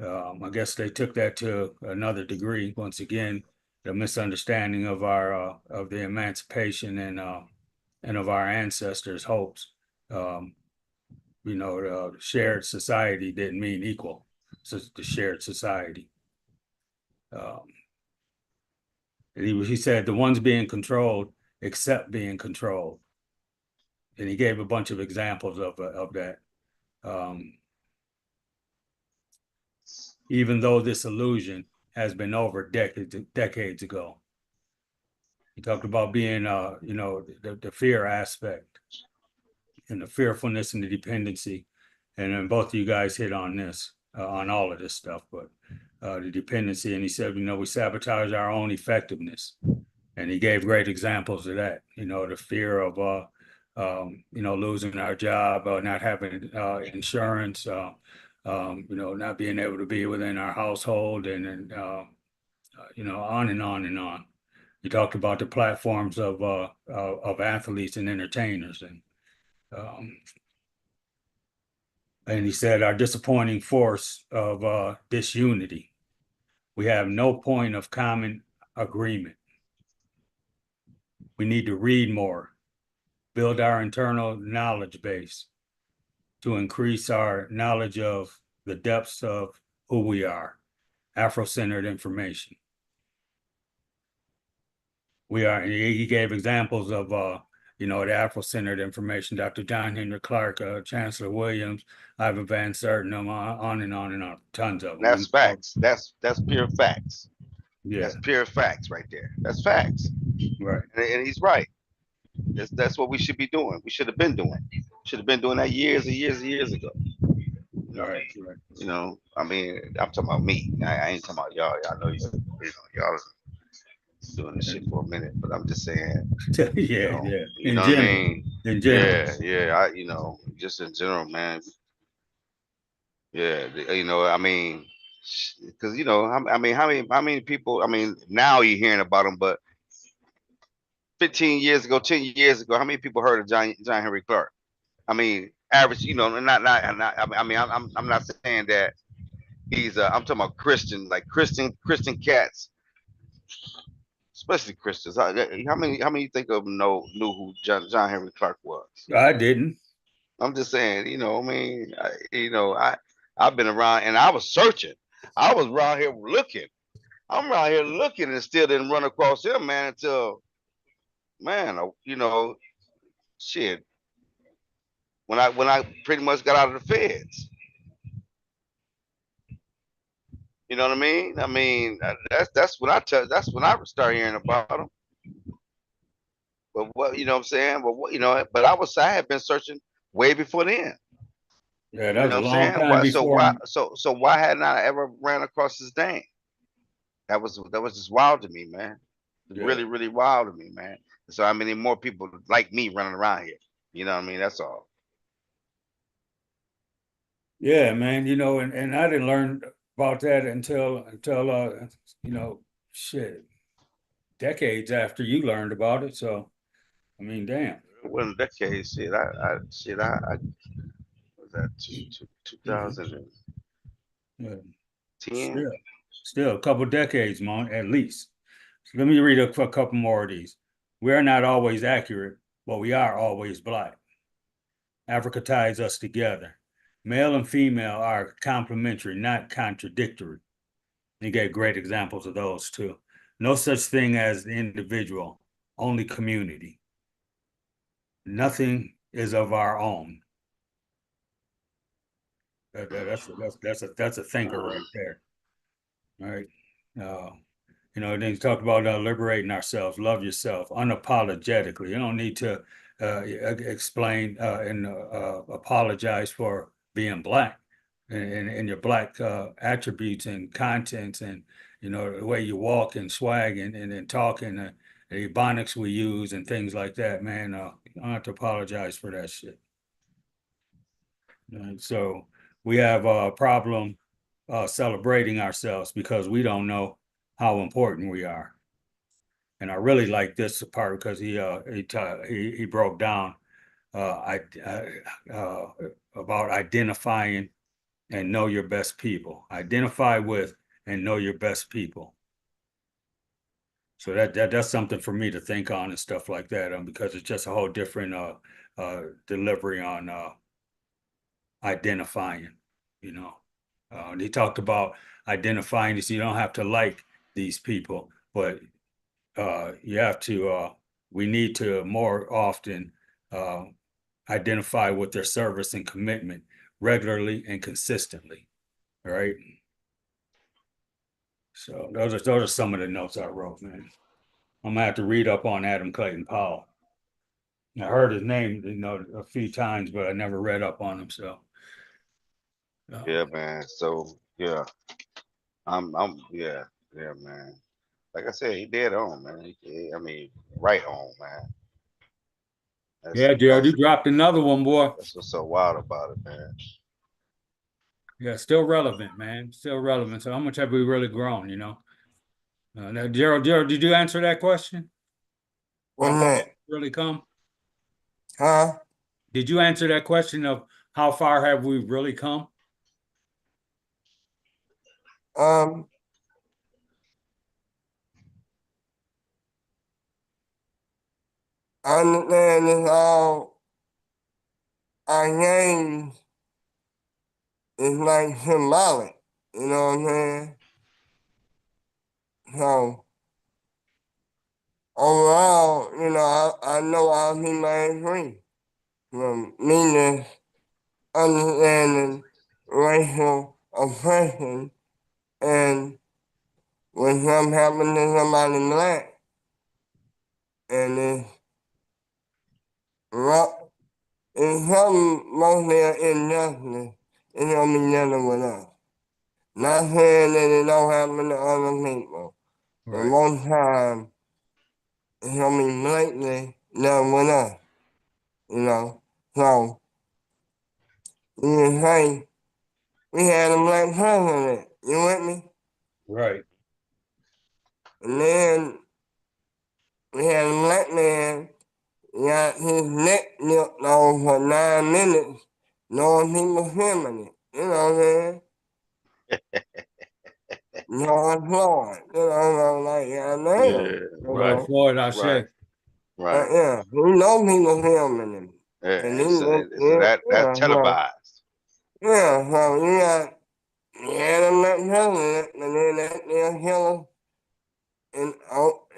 I guess they took that to another degree. Once again, the misunderstanding of our of the emancipation and of our ancestors' hopes. You know, shared society didn't mean equal. So the shared society. He said the ones being controlled accept being controlled, and he gave a bunch of examples of that. Even though this illusion has been over decades ago. He talked about being, you know, the fear aspect and the fearfulness and the dependency. And then both of you guys hit on this, on all of this stuff, but the dependency. And he said, you know, we sabotage our own effectiveness. And he gave great examples of that, you know, the fear of, you know, losing our job, not having insurance, you know, not being able to be within our household, and you know, on and on and on. You talked about the platforms of athletes and entertainers, and he said our disappointing force of disunity. We have no point of common agreement. We need to read more, build our internal knowledge base to increase our knowledge of the depths of who we are, Afro-centered information. We are, he gave examples of, you know, the Afro-centered information, Dr. John Henry Clark, Chancellor Williams, Ivan Van Sertin, on and on and on, tons of them. That's facts. That's pure facts. Yeah. That's pure facts right there. That's facts. Right. And he's right. That's what we should be doing. We should have been doing. Should have been doing that years and years and years ago. Right. You know, I mean, I'm talking about me. I ain't talking about y'all. I know you know, y'all doing this shit for a minute, but I'm just saying. Yeah, you know, yeah. You In know general. what I mean? In general. Yeah. You know, just in general, man. Yeah, you know, I mean, because you know, I mean, how many people? I mean, now you're hearing about them, but 15 years ago, 10 years ago, how many people heard of John Henry Clark? I mean, average, you know, not. I mean, I'm not saying that he's. I'm talking about Christian, like Christian cats, especially Christians. How many you think of knew who John Henry Clark was? I didn't. I'm just saying, you know, I mean, I've been around and I was searching. I was around here looking. I'm around here looking and still didn't run across him, man, until, man, you know, shit. When I pretty much got out of the feds. You know what I mean? I mean, that's when that's when I started hearing about him. But what, you know what I'm saying? But what, you know, but I had been searching way before then. Yeah, that You was know a what I'm long saying? time before. So why hadn't I ever ran across his name? That was just wild to me, man. Yeah. Really, really wild to me, man. So how many more people like me running around here? You know what I mean? That's all. Yeah, man, you know, and I didn't learn about that until you know, shit, decades after you learned about it. So, I mean, damn. It wasn't decades. I was that 2010. Yeah. Still a couple decades, man, at least. So let me read a couple more of these. We are not always accurate, but we are always black. Africa ties us together. Male and female are complementary, not contradictory. He gave great examples of those too. No such thing as the individual, only community. Nothing is of our own. That's a thinker right there. All right. Then you talked about liberating ourselves, love yourself unapologetically. You don't need to explain and apologize for being black and your black attributes and contents and the way you walk and swag and talk and the ebonics we use and things like that, man. You don't have to apologize for that shit. So we have a problem celebrating ourselves because we don't know how important we are. And I really like this part because he broke down about identifying and know your best people. Identify with and know your best people. So that's something for me to think on and stuff like that, because it's just a whole different delivery on identifying. And he talked about identifying this. You don't have to like these people, but you have to. We need to more often identify with their service and commitment regularly and consistently. All right. So those are some of the notes I wrote, man. I'm gonna have to read up on Adam Clayton Powell. I heard his name, a few times, but I never read up on him. So. Yeah, man. So yeah, yeah, man. Like I said, he dead on, man. I mean, right on, man. Yeah, Gerald, you dropped another one, boy. That's what's so wild about it, man. Yeah, still relevant, man. Still relevant. So how much have we really grown, Now, Gerald, did you answer that question? What's that? Really come? Huh? Did you answer that question of how far have we really come? I understand it's all our names is like symbolic, you know what I'm saying? So overall, I know all people ain't free. From me just understanding racial oppression and when something happens to somebody black and it's something mostly an injustice, it don't be nothing with us. Not saying that it don't happen to other people, but Right. most time it's gonna be blatantly done with us, So you can say we had a black president, you with me? Right. And then we had a black man got his neck nipped off for 9 minutes, knowing he was feminine. You know what I'm saying? George Floyd, like, I know. Right. Floyd, I say. Right. Yeah, he knows he was filming him. Yeah, And and so that's televised. Yeah, so you had him let president, and then that they'll kill him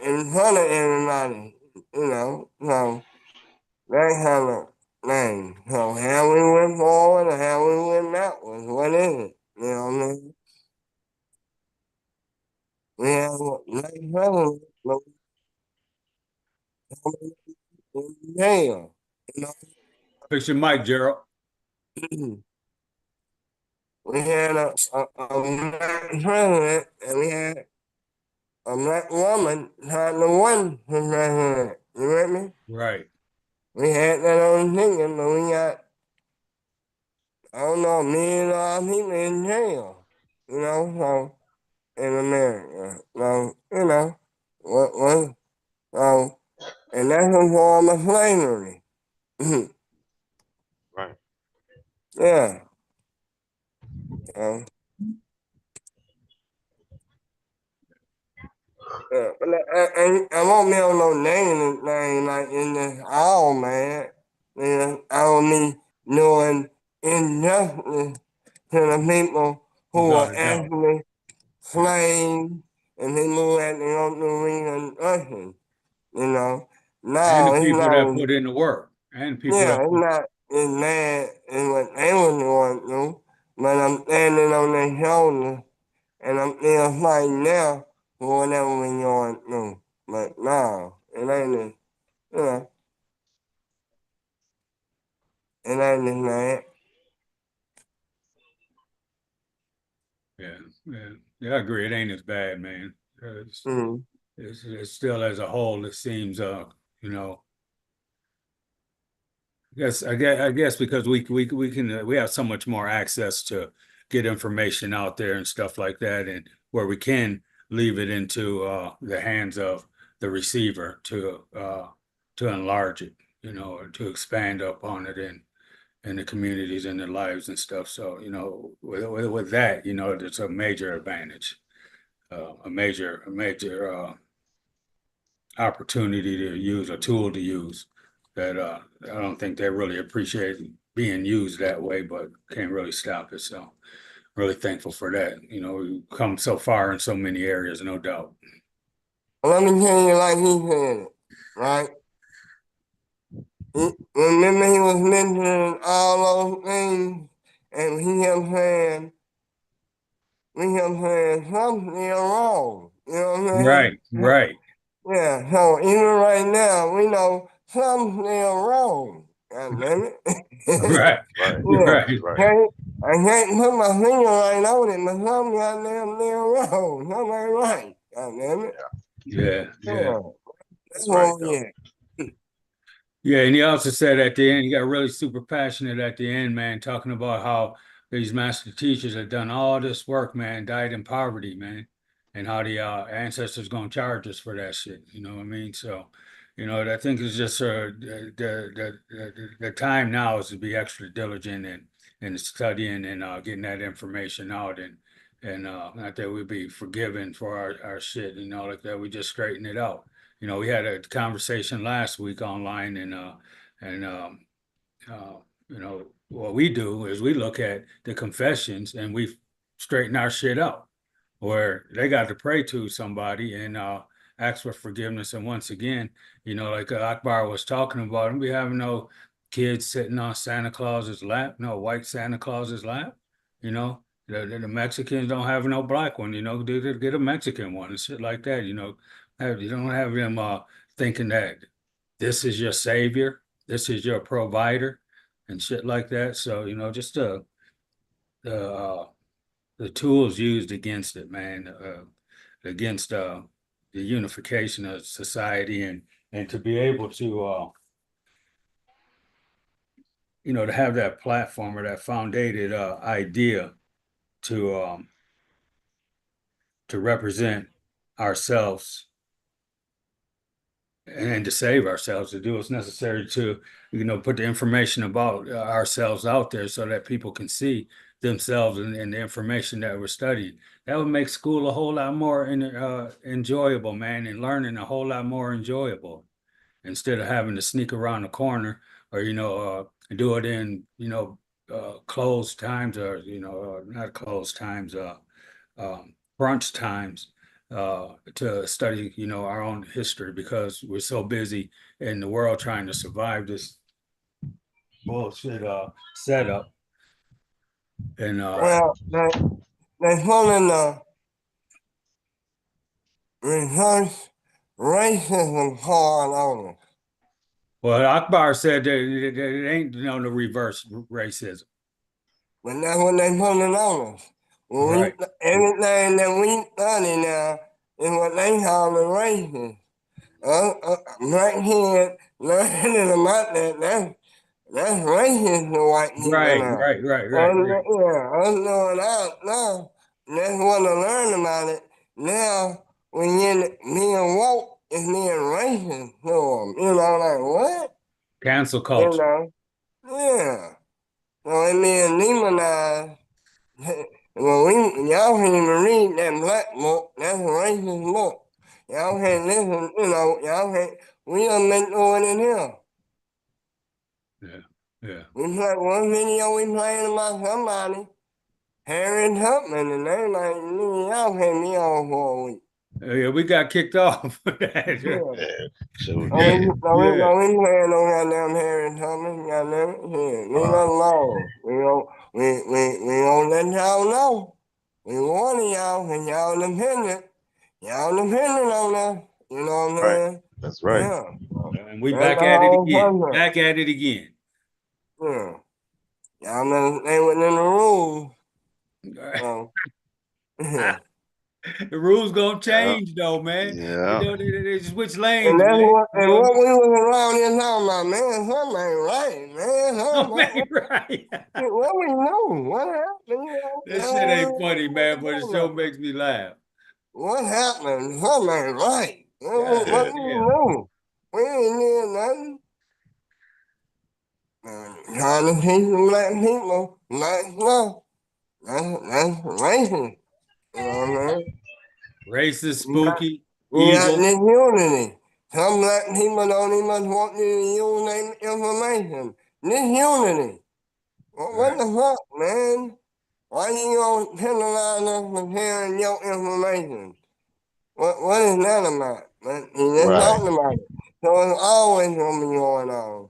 in front of everybody, so that kind of thing. So how we went forward and how we went backwards, what is it? You know what I mean? We have a black president, but we in jail, Fix your mic, Gerald. We had a black president and we had a black woman trying to win for president. You with me? Right. We had that on thinking, but we got, I don't know, million people in jail, so in America. So, so, and that's a form of slavery. Right. Yeah. So, yeah, but I won't be on no negative thing like in this all, man. I don't mean knowing injustice to the people who Without are a doubt. actually slaves and people who had to go through Reconstruction. Now And the it's people that not, put in the work. And people yeah, that it's not as bad as what they was going through. but I'm standing on their shoulders, and I'm still fighting now for whatever we going through. But no, it ain't this, you know, it ain't this man. Yeah, I agree. It ain't as bad, man. It's still as a whole, it seems, you know, I guess because we have so much more access to get information out there and stuff like that, and where we can leave it into the hands of the receiver to enlarge it, you know, or to expand upon it in the communities and their lives and stuff. So, you know, with that, you know, it's a major advantage, a major opportunity to use, a tool to use that I don't think they really appreciate being used that way, but can't really stop it. So really thankful for that. You know, we've come so far in so many areas, no doubt. Let me tell you like he said it, right? Remember he was mentioning all those things, and he kept saying, something wrong. You know what I'm saying? Right. Yeah, so even right now, we know something's wrong. God damn it. Right. Yeah. I can't put my finger right on it, but something goddamn wrong. Something ain't right. God damn it. Yeah. That's what we get. Yeah, and he also said at the end, he got really super passionate at the end, man, talking about how these master teachers have done all this work, man, died in poverty, man, and how the ancestors gonna charge us for that shit. You know what I mean? So, you know, I think it's just the time now is to be extra diligent and studying and getting that information out and not that we be forgiven for our shit, you know, like that. We just straighten it out. You know, we had a conversation last week online, and you know, what we do is we look at the confessions and we straighten our shit out, where they got to pray to somebody and ask for forgiveness. And once again, you know, like Akbar was talking about, we have no kids sitting on Santa Claus's lap, no white Santa Claus's lap, you know. The Mexicans don't have no black one, you know. Get a Mexican one and shit like that, you know. You don't have them thinking that this is your savior, this is your provider, and shit like that. So, you know, just the tools used against it, man, against the unification of society, and to be able to you know, to have that platform or that founded idea to represent ourselves and to save ourselves, to do what's necessary to, you know, put the information about ourselves out there so that people can see themselves and the information that we're studying. That would make school a whole lot more enjoyable, man, and learning a whole lot more enjoyable instead of having to sneak around the corner or, you know, do it in, you know, closed times or, you know, not closed times, brunch times to study, you know, our own history because we're so busy in the world trying to survive this bullshit setup. And well, they calling the reverse racism part on us. well, Akbar said that it ain't, you know, the reverse racism. But that's what they putting on us. Right. Everything that we study now is what they call the racist. Black kids learning about that's racist to white people now. Right. Yeah, us knowing out now, that's what to learn about it. Now, when you're being woke, it's being racist to them. You know, like what? Cancel You culture. know, yeah. So it being demonized. Well, y'all can't even read that black book. That's a racist book. Y'all can't listen, you know, y'all can't, we done been doing it here. Yeah. We play one video we playing about somebody, Harriet Tubman, and they like, y'all can't be on for a week. Yeah, we got kicked off. Yeah. So I mean, Yeah. playing no goddamn Harry Thomas, goddamn it. Shit, leave us alone. We don't let y'all know. We warning y'all, cause y'all dependent. Y'all dependent on us. You know what I'm right. saying? That's right. Yeah. And we That's back the at it whole again. purpose. Back at it again. Yeah. Y'all better stay within the rules. So, yeah. The rules gonna Yeah. change though, man. Yeah. They switch And lanes, that's man. what, You and know what I what mean? we was around here talking about, man, something ain't right, man. No, man, right. What we know? What happened? That shit ain't funny, man, but it sure makes me laugh. What happened? Something ain't right. God What we damn. know? We ain't did nothing. Trying to teach the black people black stuff. That's racist. You know what I mean? Racist, We got, spooky, we got evil. this unity. Some black people don't even want you to use their information. This unity. What the fuck, man? Why you gonna penalize us for sharing your information? What is that about? But he just Right. talking about it. So it's always gonna be going on.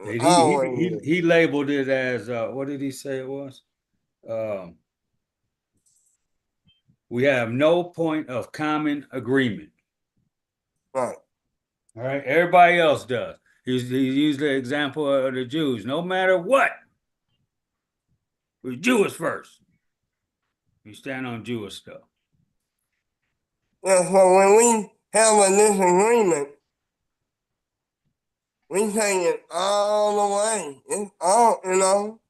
It's And always. he labeled it as what did he say it was? Um, we have no point of common agreement. Right. All right, everybody else does. He used the example of the Jews. No matter what, we're Jewish first. We stand on Jewish stuff. Yeah, so when we have a disagreement, we take it all the way. It's all, you know.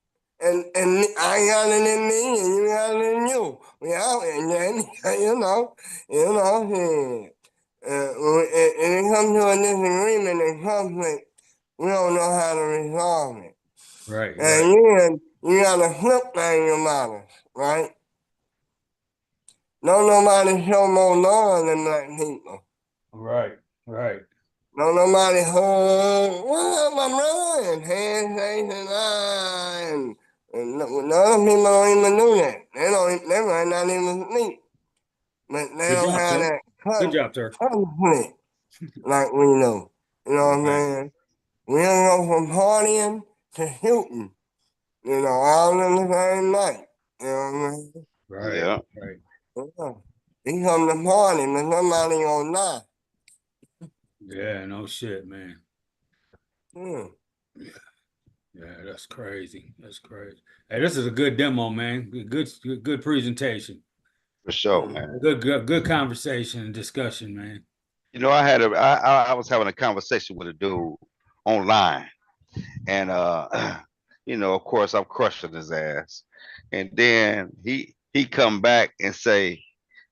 And I got it in me, and you got it in you. We out, and then you know, shit. When it comes to a disagreement and conflict, we don't know how to resolve it. Right, And right, then you gotta flip things about it, right? Don't nobody show more love than black people. right, right. Don't nobody hug, what up, my brother? And handshakes and and the other people don't even do that. They might not even sleep. But they Good don't job, have sir. that Good job, sir. conflict like we know. You know what I'm Right, saying? We don't go from partying to shooting, you know, all in the same night. You know what I mean? right, Yeah. right. Yeah. He come to party, but somebody gonna die. Yeah, no shit, man. Hmm. Yeah, that's crazy. That's crazy. Hey, this is a good demo, man. Good presentation. For sure, man. Good conversation and discussion, man. You know, I was having a conversation with a dude online, and you know, of course, I'm crushing his ass, and then he come back and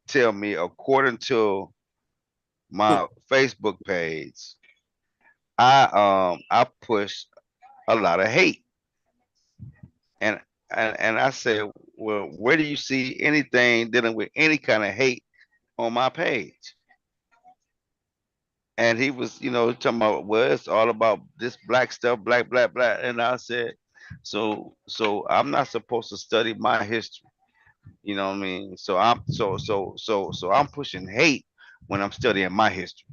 tell me according to my Facebook page, I push a lot of hate, and and I said, well, where do you see anything dealing with any kind of hate on my page? And he was, you know, talking about, well, it's all about this black stuff, black, black, black. And I said, so I'm not supposed to study my history. You know what I mean? So I'm pushing hate when I'm studying my history.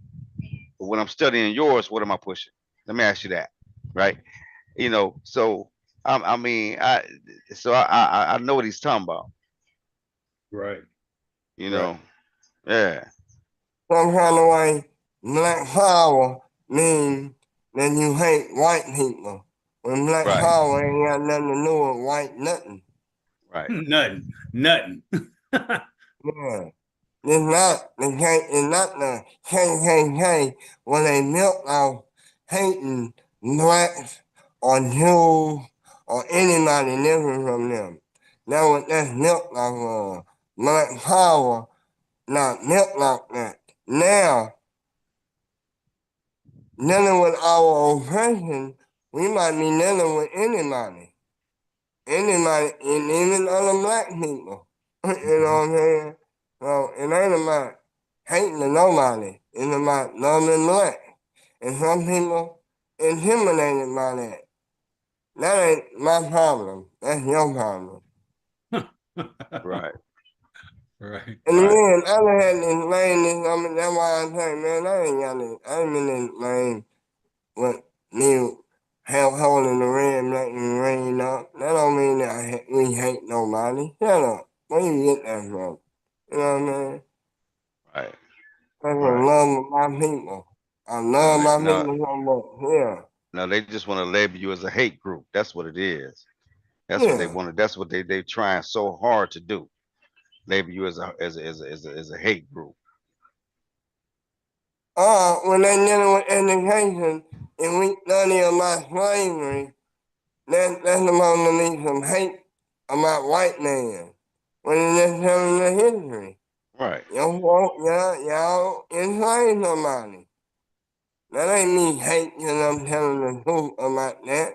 But when I'm studying yours, what am I pushing? Let me ask you that, right? You know, so I mean, I know what he's talking about. Right, You right. know, yeah, Some kind of way, black power means that you hate white people. When black right, power ain't got nothing to do with white nothing. right, Nothing. Yeah. It's not it's not the KKK where they built off hating blacks or Jews or anybody different from them. That's built off black power, not built like that. Now, dealing with our oppression, we might be dealing with anybody. Anybody, and even other black people. You know what I'm saying? So it ain't about hating to nobody. It's about loving black. And some people intimidated by that. That ain't my problem. That's your problem. right. Right. And again, I done had this lane, this, I mean, that's why I say, man, I ain't got this, I ain't in this lane with me have holding the red, black, and rain up. That don't mean that we hate nobody. Shut up. Where you get that from? You know what I mean? Right. I Right. love my people. I Now, love they, my now, people so much. Yeah. now they just want to label you as a hate group. That's what it is. That's what they Yeah. wanted. That's what they trying so hard to do. Label you as a hate group. When they dealing with education and we study about slavery, that's supposed to be some hate about white man. When it's just telling the history. Right. Y'all enslaved somebody. That ain't me hate because I'm telling the truth about that.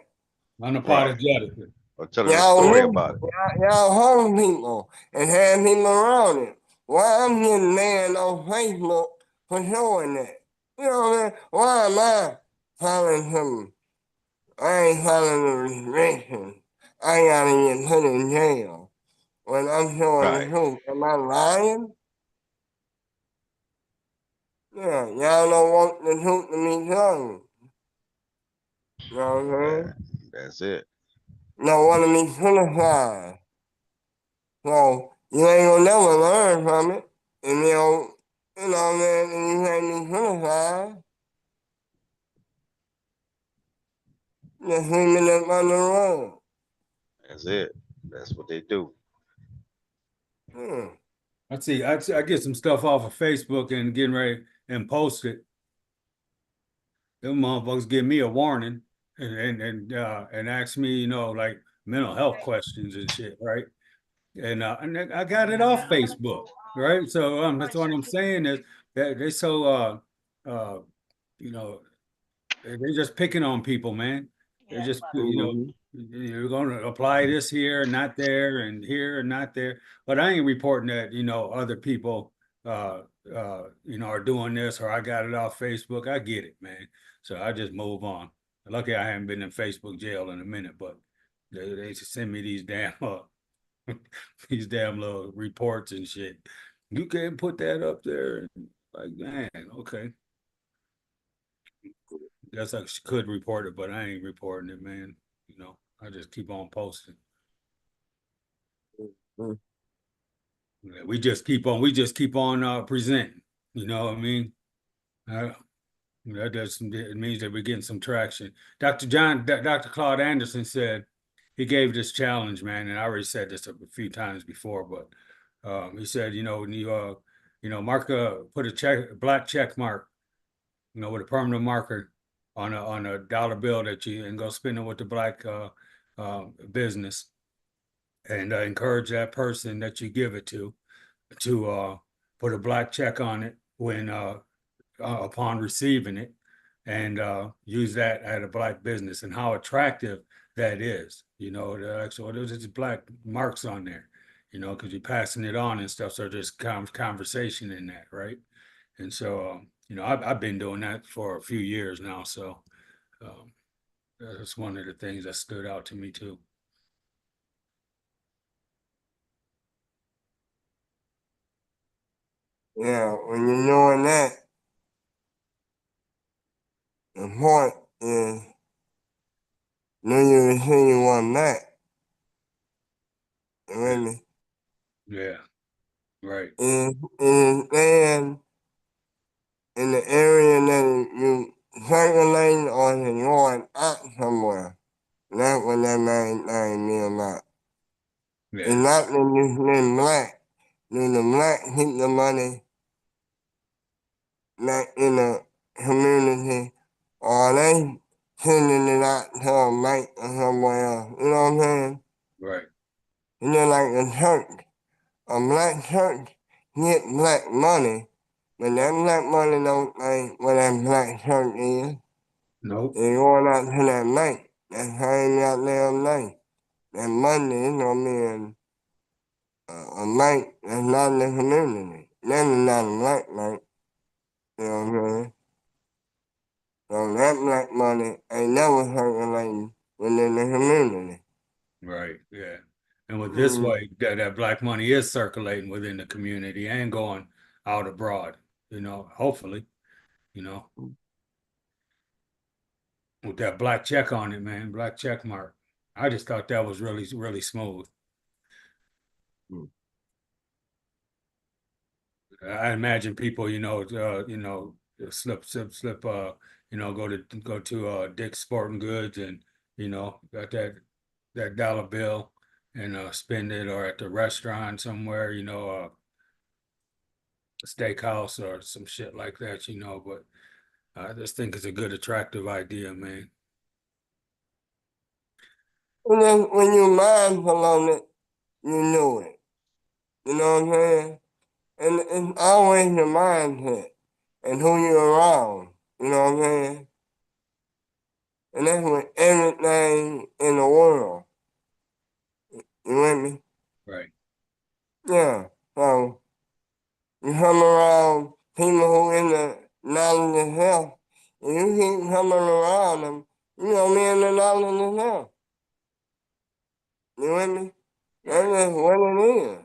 Right. Unapologetically. Or telling a Y'all story live, about it. y'all home people and have people around it. Why I'm getting mad on Facebook for showing that? You know what I mean? Why am I following something? I ain't following the restrictions. I gotta get put in jail when I'm showing the Right. truth. Am I lying? Yeah, y'all don't want the truth to be told. You know what I'm saying? That's it. Don't want to be criticized. So you ain't gonna never learn from it. And you know, man, and you ain't be criticized. Just sweeping it under the rug. That's it. That's what they do. Hmm. I get some stuff off of Facebook and getting ready and post it. Them motherfuckers give me a warning and ask me, like mental health questions and shit, right? And I got it off Facebook, right? So that's what I'm saying is that they so uh you know they're just picking on people, man. They're just Mm-hmm. you're going to apply this here, not there, and here, and not there. But I ain't reporting that other people uh are doing this or I got it off Facebook. I get it, man. So I just move on. Lucky I haven't been in Facebook jail in a minute, but they send me these damn these damn little reports and shit. You can't put that up there. Like, man, okay. Guess I could report it, but I ain't reporting it, man. I just keep on posting. Mm-hmm. Yeah, we just keep on presenting. You know what I mean? Uh, it means that we're getting some traction. Dr. Claude Anderson said he gave this challenge, man, and I already said this a few times before, but he said, when mark put a black check mark, with a permanent marker on a dollar bill that you and go spend it with the black business and encourage that person that you give it to put a black check on it when upon receiving it and use that at a black business and how attractive that is. The actual there's just black marks on there, because you're passing it on and stuff. So there's conversation in that, right? And so I've been doing that for a few years now. So um, that's one of the things that stood out to me too. Yeah, when you're doing that, the point is, do you receive one back? Really? Yeah, right. Is staying in the area that you circulating or is it going out somewhere? That's what that main thing be about. It's Yeah, not that you spend black. Do the black keep the money back in the community or they sending it out to a bank or somewhere else? You know what I'm saying? right. It's just like a church. A black church get black money, but that black money don't think what that black church is. Nope. It's going out to that bank. That same goddamn thing. That money is gonna be in a bank that's not in the community. That is not a black bank. You know what I'm saying? So that black money ain't never circulating within the community. Right. Yeah. And with this way, that black money is circulating within the community and going out abroad, hopefully, you know, with that black check on it, man, black check mark. I just thought that was really, really smooth. I imagine people, slip, go to Dick's Sporting Goods and, got that dollar bill and spend it, or at the restaurant somewhere, a steakhouse or some shit like that, but I just think it's a good, attractive idea, man. When you mindful on it, you know it. You know what I'm saying? And it's always your mindset and who you're around. You know what I'm saying? And that's with everything in the world. You with me? Right. Yeah. So you come around people who in the knowledge of health, and you keep coming around them, you gonna be in the knowledge of health. You with me? That's just what it is.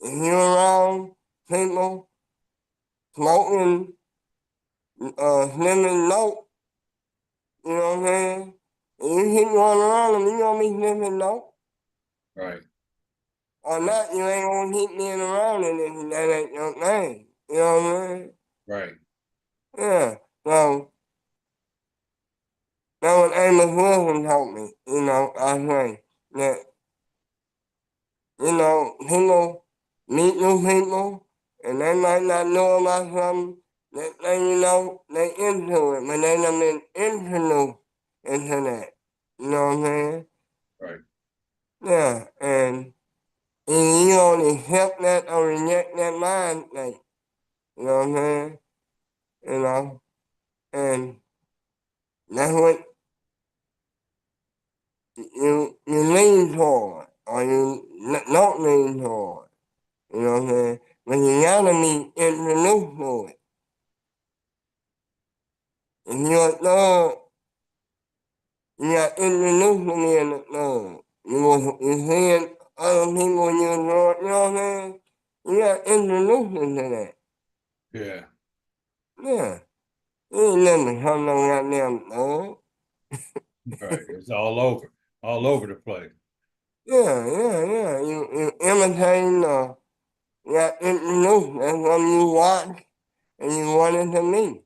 If you're around people smoking, sniffing dope, you know what I'm saying? And you keep going around them, you gonna be sniffing dope. Right. Or not, you ain't gonna keep being around it if that ain't your thing. You know what I'm saying? Right. Yeah. So that what Amos Wilson taught me, I say that, people meet new people and they might not know about something that they into it, but they done been introduced into that. You know what I'm saying? Right. Yeah, and you only accept that or reject that mind thing. You know what I'm saying? And that's what you lean toward, or you don't lean toward. You know what I'm saying? But you gotta be introduced to it. If you're a thug, you got introduced to being a thug. You seeing other people you enjoy, you know what I'm saying? You got introduced into that. Yeah. Yeah. You ain't never become no goddamn thug. Right. It's all over the place. Yeah. You imitating you got introduced. That's what you watch and you wanted to meet.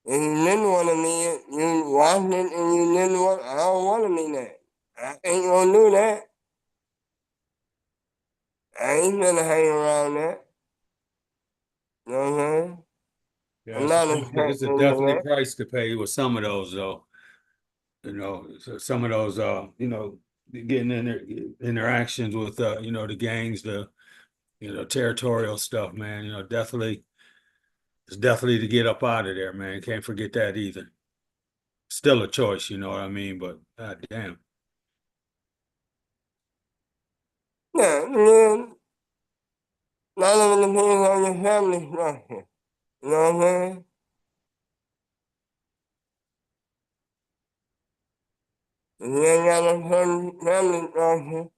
If you didn't want to meet it, you watched it and you didn't want, I don't want to meet that. I ain't gonna do that. I ain't gonna hang around that. You know what I'm saying? Yeah, I'm not it's a accepting to definitely that. price to pay with some of those, though. So some of those, getting in their interactions with, the gangs, the, territorial stuff, man. Definitely, it's definitely to get up out of there, man. Can't forget that either. Still a choice, you know what I mean? But damn. Yeah, man. None of it depends on your family structure. You know what I'm saying? If you ain't got a certain family structure,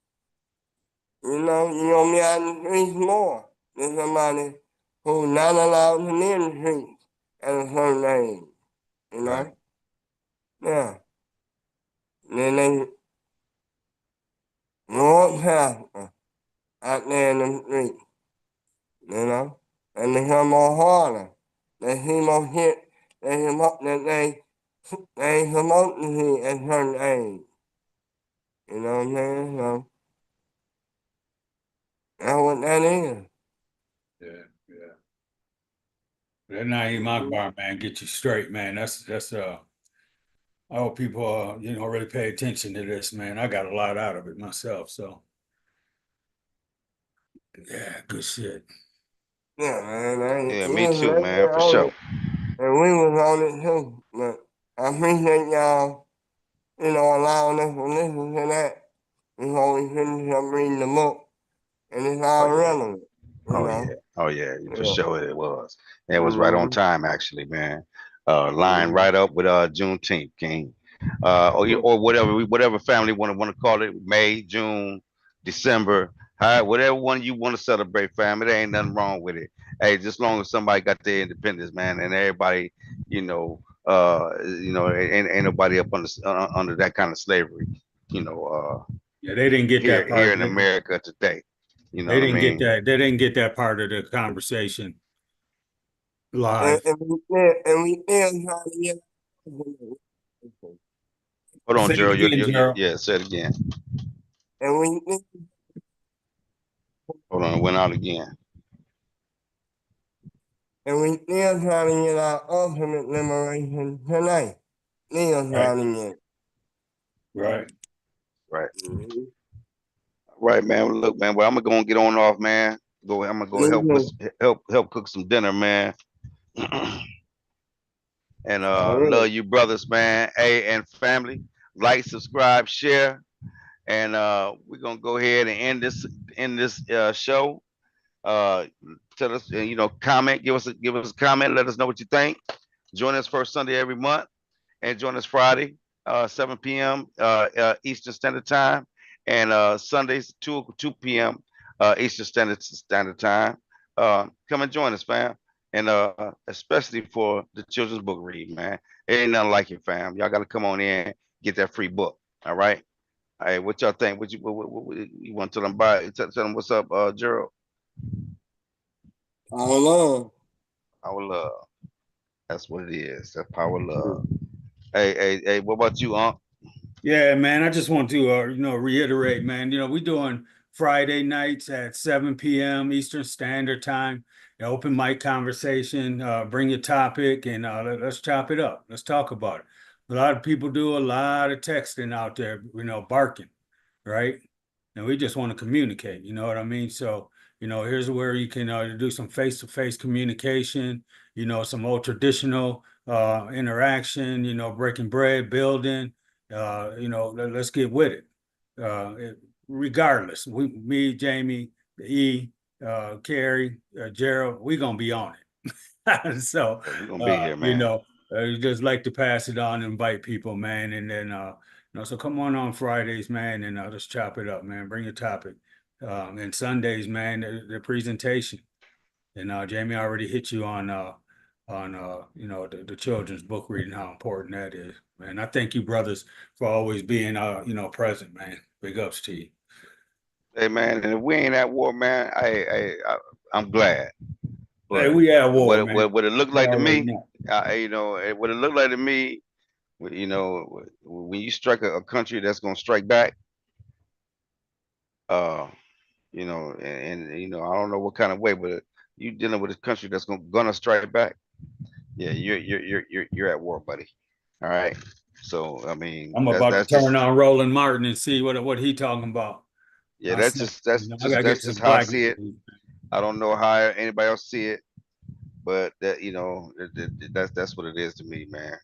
you're gonna be out in the streets more than somebody who's not allowed to be in the streets at a certain age. You know? Right. Yeah. Then they grow up faster out there in the streets, and become more harder. They see more shit that they ain't supposed to see at a certain age. You know what I'm saying? So that's what that is. Yeah. That Naeem Akbar, man, get you straight, man. That's I hope people really pay attention to this, man. I got a lot out of it myself, so yeah, good shit. Yeah, man. Yeah, He me was too, right man, there for on sure. it, and we was on it too. But I appreciate y'all, allowing us to listen to that before we finish up reading the book. And it's Oh all yeah. relevant, Oh yeah. Oh yeah. For Yeah. sure it was. And it was right on Mm-hmm. time actually, man. Line Mm-hmm. right up with Juneteenth, King. or whatever family want to call it, May, June, December, whatever one you want to celebrate, family. There ain't nothing wrong with it. Hey, just long as somebody got their independence, man, and everybody, ain't nobody up under that kind of slavery, you know, Yeah, they didn't get that here part. in America today. You know They what I didn't get mean? that. They didn't get that part of the conversation live. And we still trying to get. Hold on, Say it Gerald. again, Gerald. Yeah, say it again. And we Hold on, it went out again. and we still trying to get our ultimate liberation tonight. Still trying to get. Right. Right. Right, man. Well, look, man. Well, I'm gonna get on off, man. I'm gonna go help cook some dinner, man. And love you, brothers, man. Hey, and family, like, subscribe, share, and we're gonna go ahead and end this show. Tell us, comment, give us a comment, let us know what you think. Join us first Sunday every month, and join us Friday, 7 p.m. Eastern Standard Time, and Sundays 2 p.m. Eastern Standard Time. Come and join us, fam, and especially for the children's book read, man. It ain't nothing like it, fam. Y'all got to come on in, get that free book. All right. All right. What y'all think? What you want to tell them about? Tell them what's up, Gerald. Power love. Power love. That's what it is. That's power love. Hey, what about you, Unc? Yeah, man. I just want to reiterate, man. We're doing Friday nights at 7 p.m. Eastern Standard Time. Open mic conversation. Bring your topic and let's chop it up. Let's talk about it. A lot of people do a lot of texting out there, barking, right? And we just want to communicate. You know what I mean? So, here's where you can do some face-to-face communication. Some old traditional interaction. Breaking bread, building. Let's get with it. Regardless, me, Jamie, E, Carrie, Gerald, we're gonna be on it. So we're gonna be here, man. You just like to pass it on, invite people, man, and then so come on Fridays, man, and let's chop it up, man. Bring your topic. And Sundays, man, the presentation. And Jamie already hit you on the children's book reading, how important that is. Man, I thank you, brothers, for always being present, man. Big ups to you. Hey, man, and if we ain't at war, man, I'm glad. But hey, we at war, man. What it looked like to me, what it looked like to me, when you strike a country that's gonna strike back, and I don't know what kind of way, but you dealing with a country that's gonna strike back. Yeah, you're at war, buddy. All right. So I mean, I'm about to turn on Roland Martin and see what he talking about. Yeah, that's just how I see it. I don't know how anybody else see it, but that's what it is to me, man.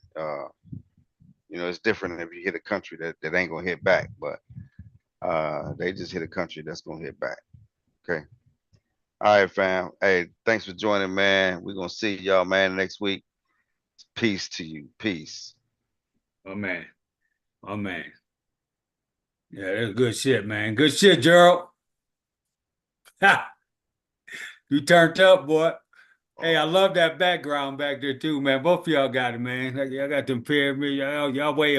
It's different if you hit a country that ain't gonna hit back, but they just hit a country that's gonna hit back. Okay. All right, fam. Hey, thanks for joining, man. We're gonna see y'all, man, next week. Peace to you. Peace. Oh man. Oh man. Yeah, that's good shit, man. Good shit, Gerald. Ha! You turned up, boy. Hey, I love that background back there too, man. Both of y'all got it, man. Y'all got them pyramids. Y'all way over.